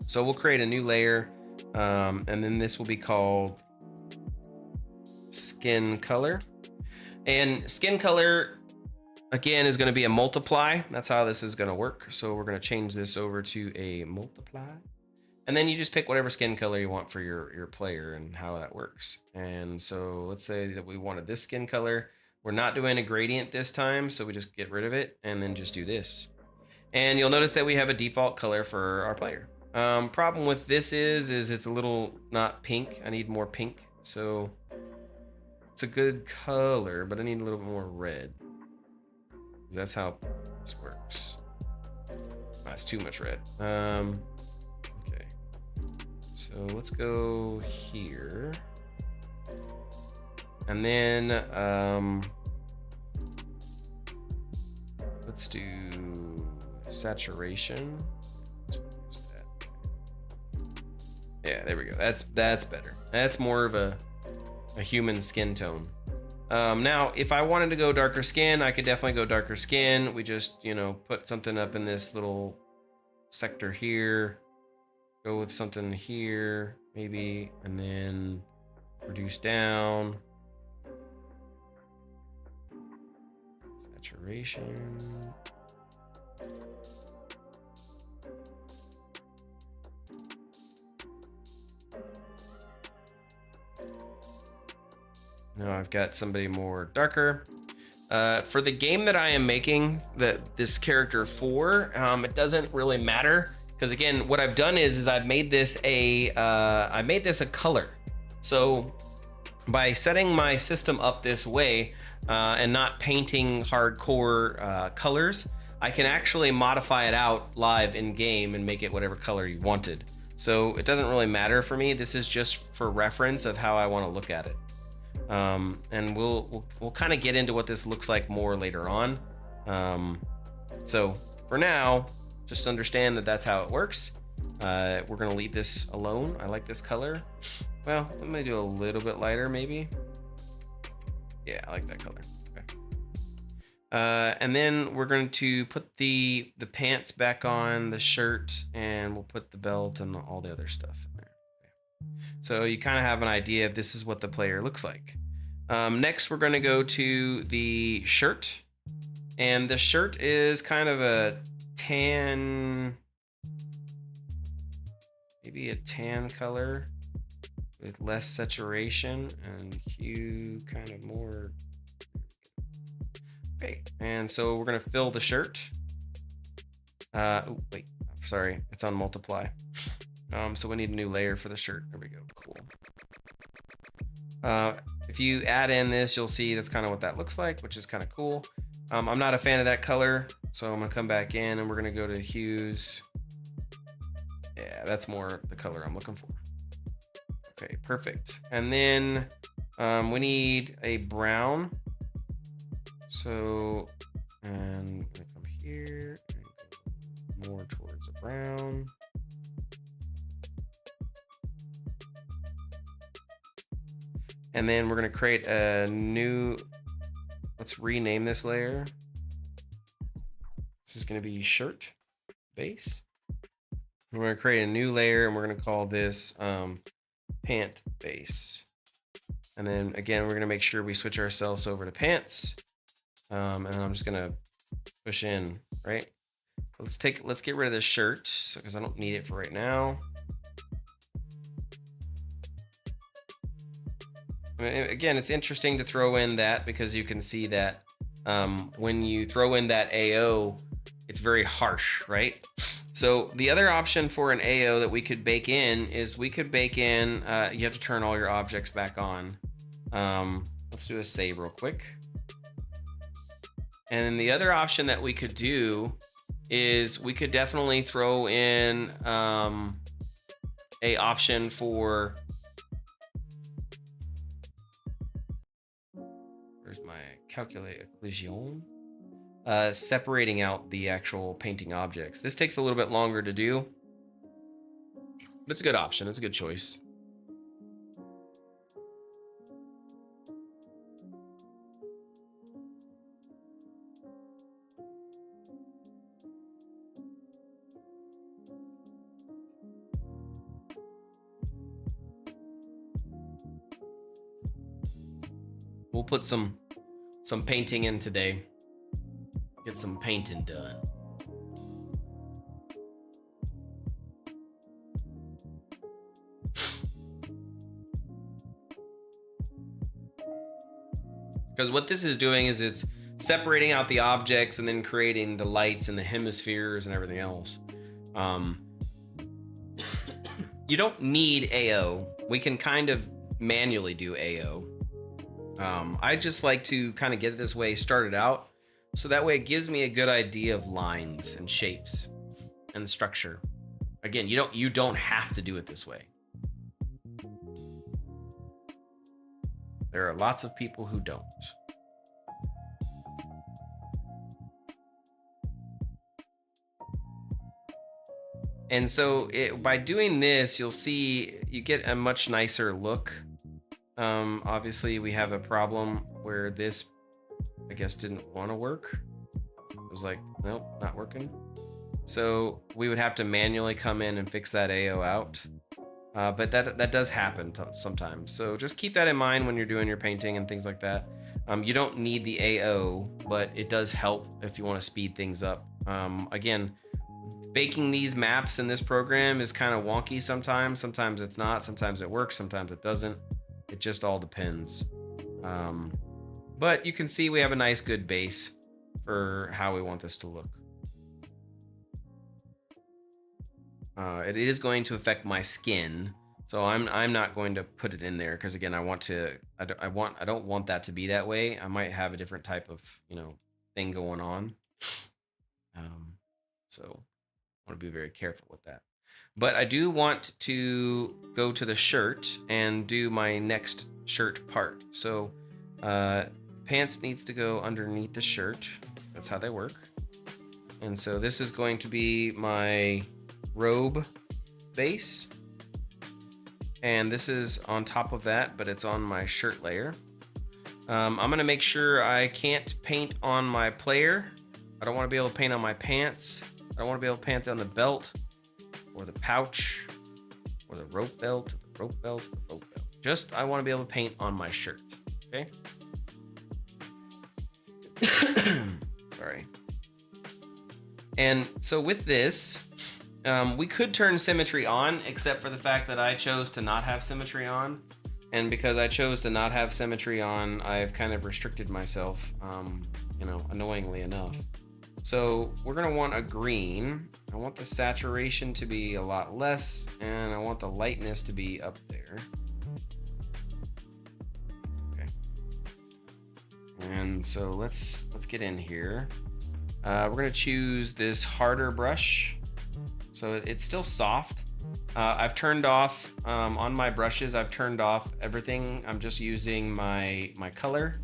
So we'll create a new layer, and then this will be called skin color. And skin color, again, is going to be a multiply. That's how this is going to work. So we're going to change this over to a multiply. And then you just pick whatever skin color you want for your player and how that works. And so let's say that we wanted this skin color. We're not doing a gradient this time, so we just get rid of it and then just do this. And you'll notice that we have a default color for our player. Problem with this is it's a little not pink. I need more pink. So it's a good color, but I need a little bit more red. That's how this works. That's too much red. Okay. So let's go here. And then Let's do saturation. Yeah, there we go. That's better. That's more of a human skin tone. Now, if I wanted to go darker skin, I could definitely go darker skin. We just, you know, put something up in this little sector here. Go with something here, maybe, and then reduce down. Saturation. Now I've got somebody more darker. For the game that I am making this character for, it doesn't really matter, because again, what I've done is I've made this a color. So by setting my system up this way and not painting hardcore colors, I can actually modify it out live in game and make it whatever color you wanted. So it doesn't really matter for me. This is just for reference of how I want to look at it. And we'll kind of get into what this looks like more later on. So for now, just understand that that's how it works. We're gonna leave this alone. I like this color. Well, let me do a little bit lighter, maybe. Yeah, I like that color. Okay. And then we're going to put the pants back on, the shirt, and we'll put the belt and all the other stuff in there. Okay. So you kind of have an idea of this is what the player looks like. Next, we're going to go to the shirt, and the shirt is kind of a tan, maybe a tan color with less saturation and hue kind of more. Okay, and so we're going to fill the shirt. Oh, wait, sorry, it's on multiply. So we need a new layer for the shirt. There we go, cool. If you add in this, you'll see that's kind of what that looks like, which is kind of cool. I'm not a fan of that color, so I'm gonna come back in and we're gonna go to hues. Yeah, that's more the color I'm looking for. Okay, perfect. And then we need a brown. So, and I'm gonna come here and go more towards a brown. And then we're gonna create a new, let's rename this layer. This is gonna be shirt base. We're gonna create a new layer and we're gonna call this pant base. And then again, we're gonna make sure we switch ourselves over to pants. And then I'm just gonna push in, right? Let's get rid of this shirt because I don't need it for right now. Again, it's interesting to throw in that because you can see that when you throw in that AO, it's very harsh, right? So the other option for an AO that we could bake in is we could bake in, you have to turn all your objects back on. Let's do a save real quick. And then the other option that we could do is we could definitely throw in a option for, calculate occlusion, separating out the actual painting objects. This takes a little bit longer to do, but it's a good option. It's a good choice. We'll put some painting in today. Get some painting done. Because what this is doing is it's separating out the objects and then creating the lights and the hemispheres and everything else. You don't need AO. We can kind of manually do AO. I just like to kind of get it this way started out, so that way it gives me a good idea of lines and shapes and structure. Again, you don't have to do it this way. There are lots of people who don't. And so by doing this, you'll see you get a much nicer look. Obviously, we have a problem where this, I guess, didn't want to work. It was like, nope, not working. So we would have to manually come in and fix that AO out. But that does happen sometimes. So just keep that in mind when you're doing your painting and things like that. You don't need the AO, but it does help if you want to speed things up. Again, baking these maps in this program is kind of wonky sometimes. Sometimes it's not. Sometimes it works. Sometimes it doesn't. It just all depends. But you can see we have a nice, good base for how we want this to look. It is going to affect my skin, so I'm not going to put it in there because again, I don't want that to be that way. I might have a different type of thing going on. So I want to be very careful with that. But I do want to go to the shirt and do my next shirt part. So pants needs to go underneath the shirt. That's how they work. And so this is going to be my robe base. And this is on top of that, but it's on my shirt layer. I'm gonna make sure I can't paint on my player. I don't want to be able to paint on my pants. I don't want to be able to paint on the belt or the pouch or the rope belt, or the rope belt, or the rope belt. Just, I want to be able to paint on my shirt, okay? Sorry. And so with this, we could turn symmetry on, except for the fact that I chose to not have symmetry on. And because I chose to not have symmetry on, I've kind of restricted myself, annoyingly enough. So we're gonna want a green. I want the saturation to be a lot less, and I want the lightness to be up there. Okay. And so let's get in here. We're gonna choose this harder brush. So it's still soft. I've turned off, on my brushes, I've turned off everything. I'm just using my color.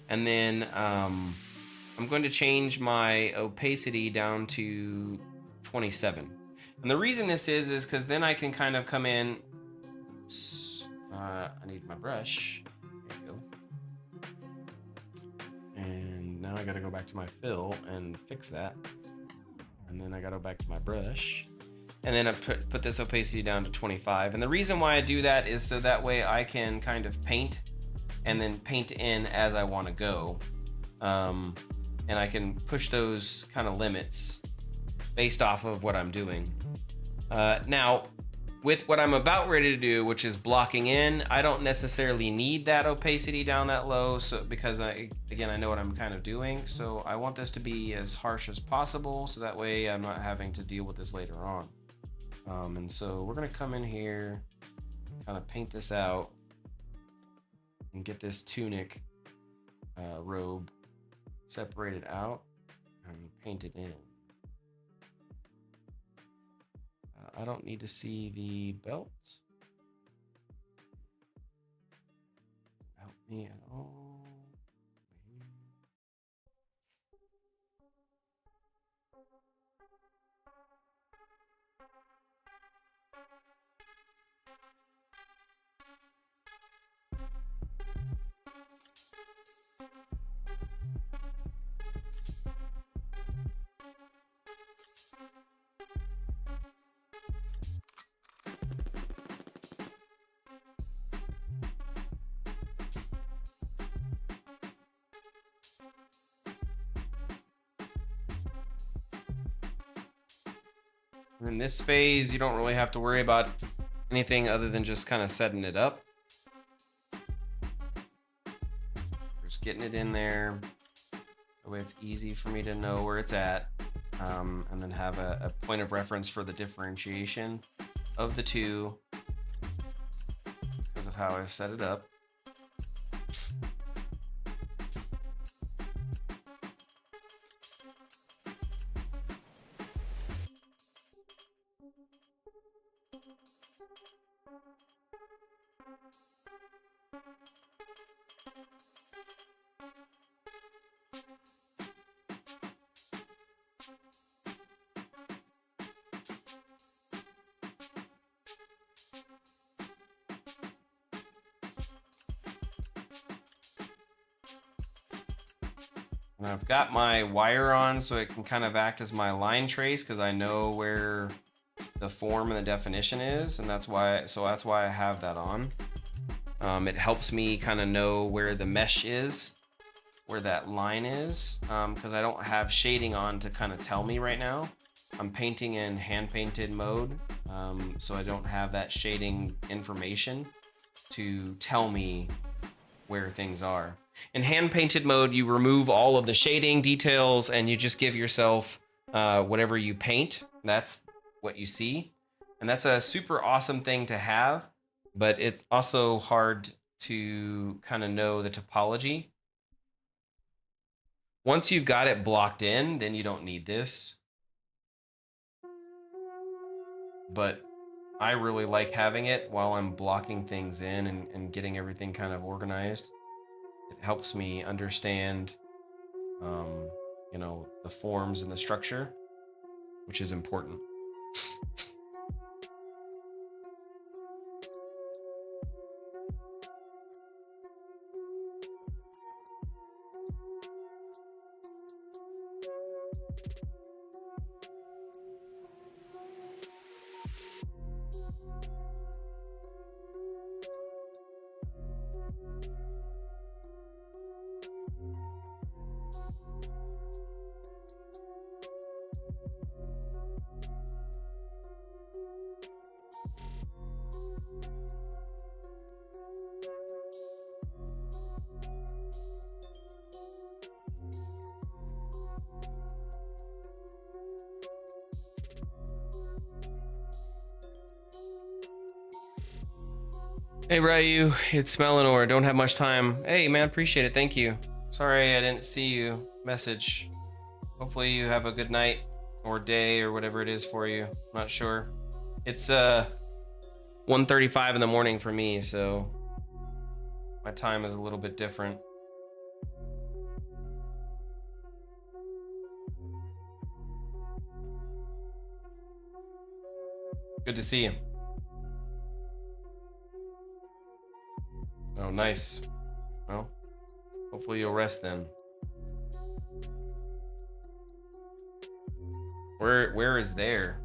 And then I'm going to change my opacity down to 27. And the reason this is because then I can kind of come in. Oops, I need my brush. There you go. And now I gotta go back to my fill and fix that. And then I gotta go back to my brush. And then I put this opacity down to 25. And the reason why I do that is so that way I can kind of paint and then paint in as I want to go. And I can push those kind of limits based off of what I'm doing. Now, with what I'm about ready to do, which is blocking in, I don't necessarily need that opacity down that low, so because I know what I'm kind of doing. So I want this to be as harsh as possible, so that way I'm not having to deal with this later on. And so we're gonna come in here, kind of paint this out, and get this tunic robe separated out and paint it in. I don't need to see the belt. Help me at all. In this phase, you don't really have to worry about anything other than just kind of setting it up. Just getting it in there. That way it's easy for me to know where it's at. And then have a point of reference for the differentiation of the two because of how I've set it up. And I've got my wire on so it can kind of act as my line trace because I know where the form and the definition is, and that's why I have that on. It helps me kind of know where the mesh is, where that line is, because I don't have shading on to kind of tell me right now. I'm painting in hand painted mode, so I don't have that shading information to tell me where things are. In hand painted mode, you remove all of the shading details and you just give yourself whatever you paint. That's what you see. And that's a super awesome thing to have, but it's also hard to kind of know the topology. Once you've got it blocked in, then you don't need this. But I really like having it while I'm blocking things in and getting everything kind of organized. It helps me understand, you know, the forms and the structure, which is important. Hey Ryu, it's Melanor. Don't have much time. Hey man, appreciate it. Thank you. Sorry I didn't see you message. Hopefully you have a good night or day or whatever it is for you. Not sure. It's 1:35 in the morning for me, so my time is a little bit different. Good to see you. Oh, nice. Well, hopefully you'll rest then. Where is there?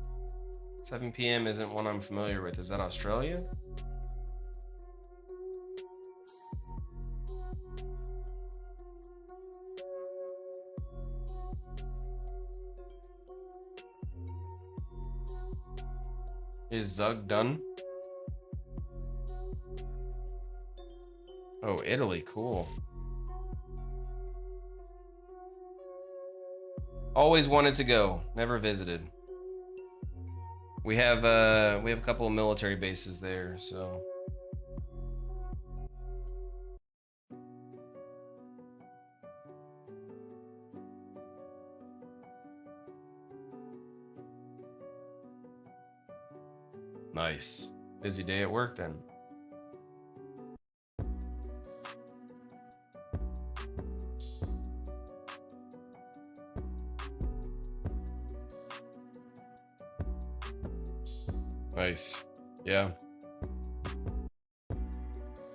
7 p.m. isn't one I'm familiar with. Is that Australia? Is Zug done? Oh, Italy, cool. Always wanted to go, never visited. We have a couple of military bases there, so. Nice. Busy day at work then. Nice. Yeah.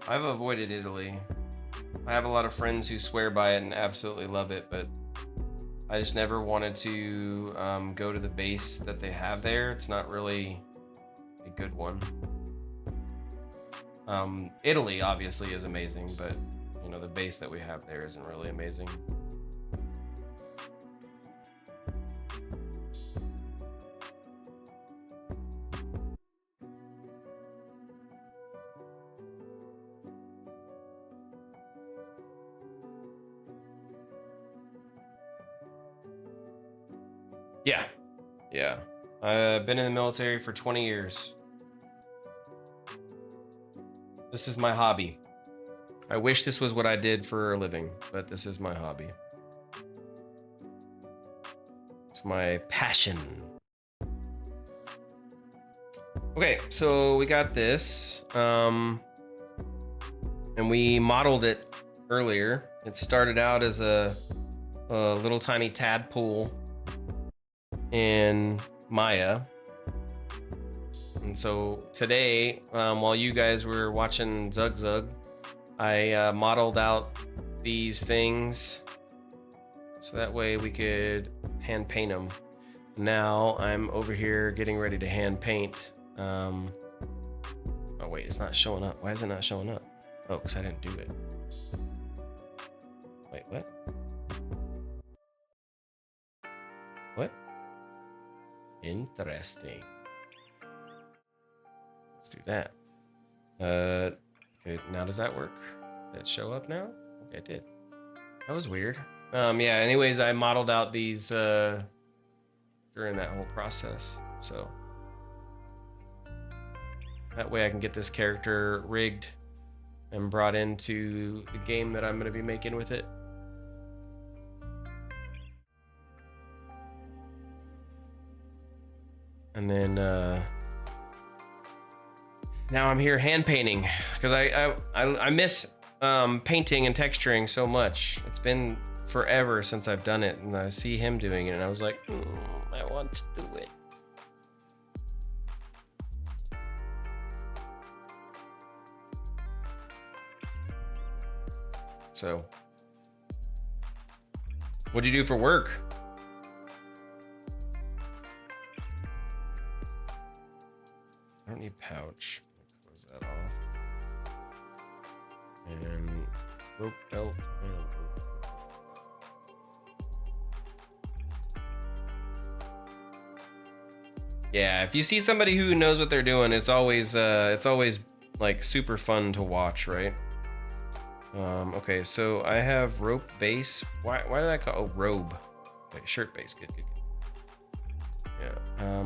I've avoided Italy. I have a lot of friends who swear by it and absolutely love it, but I just never wanted to go to the base that they have there. It's not really a good one. Italy obviously is amazing, but you know, the base that we have there isn't really amazing. Yeah. I've been in the military for 20 years. This is my hobby. I wish this was what I did for a living, but this is my hobby. It's my passion. Okay, so we got this, and we modeled it earlier. It started out as a little tiny tadpole in Maya. And so today, while you guys were watching Zug, I modeled out these things So that way we could hand paint them. Now I'm over here getting ready to hand paint. Oh wait, it's not showing up. Why is it not showing up? Oh, because I didn't do it. Wait, what? What? Interesting. Let's do that. Okay, now does that work? Did it show up now? Okay, it did. That was weird. Yeah, anyways, I modeled out these during that whole process. So that way I can get this character rigged and brought into the game that I'm going to be making with it. And then now I'm here hand painting because I miss painting and texturing so much. It's been forever since I've done it, and I see him doing it and I was like, I want to do it. So what'd you do for work? I don't need pouch. Close that off. And rope belt and rope. Yeah, if you see somebody who knows what they're doing, it's always like super fun to watch, right? Okay, so I have rope base. Why did I call robe? Wait, shirt base. Good. Yeah.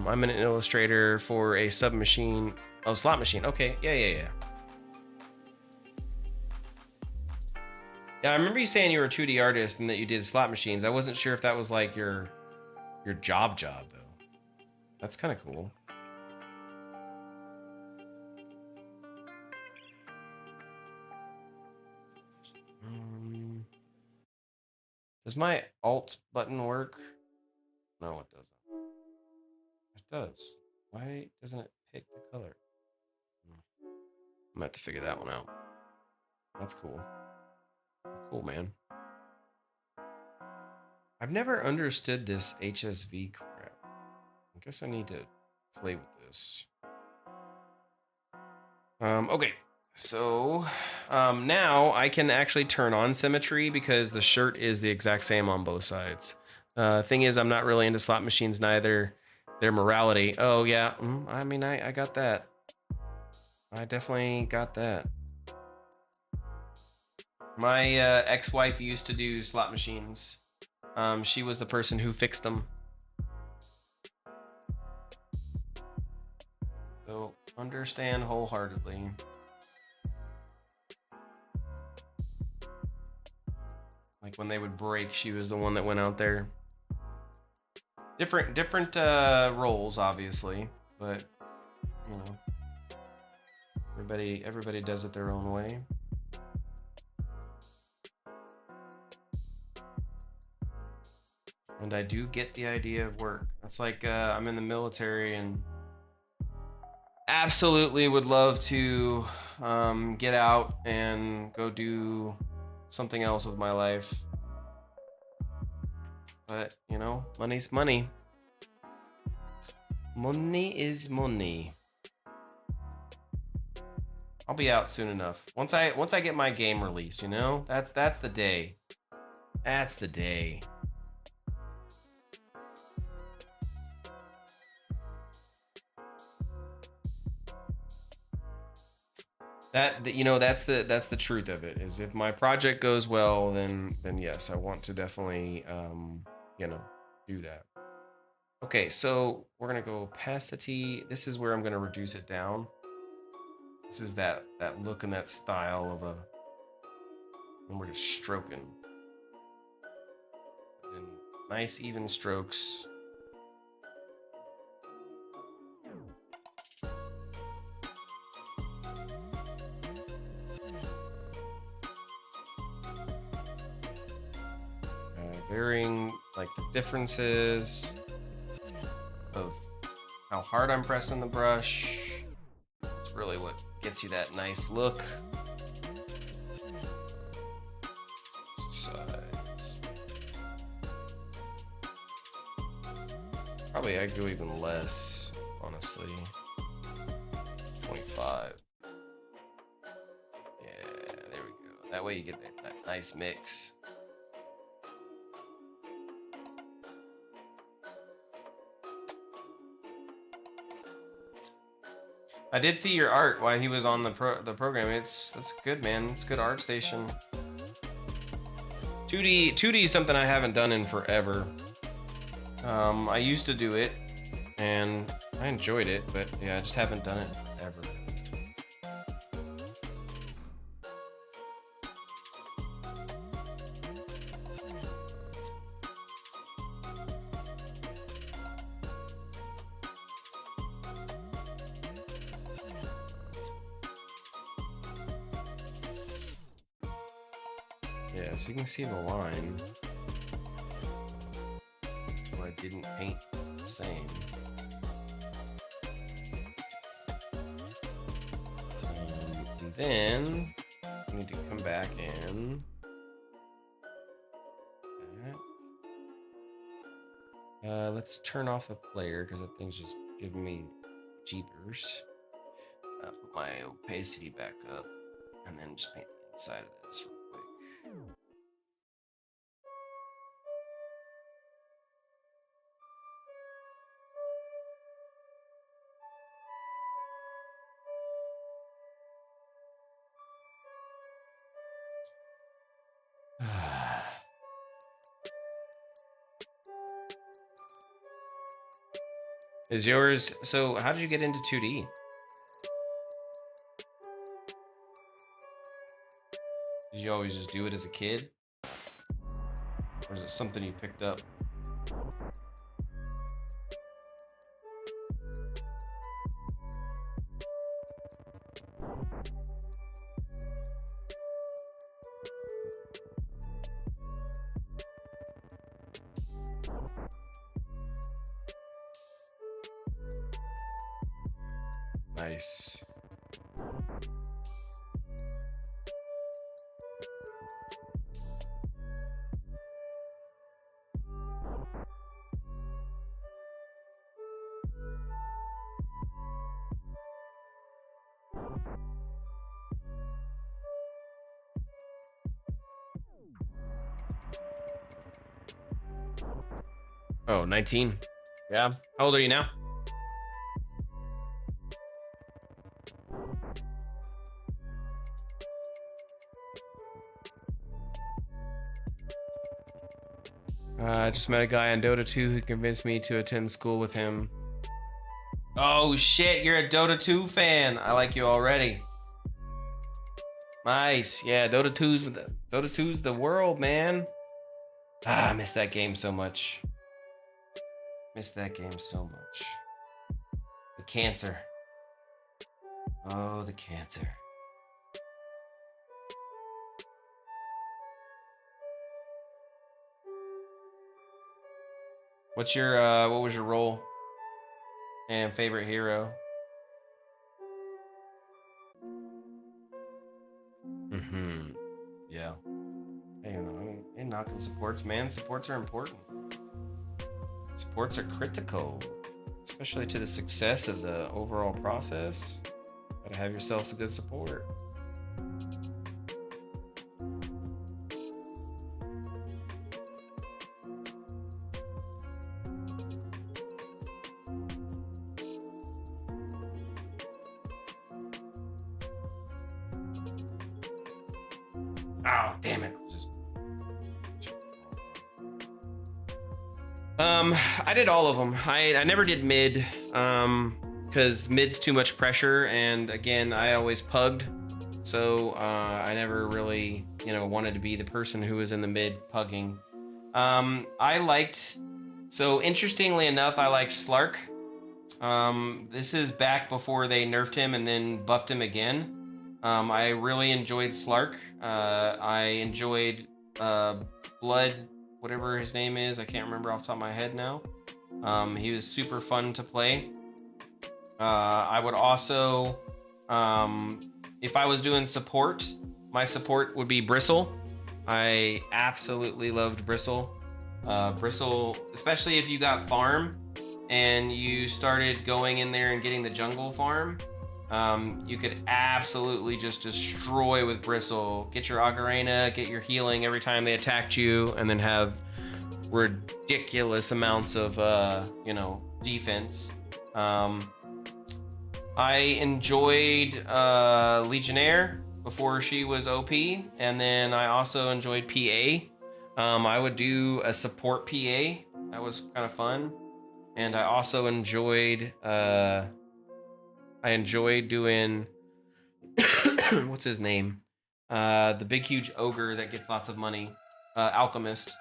I'm an illustrator for a submachine. Oh, slot machine. Okay. Yeah. Yeah, I remember you saying you were a 2D artist and that you did slot machines. I wasn't sure if that was like your job though. That's kind of cool. Does my alt button work? No, it doesn't. It does. Why doesn't it pick the color? I'm gonna have to figure that one out. That's cool. Cool, man. I've never understood this HSV crap. I guess I need to play with this. Okay. So now I can actually turn on symmetry because the shirt is the exact same on both sides. Thing is, I'm not really into slot machines neither. Their morality. Oh yeah, I mean, I got that. I definitely got that. My ex-wife used to do slot machines. She was the person who fixed them. So understand wholeheartedly. Like when they would break, she was the one that went out there. Different roles, obviously, but you know, everybody does it their own way. And I do get the idea of work. It's like I'm in the military and absolutely would love to get out and go do something else with my life. But, you know, money's money. Money is money. I'll be out soon enough. Once I get my game released, you know? That's the day. That's the day. You know, that's the truth of it, is if my project goes well, then yes, I want to definitely you know, do that. Okay, so we're gonna go opacity. This is where I'm gonna reduce it down. This is that look and that style of a, and we're just stroking. And nice even strokes. Varying like the differences of how hard I'm pressing the brush. It's really what gets you that nice look. Size. Probably I'd go even less, honestly. 25. Yeah, there we go. That way you get that nice mix. I did see your art while he was on the program. That's good, man. It's good art station. 2D is something I haven't done in forever. I used to do it, and I enjoyed it, but yeah, I just haven't done it ever. Yeah, so you can see the line. I didn't paint the same. And then I need to come back in. Let's turn off a player because that thing's just giving me jeepers. Put my opacity back up and then just paint the inside of this real quick. Is yours, so how did you get into 2D? Did you always just do it as a kid? Or is it something you picked up? Nice. Oh, 19. Yeah. How old are you now? I just met a guy on Dota 2 who convinced me to attend school with him. Oh shit, you're a Dota 2 fan. I like you already. Nice. Yeah, Dota 2's the world, man. I miss that game so much. Miss that game so much. The cancer. Oh, the cancer. What's your what was your role and favorite hero? Yeah. Hey, you know, I mean, ain't knocking supports, man. Supports are important. Supports are critical, especially to the success of the overall process. Gotta have yourself some good support. Oh, damn it. I did all of them. I never did mid, because mid's too much pressure, and again, I always pugged, so I never really, wanted to be the person who was in the mid pugging. So interestingly enough, I liked Slark. This is back before they nerfed him and then buffed him again. I really enjoyed Slark. I enjoyed Blood, whatever his name is. I can't remember off the top of my head now. He was super fun to play. I would also, if I was doing support, my support would be Bristle. I absolutely loved Bristle. Bristle, especially if you got farm, and you started going in there and getting the jungle farm, you could absolutely just destroy with Bristle. Get your Ocarina, get your healing every time they attacked you, and then have ridiculous amounts of, you know, defense. I enjoyed Legionnaire before she was OP, and then I also enjoyed PA. I would do a support PA. That was kind of fun. And I also enjoyed doing what's his name? The big huge ogre that gets lots of money. Alchemist.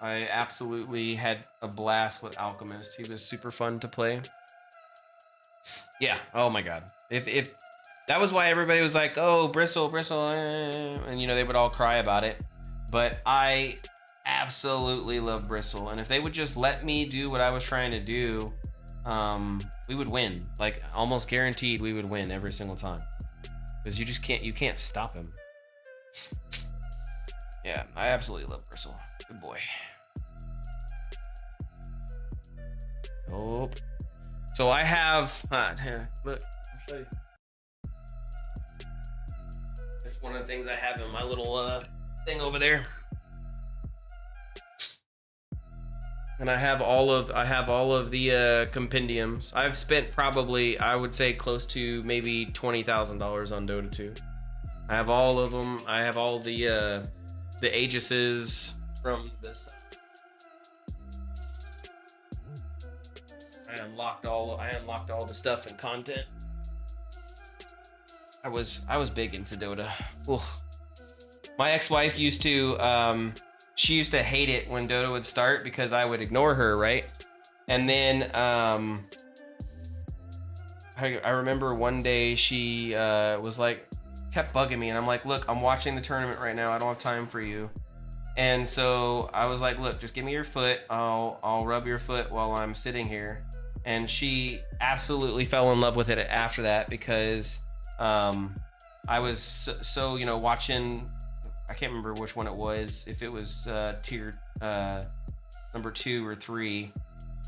I absolutely had a blast with Alchemist. He was super fun to play. Yeah, oh my god. If that was why everybody was like, oh, Bristle, and you know, they would all cry about it. But I absolutely love Bristle, and if they would just let me do what I was trying to do, we would win. Like, almost guaranteed we would win every single time. Because you can't stop him. Yeah, I absolutely love Bristle. Good boy. Oh. So I have, here, look, I'll show you. It's one of the things I have in my little thing over there. And I have all of the compendiums. I've spent probably, I would say, close to maybe $20,000 on Dota 2. I have all of them. I have all the Aegises from this. I unlocked all the stuff and content. I was big into Dota. Ooh. My ex-wife used to she used to hate it when Dota would start because I would ignore her, right? And then I remember one day she was like, kept bugging me, and I'm like, look, I'm watching the tournament right now. I don't have time for you. And so I was like, look, just give me your foot. I'll rub your foot while I'm sitting here. And she absolutely fell in love with it after that because I was so you know, watching, I can't remember which one it was, if it was tier number 2 or 3,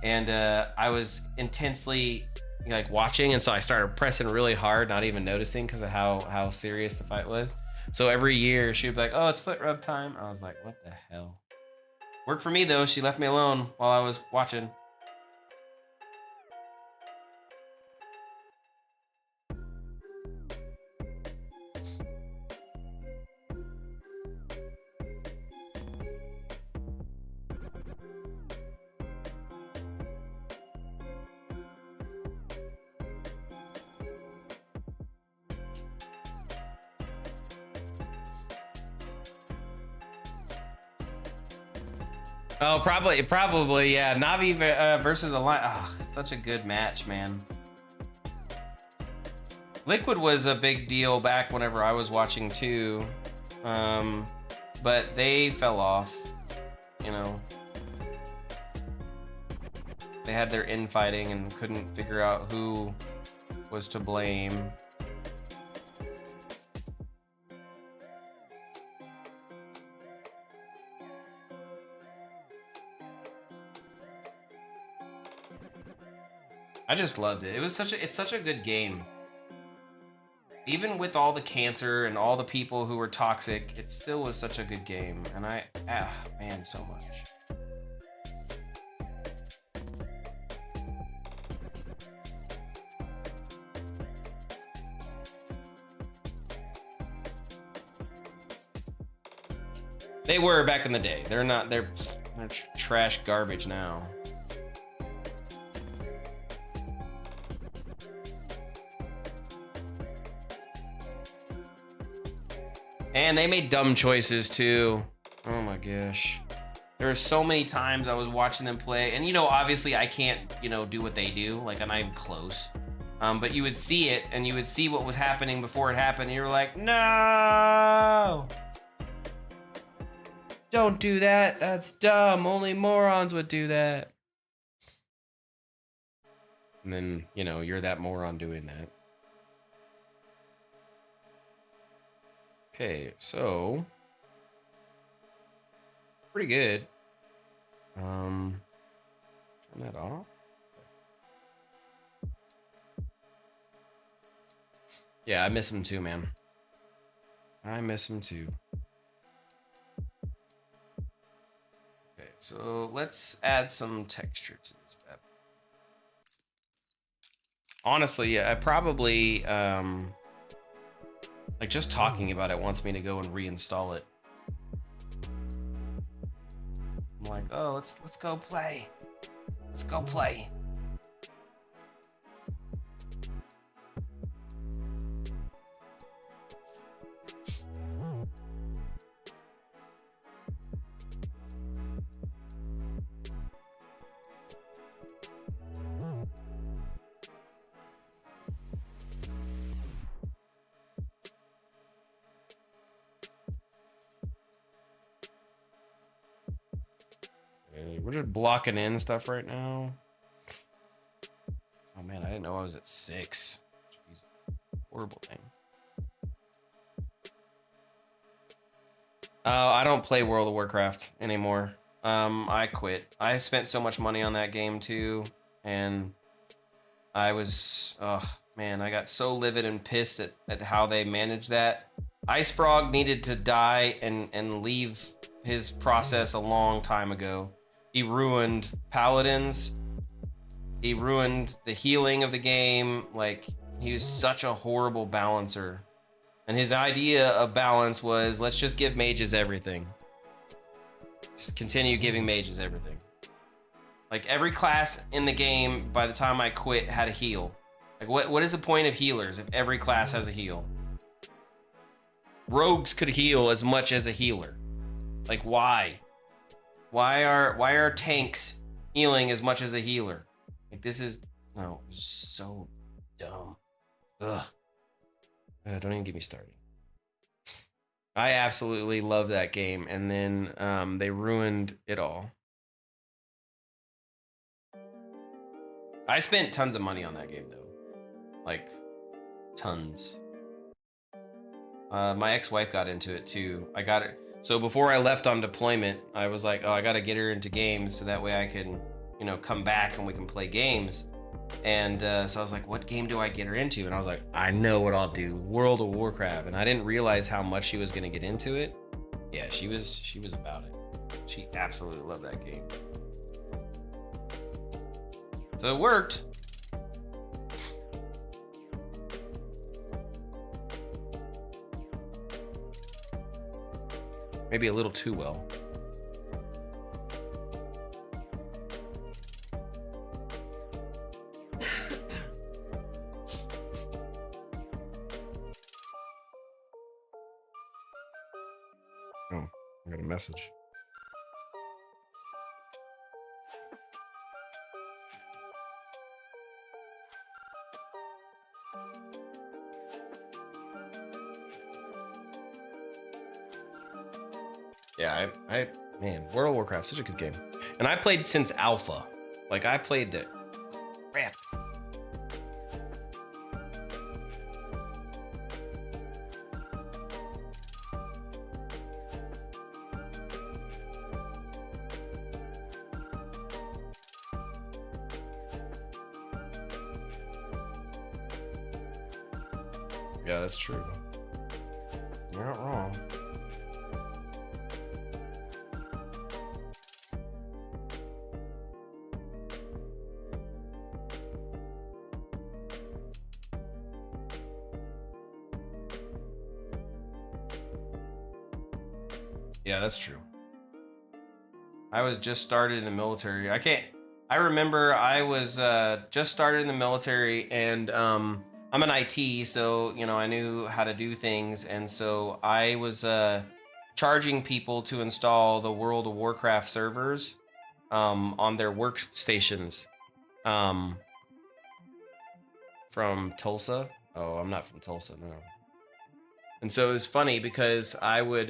and I was intensely like watching, and so I started pressing really hard, not even noticing because of how serious the fight was. So every year she'd be like, oh, it's foot rub time. I was like, what the hell? Worked for me though. She left me alone while I was watching. Oh, probably, yeah. Navi versus Alliance. Oh, such a good match, man. Liquid was a big deal back whenever I was watching too, but they fell off. You know, they had their infighting and couldn't figure out who was to blame. I just loved it. It's such a good game. Even with all the cancer and all the people who were toxic, it still was such a good game. And man, so much. They were back in the day. They're not, they're trash garbage now. And they made dumb choices too. Oh my gosh. There were so many times I was watching them play, and you know, obviously I can't, you know, do what they do. Like, I'm not even close. But you would see it, and you would see what was happening before it happened, and you were like, no! Don't do that. That's dumb. Only morons would do that. And then, you know, you're that moron doing that. Okay, so pretty good. Turn that off. Yeah, I miss him too, man. I miss him too. Okay, so let's add some texture to this map. Honestly, yeah, I probably like just talking about it wants me to go and reinstall it. I'm like, oh, let's go play. Let's go play. We're just blocking in stuff right now. Oh man, I didn't know I was at 6. Jeez, horrible thing. I don't play World of Warcraft anymore. I quit. I spent so much money on that game too, and I was, oh man, I got so livid and pissed at how they managed that. Ice Frog needed to die and leave his process a long time ago. He ruined paladins. He ruined the healing of the game. Like, he was such a horrible balancer. And his idea of balance was, let's just give mages everything. Just continue giving mages everything. Like, every class in the game, by the time I quit, had a heal. Like, what is the point of healers if every class has a heal? Rogues could heal as much as a healer. Like, why? Why are tanks healing as much as a healer? Like, this is, no, so dumb. Ugh. Don't even get me started. I absolutely love that game, and then they ruined it all. I spent tons of money on that game, though. Like, tons. My ex-wife got into it, too. I got it. So before I left on deployment, I was like, oh, I got to get her into games so that way I can, you know, come back and we can play games. And so I was like, what game do I get her into? And I was like, I know what I'll do. World of Warcraft. And I didn't realize how much she was going to get into it. Yeah, she was about it. She absolutely loved that game. So it worked. Maybe a little too well. Oh, I got a message. Yeah, man, World of Warcraft, such a good game. And I played since Alpha. Like, I played the crap. Yeah, that's true. You're not wrong. Yeah, that's true. I was just started in the military. I remember I was just started in the military, and I'm an IT, so, you know, I knew how to do things. And so I was charging people to install the World of Warcraft servers on their workstations from Tulsa. Oh, I'm not from Tulsa, no. And so it was funny because I would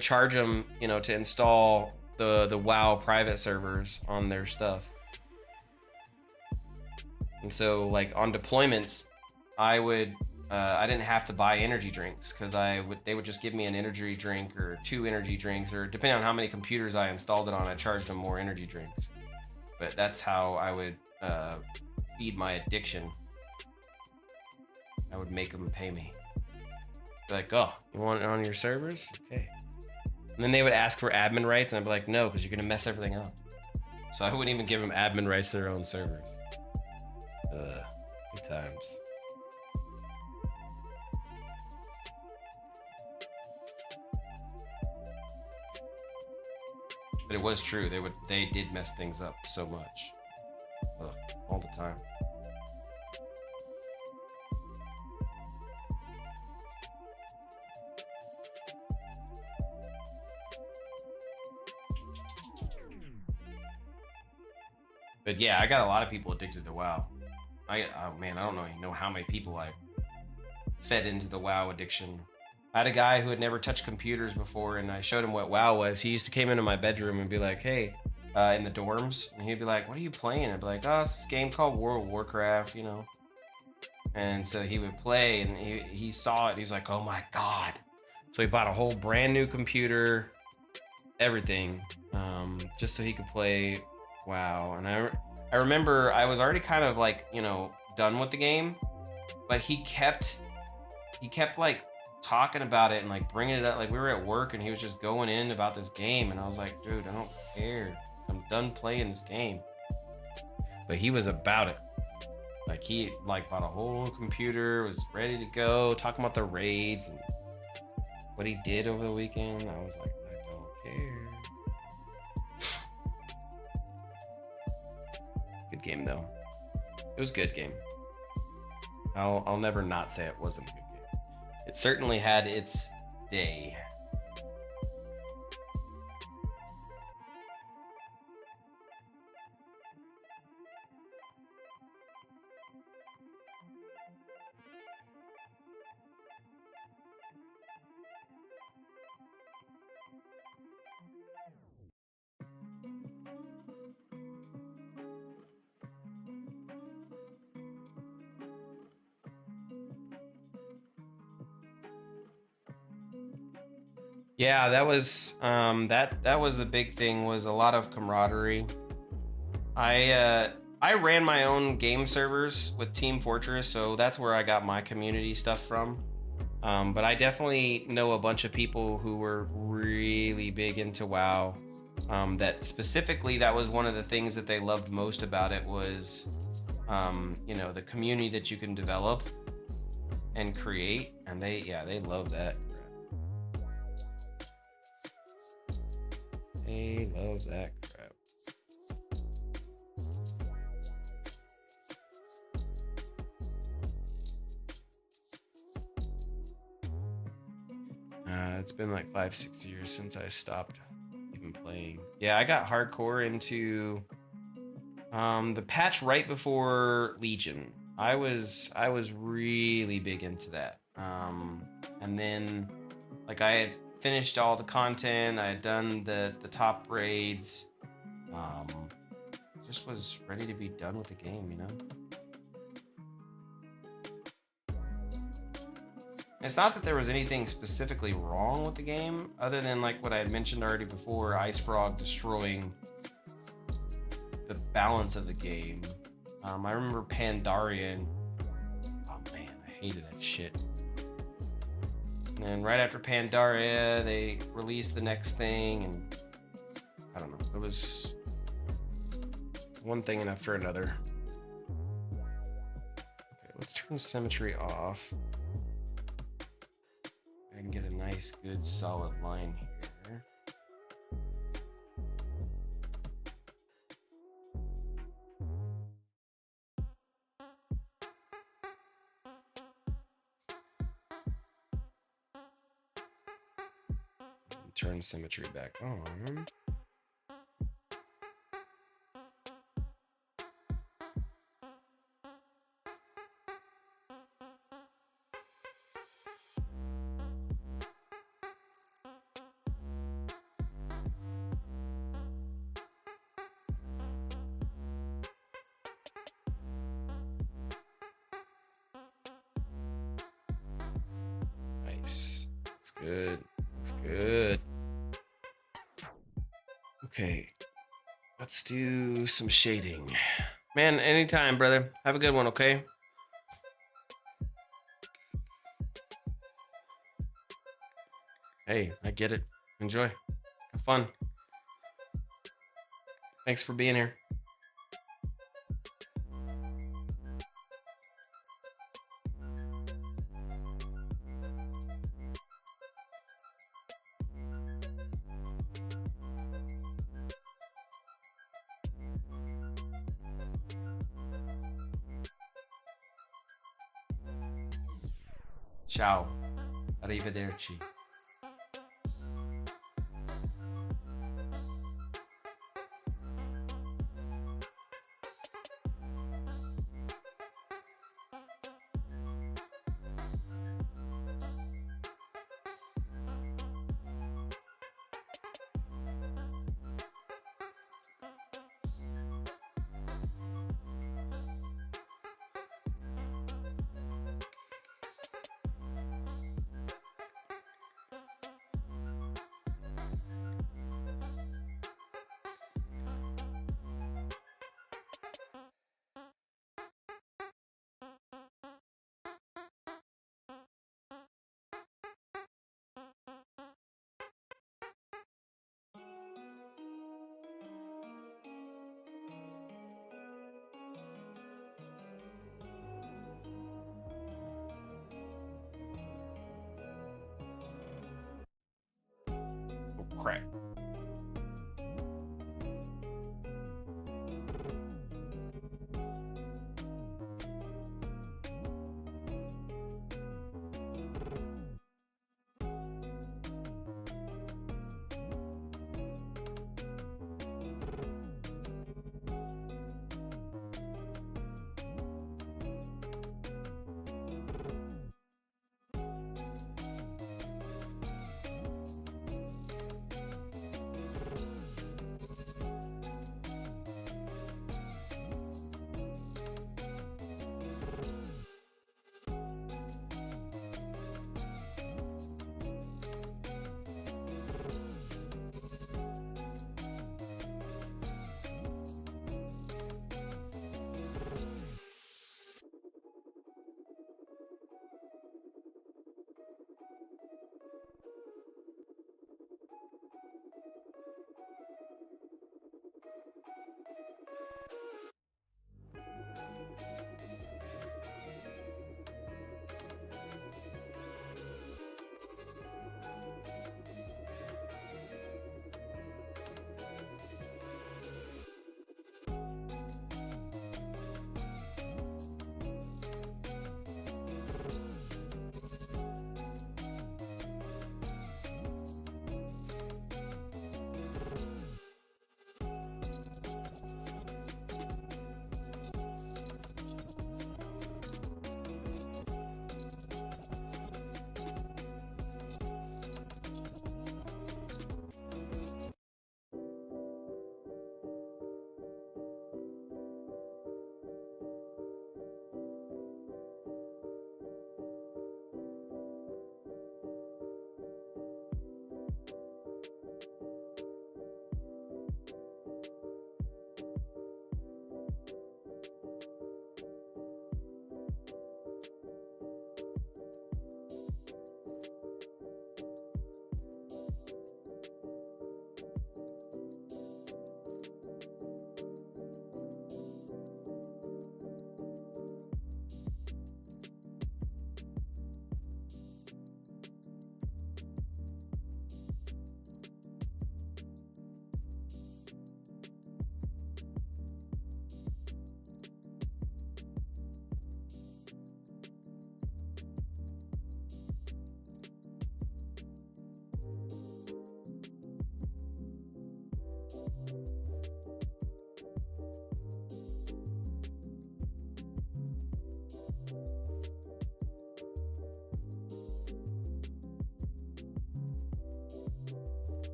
charge them, you know, to install the WoW private servers on their stuff. And so, like, on deployments, I didn't have to buy energy drinks because they would just give me an energy drink or 2 energy drinks, or depending on how many computers I installed it on, I charged them more energy drinks. but that's how I would feed my addiction. I would make them pay me. Be like, oh, you want it on your servers? Okay. And then they would ask for admin rights, and I'd be like, no, because you're gonna mess everything up. So I wouldn't even give them admin rights to their own servers. Good times. But it was true. They did mess things up so much. Ugh, all the time. But yeah, I got a lot of people addicted to WoW. Oh man, I don't even know how many people I fed into the WoW addiction. I had a guy who had never touched computers before, and I showed him what WoW was. He used to come into my bedroom and be like, hey, in the dorms, and he'd be like, what are you playing? I'd be like, oh, it's this game called World of Warcraft, you know. And so he would play, and he saw it. He's like, oh my God. So he bought a whole brand new computer, everything, just so he could play WoW. And I remember I was already kind of like, you know, done with the game, but he kept like talking about it and like bringing it up. Like we were at work and he was just going in about this game, and I was like, dude, I don't care. I'm done playing this game. But he was about it. Like he like bought a whole computer, was ready to go, talking about the raids and what he did over the weekend. I was like, I don't care. Good game though. It was a good game. I'll never not say it wasn't a good game. It certainly had its day. Yeah, that was that was the big thing, was a lot of camaraderie. I ran my own game servers with Team Fortress, so that's where I got my community stuff from. But I definitely know a bunch of people who were really big into WoW. That specifically, that was one of the things that they loved most about it was, you know, the community that you can develop and create, and they love that. They love that crap. It's been like 5-6 years since I stopped even playing. Yeah, I got hardcore into the patch right before Legion. I was really big into that. And then like I had finished all the content, I had done the top raids, just was ready to be done with the game, you know. It's not that there was anything specifically wrong with the game, other than like what I had mentioned already before, Ice Frog destroying the balance of the game. I remember Pandaria, and oh man, I hated that shit. And then right after Pandaria, they released the next thing, and I don't know. It was one thing and after another. Okay, let's turn symmetry off. I can get a nice, good, solid line here. Turn symmetry back on. Nice. Looks good. Looks good. Okay, Let's do some shading. Man, anytime, brother. Have a good one, okay? Hey, I get it. Enjoy. Have fun. Thanks for being here. Ciao. Arrivederci.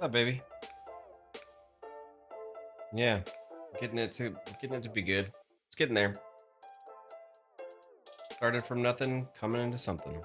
What's up, baby? Yeah, getting it to be good. It's getting there. Started from nothing, coming into something.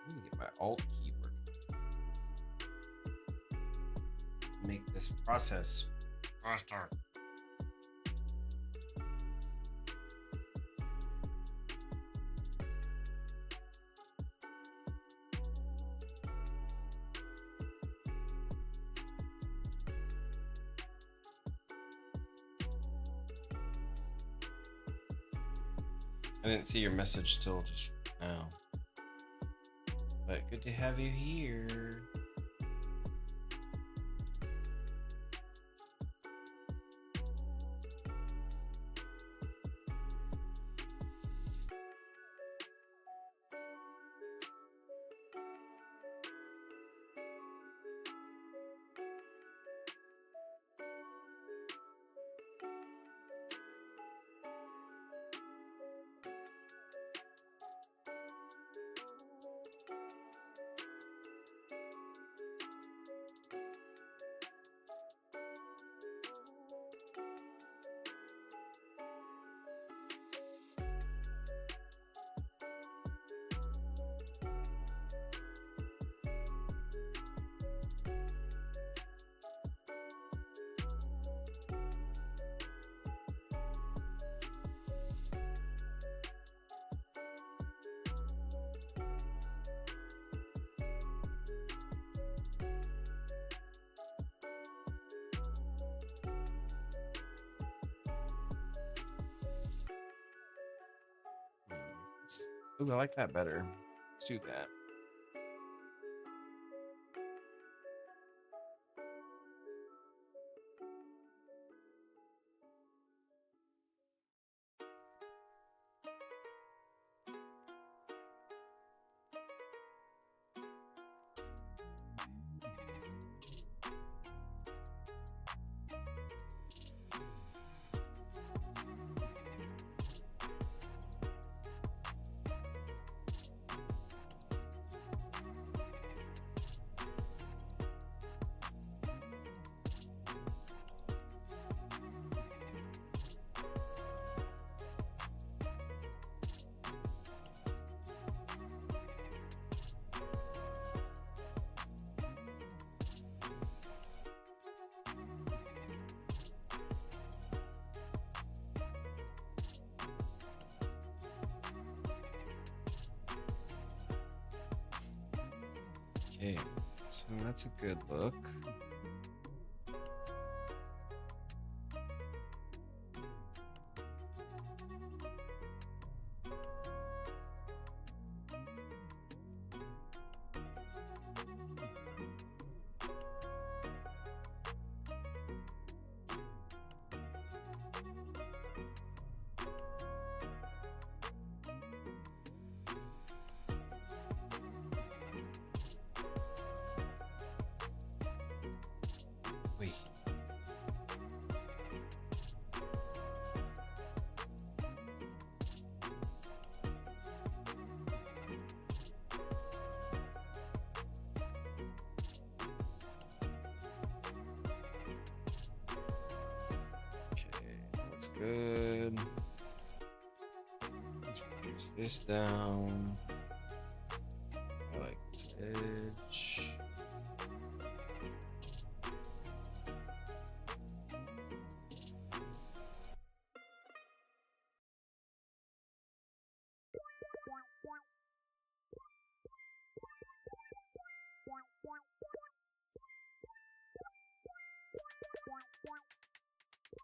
I need to get my Alt key working. Make this process faster. I didn't see your message till just now. But good to have you here. Ooh, I like that better. Let's do that. Okay, so that's a good look. Wait. Good. Let's reduce this down. I like this edge.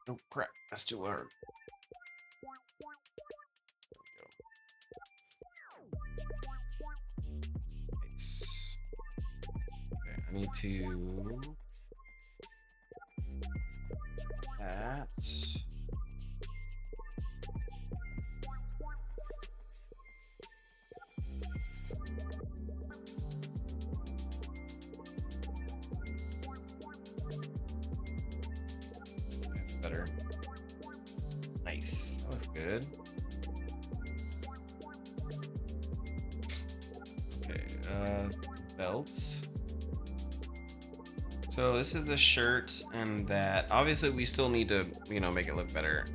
Oh crap, that's too hard. Nice. Okay, I need to that. That's better. Nice. That was good. Okay, belt. So this is the shirt and that. Obviously, we still need to, you know, make it look better.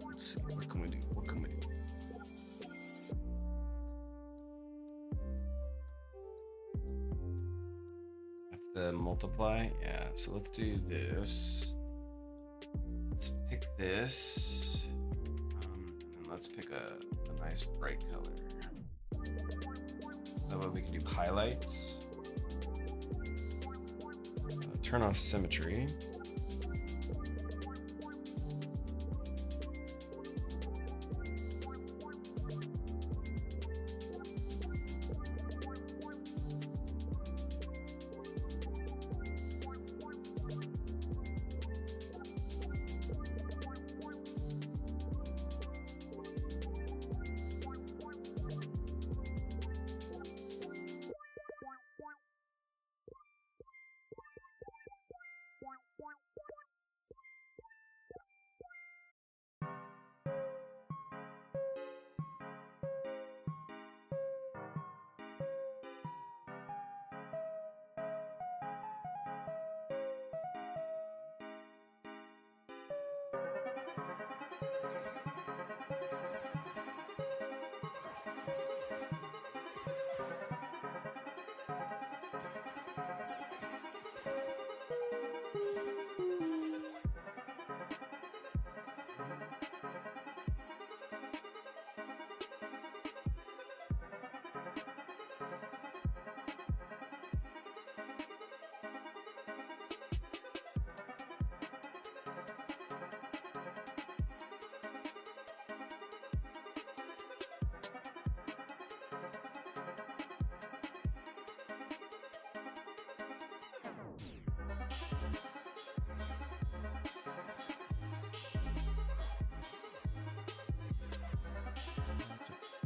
Let's see. What can we do? What can we do? That's the multiply. Yeah. So let's do this. Let's pick this. And let's pick a nice bright color. That way we can do highlights. Turn off symmetry.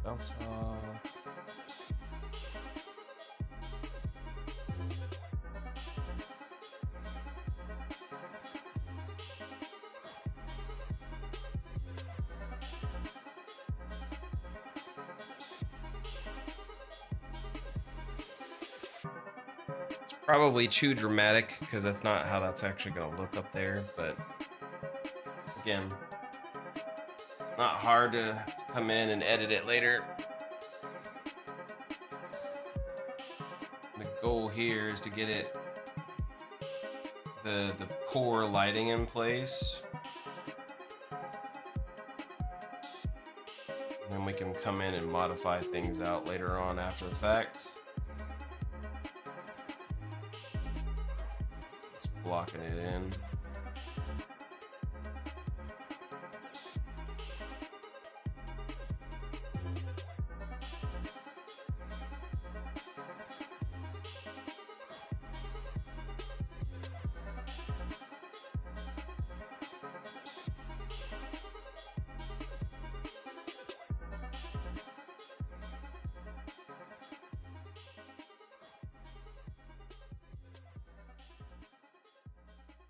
Belt off. It's probably too dramatic because that's not how that's actually going to look up there, but again, not hard to come in and edit it later. The goal here is to get it the core lighting in place. And then we can come in and modify things out later on after the fact. Just blocking it in.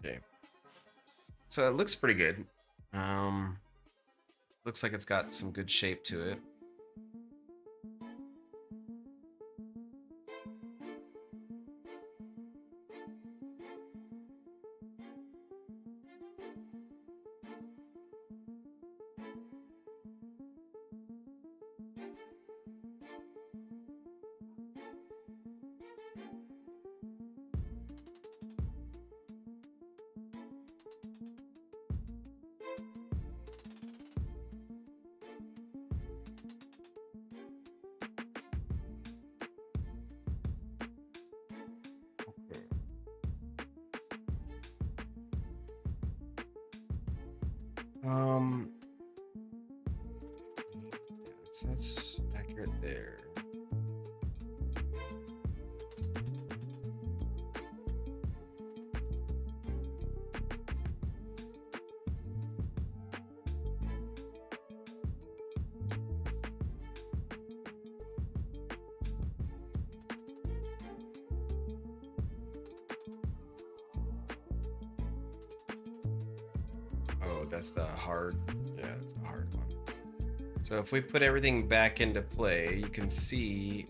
Okay. So it looks pretty good. Looks like it's got some good shape to it. So that's accurate there. Oh, that's the hard. Yeah, that's the hard one. So if we put everything back into play, you can see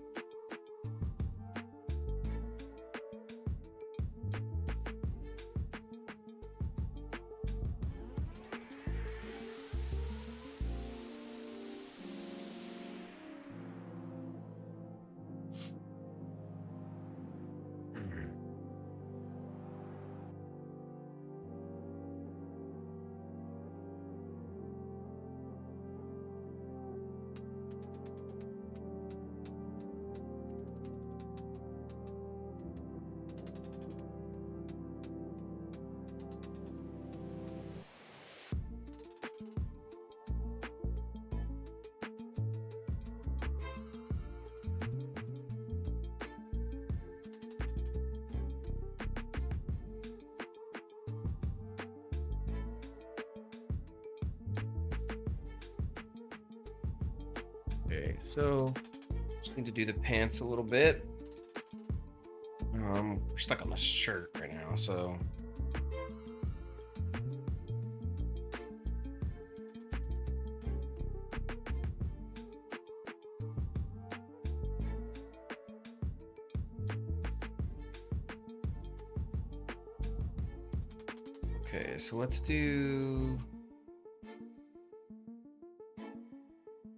okay, so just need to do the pants a little bit. We're stuck on the shirt right now, so okay, so let's do.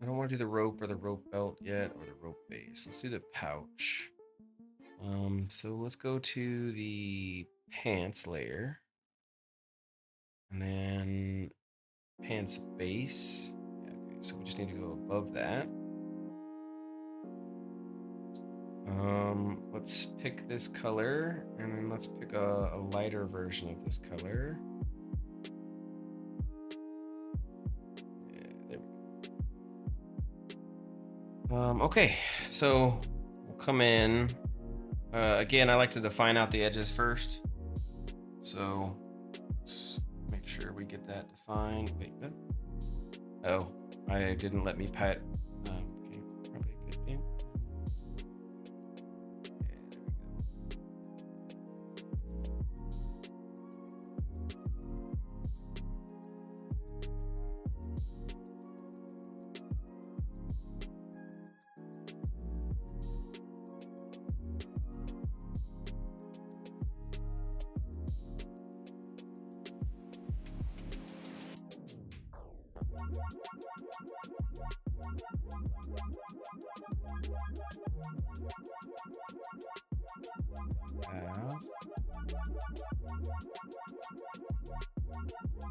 I don't want to do the rope or the rope belt yet, or the rope base. Let's do the pouch. So let's go to the pants layer, and then pants base. Yeah, okay, so we just need to go above that. Let's pick this color, and then let's pick a lighter version of this color. Yeah, there we go. Okay, so we'll come in. Again, I like to define out the edges first. So let's make sure we get that defined. Wait, what? Oh, I didn't let me pat. Okay, probably a good thing.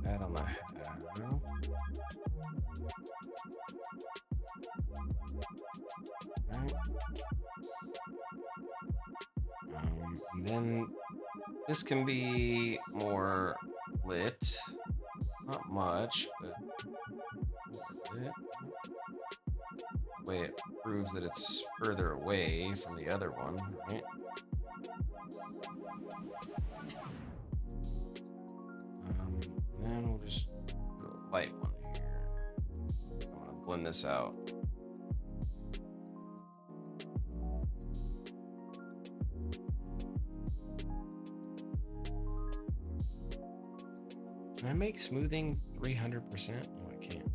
That on the half. Right. And then this can be more lit. Not much, but lit. The way it proves that it's further away from the other one, right? Then we'll just do a light one here. I want to blend this out. Can I make smoothing 300%? No, I can't.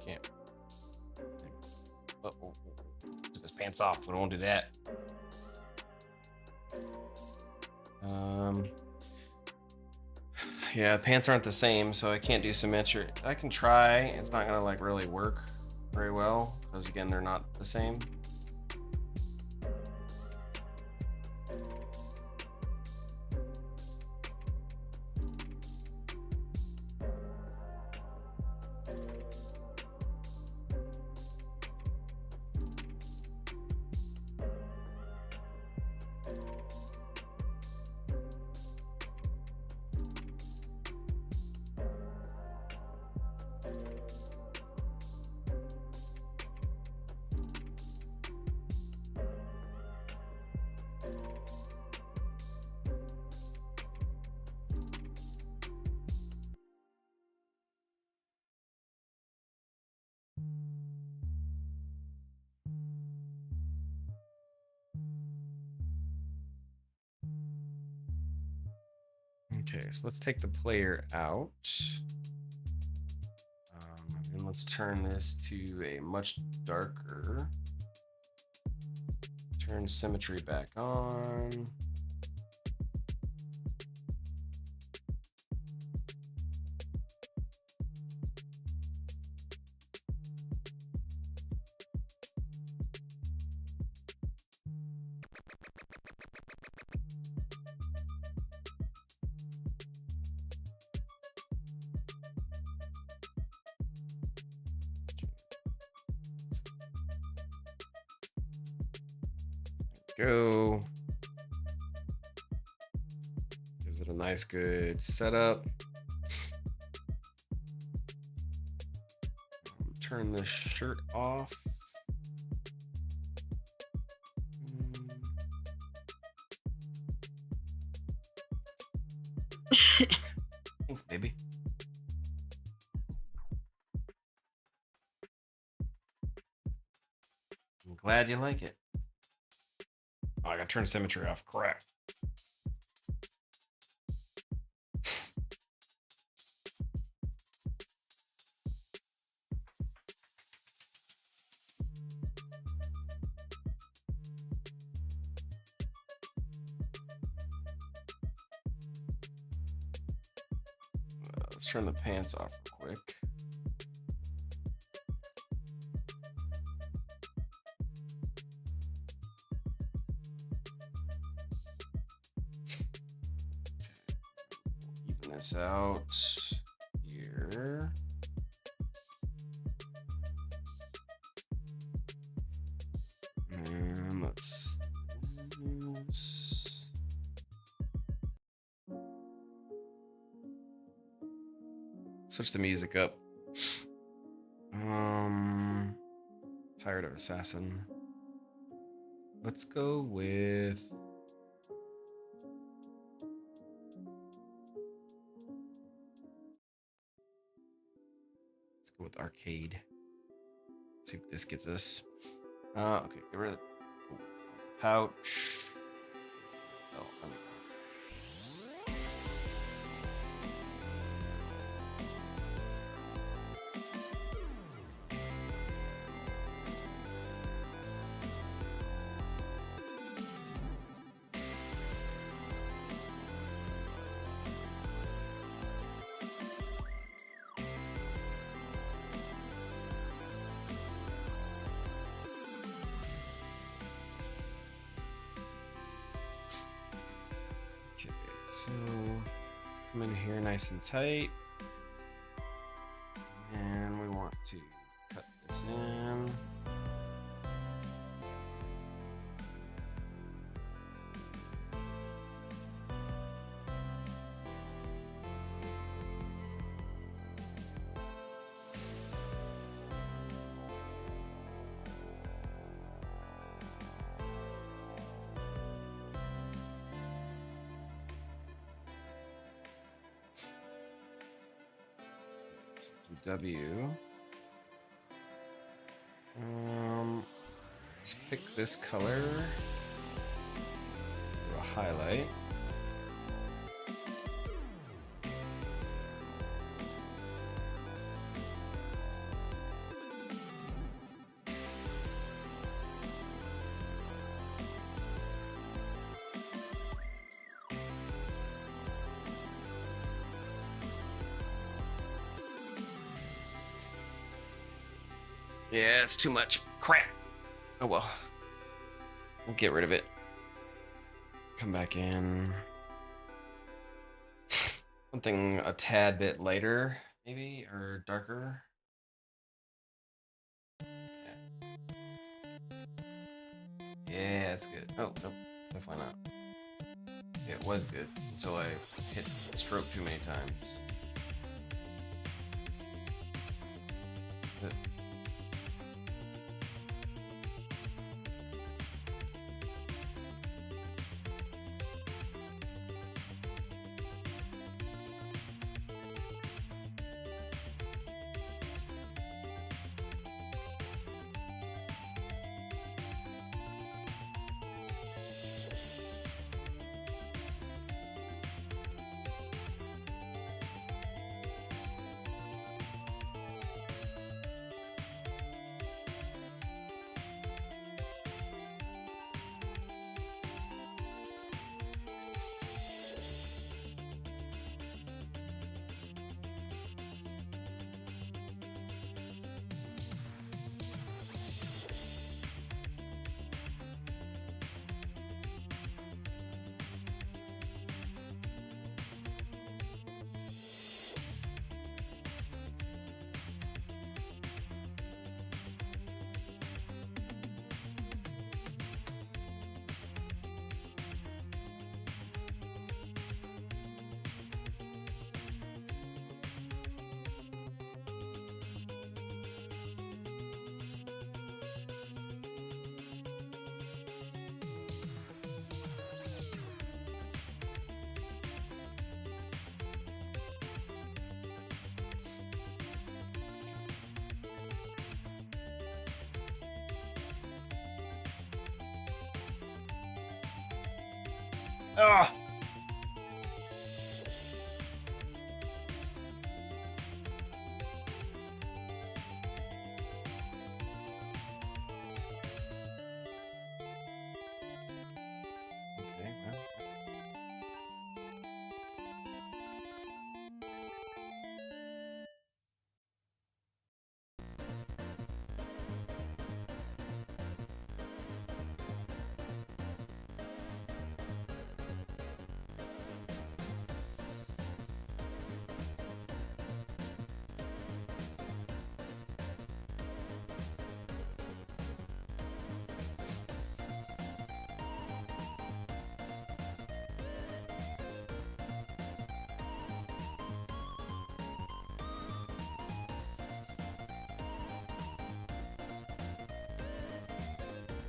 Can't. Oh, took his pants off. We don't do that. Yeah, pants aren't the same, so I can't do symmetric. I can try. It's not gonna like really work very well because again, they're not the same. Okay, so let's take the player out. And let's turn this to a much darker. Turn symmetry back on. Go. Gives it a nice, good setup. Turn the shirt off. Thanks, baby. I'm glad you like it. Oh, I gotta turn symmetry off. Correct. Let's turn the pants off real quick. Even this out here. And let's switch the music up. Tired of Assassin. Let's go with with arcade. See what this gets us. Okay, get rid of the pouch. Oh, so come in here nice and tight, and we want to cut this in. W. Let's pick this color. Do a highlight. Yeah, it's too much. Crap. Oh well. We'll get rid of it. Come back in. Something a tad bit lighter, maybe, or darker. Yeah, that's good. Oh, nope, definitely not. Yeah, it was good until I hit stroke too many times. Ah! Okay, well, that's...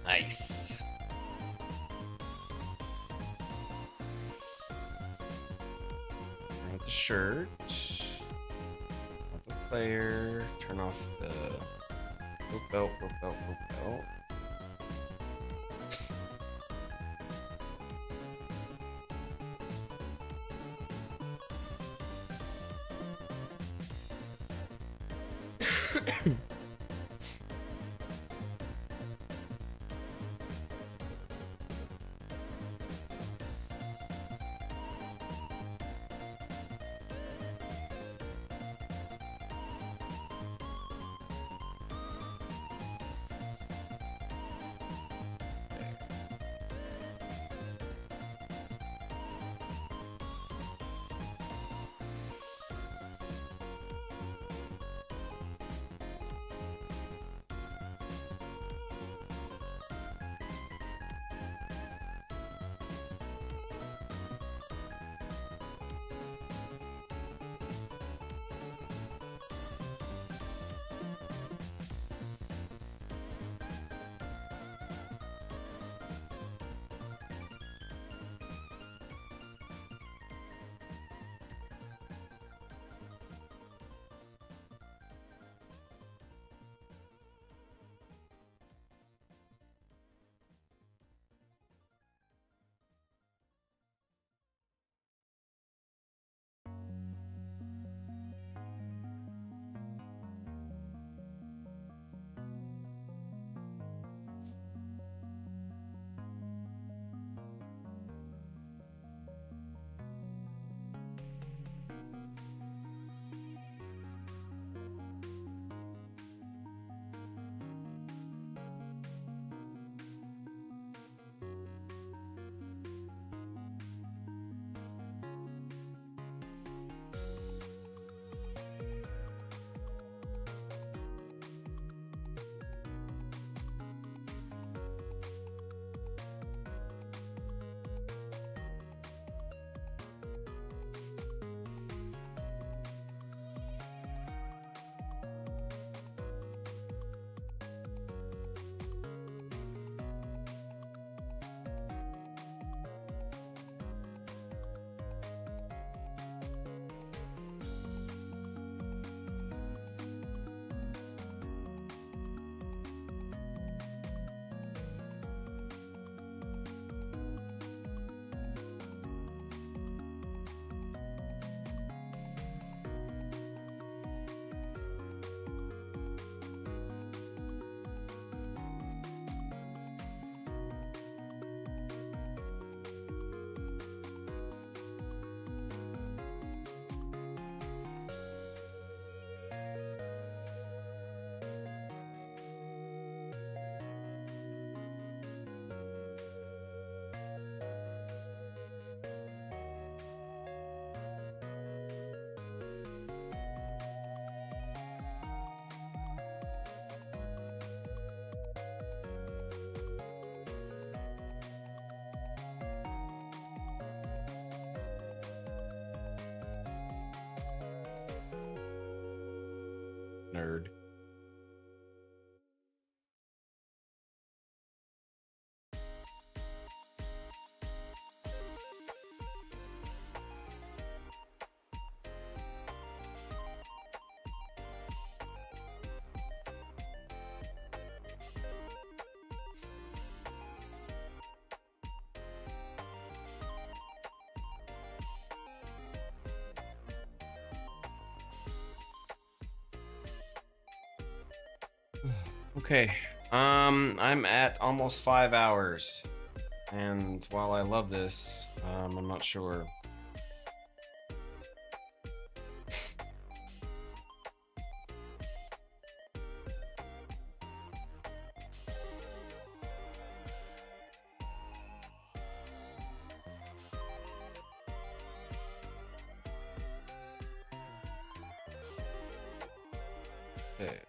Nice. With the shirt, with the player. Turn off the rope belt, rope belt, rope belt. Nerd. Okay, I'm at almost 5 hours, and while I love this, I'm not sure. Okay.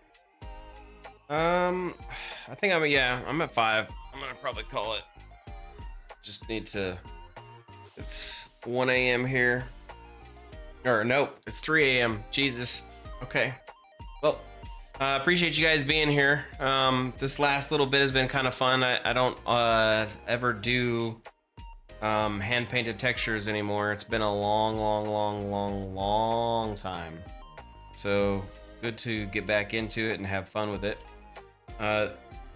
I think I'm at 5. I'm gonna probably call it. Just need to. It's 1 a.m. here. Or nope, it's 3 a.m. Jesus. Okay. Well, appreciate you guys being here. This last little bit has been kind of fun. I don't ever do hand painted textures anymore. It's been a long time. So good to get back into it and have fun with it.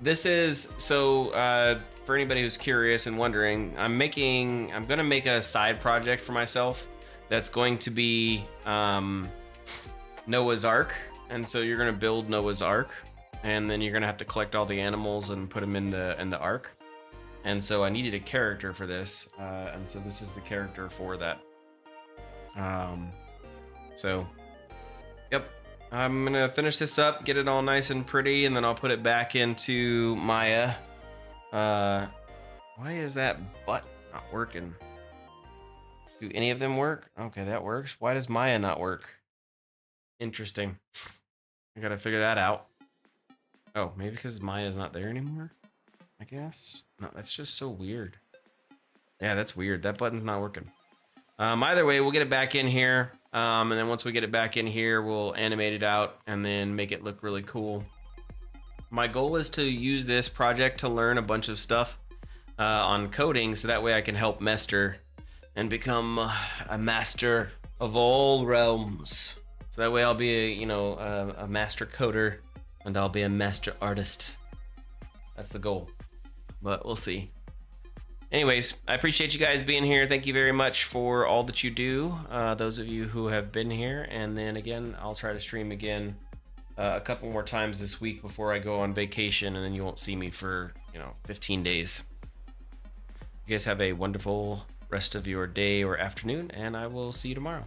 This is for anybody who's curious and wondering, I'm gonna make a side project for myself that's going to be Noah's Ark, and so you're gonna build Noah's Ark, and then you're gonna have to collect all the animals and put them in the Ark. And so I needed a character for this, and so this is the character for that. So, yep. I'm gonna finish this up, get it all nice and pretty, and then I'll put it back into Maya. Why is that button not working? Do any of them work? Okay, that works. Why does Maya not work? Interesting. I gotta figure that out. Oh, maybe because Maya's not there anymore? I guess. No, that's just so weird. Yeah, that's weird. That button's not working. Either way, we'll get it back in here. And then once we get it back in here, we'll animate it out and then make it look really cool. My goal is to use this project to learn a bunch of stuff on coding, so that way I can help Mester and become a master of all realms. So that way I'll be a master coder, and I'll be a master artist. That's the goal, but we'll see. Anyways, I appreciate you guys being here. Thank you very much for all that you do, those of you who have been here. And then again, I'll try to stream again a couple more times this week before I go on vacation, and then you won't see me for 15 days. You guys have a wonderful rest of your day or afternoon, and I will see you tomorrow.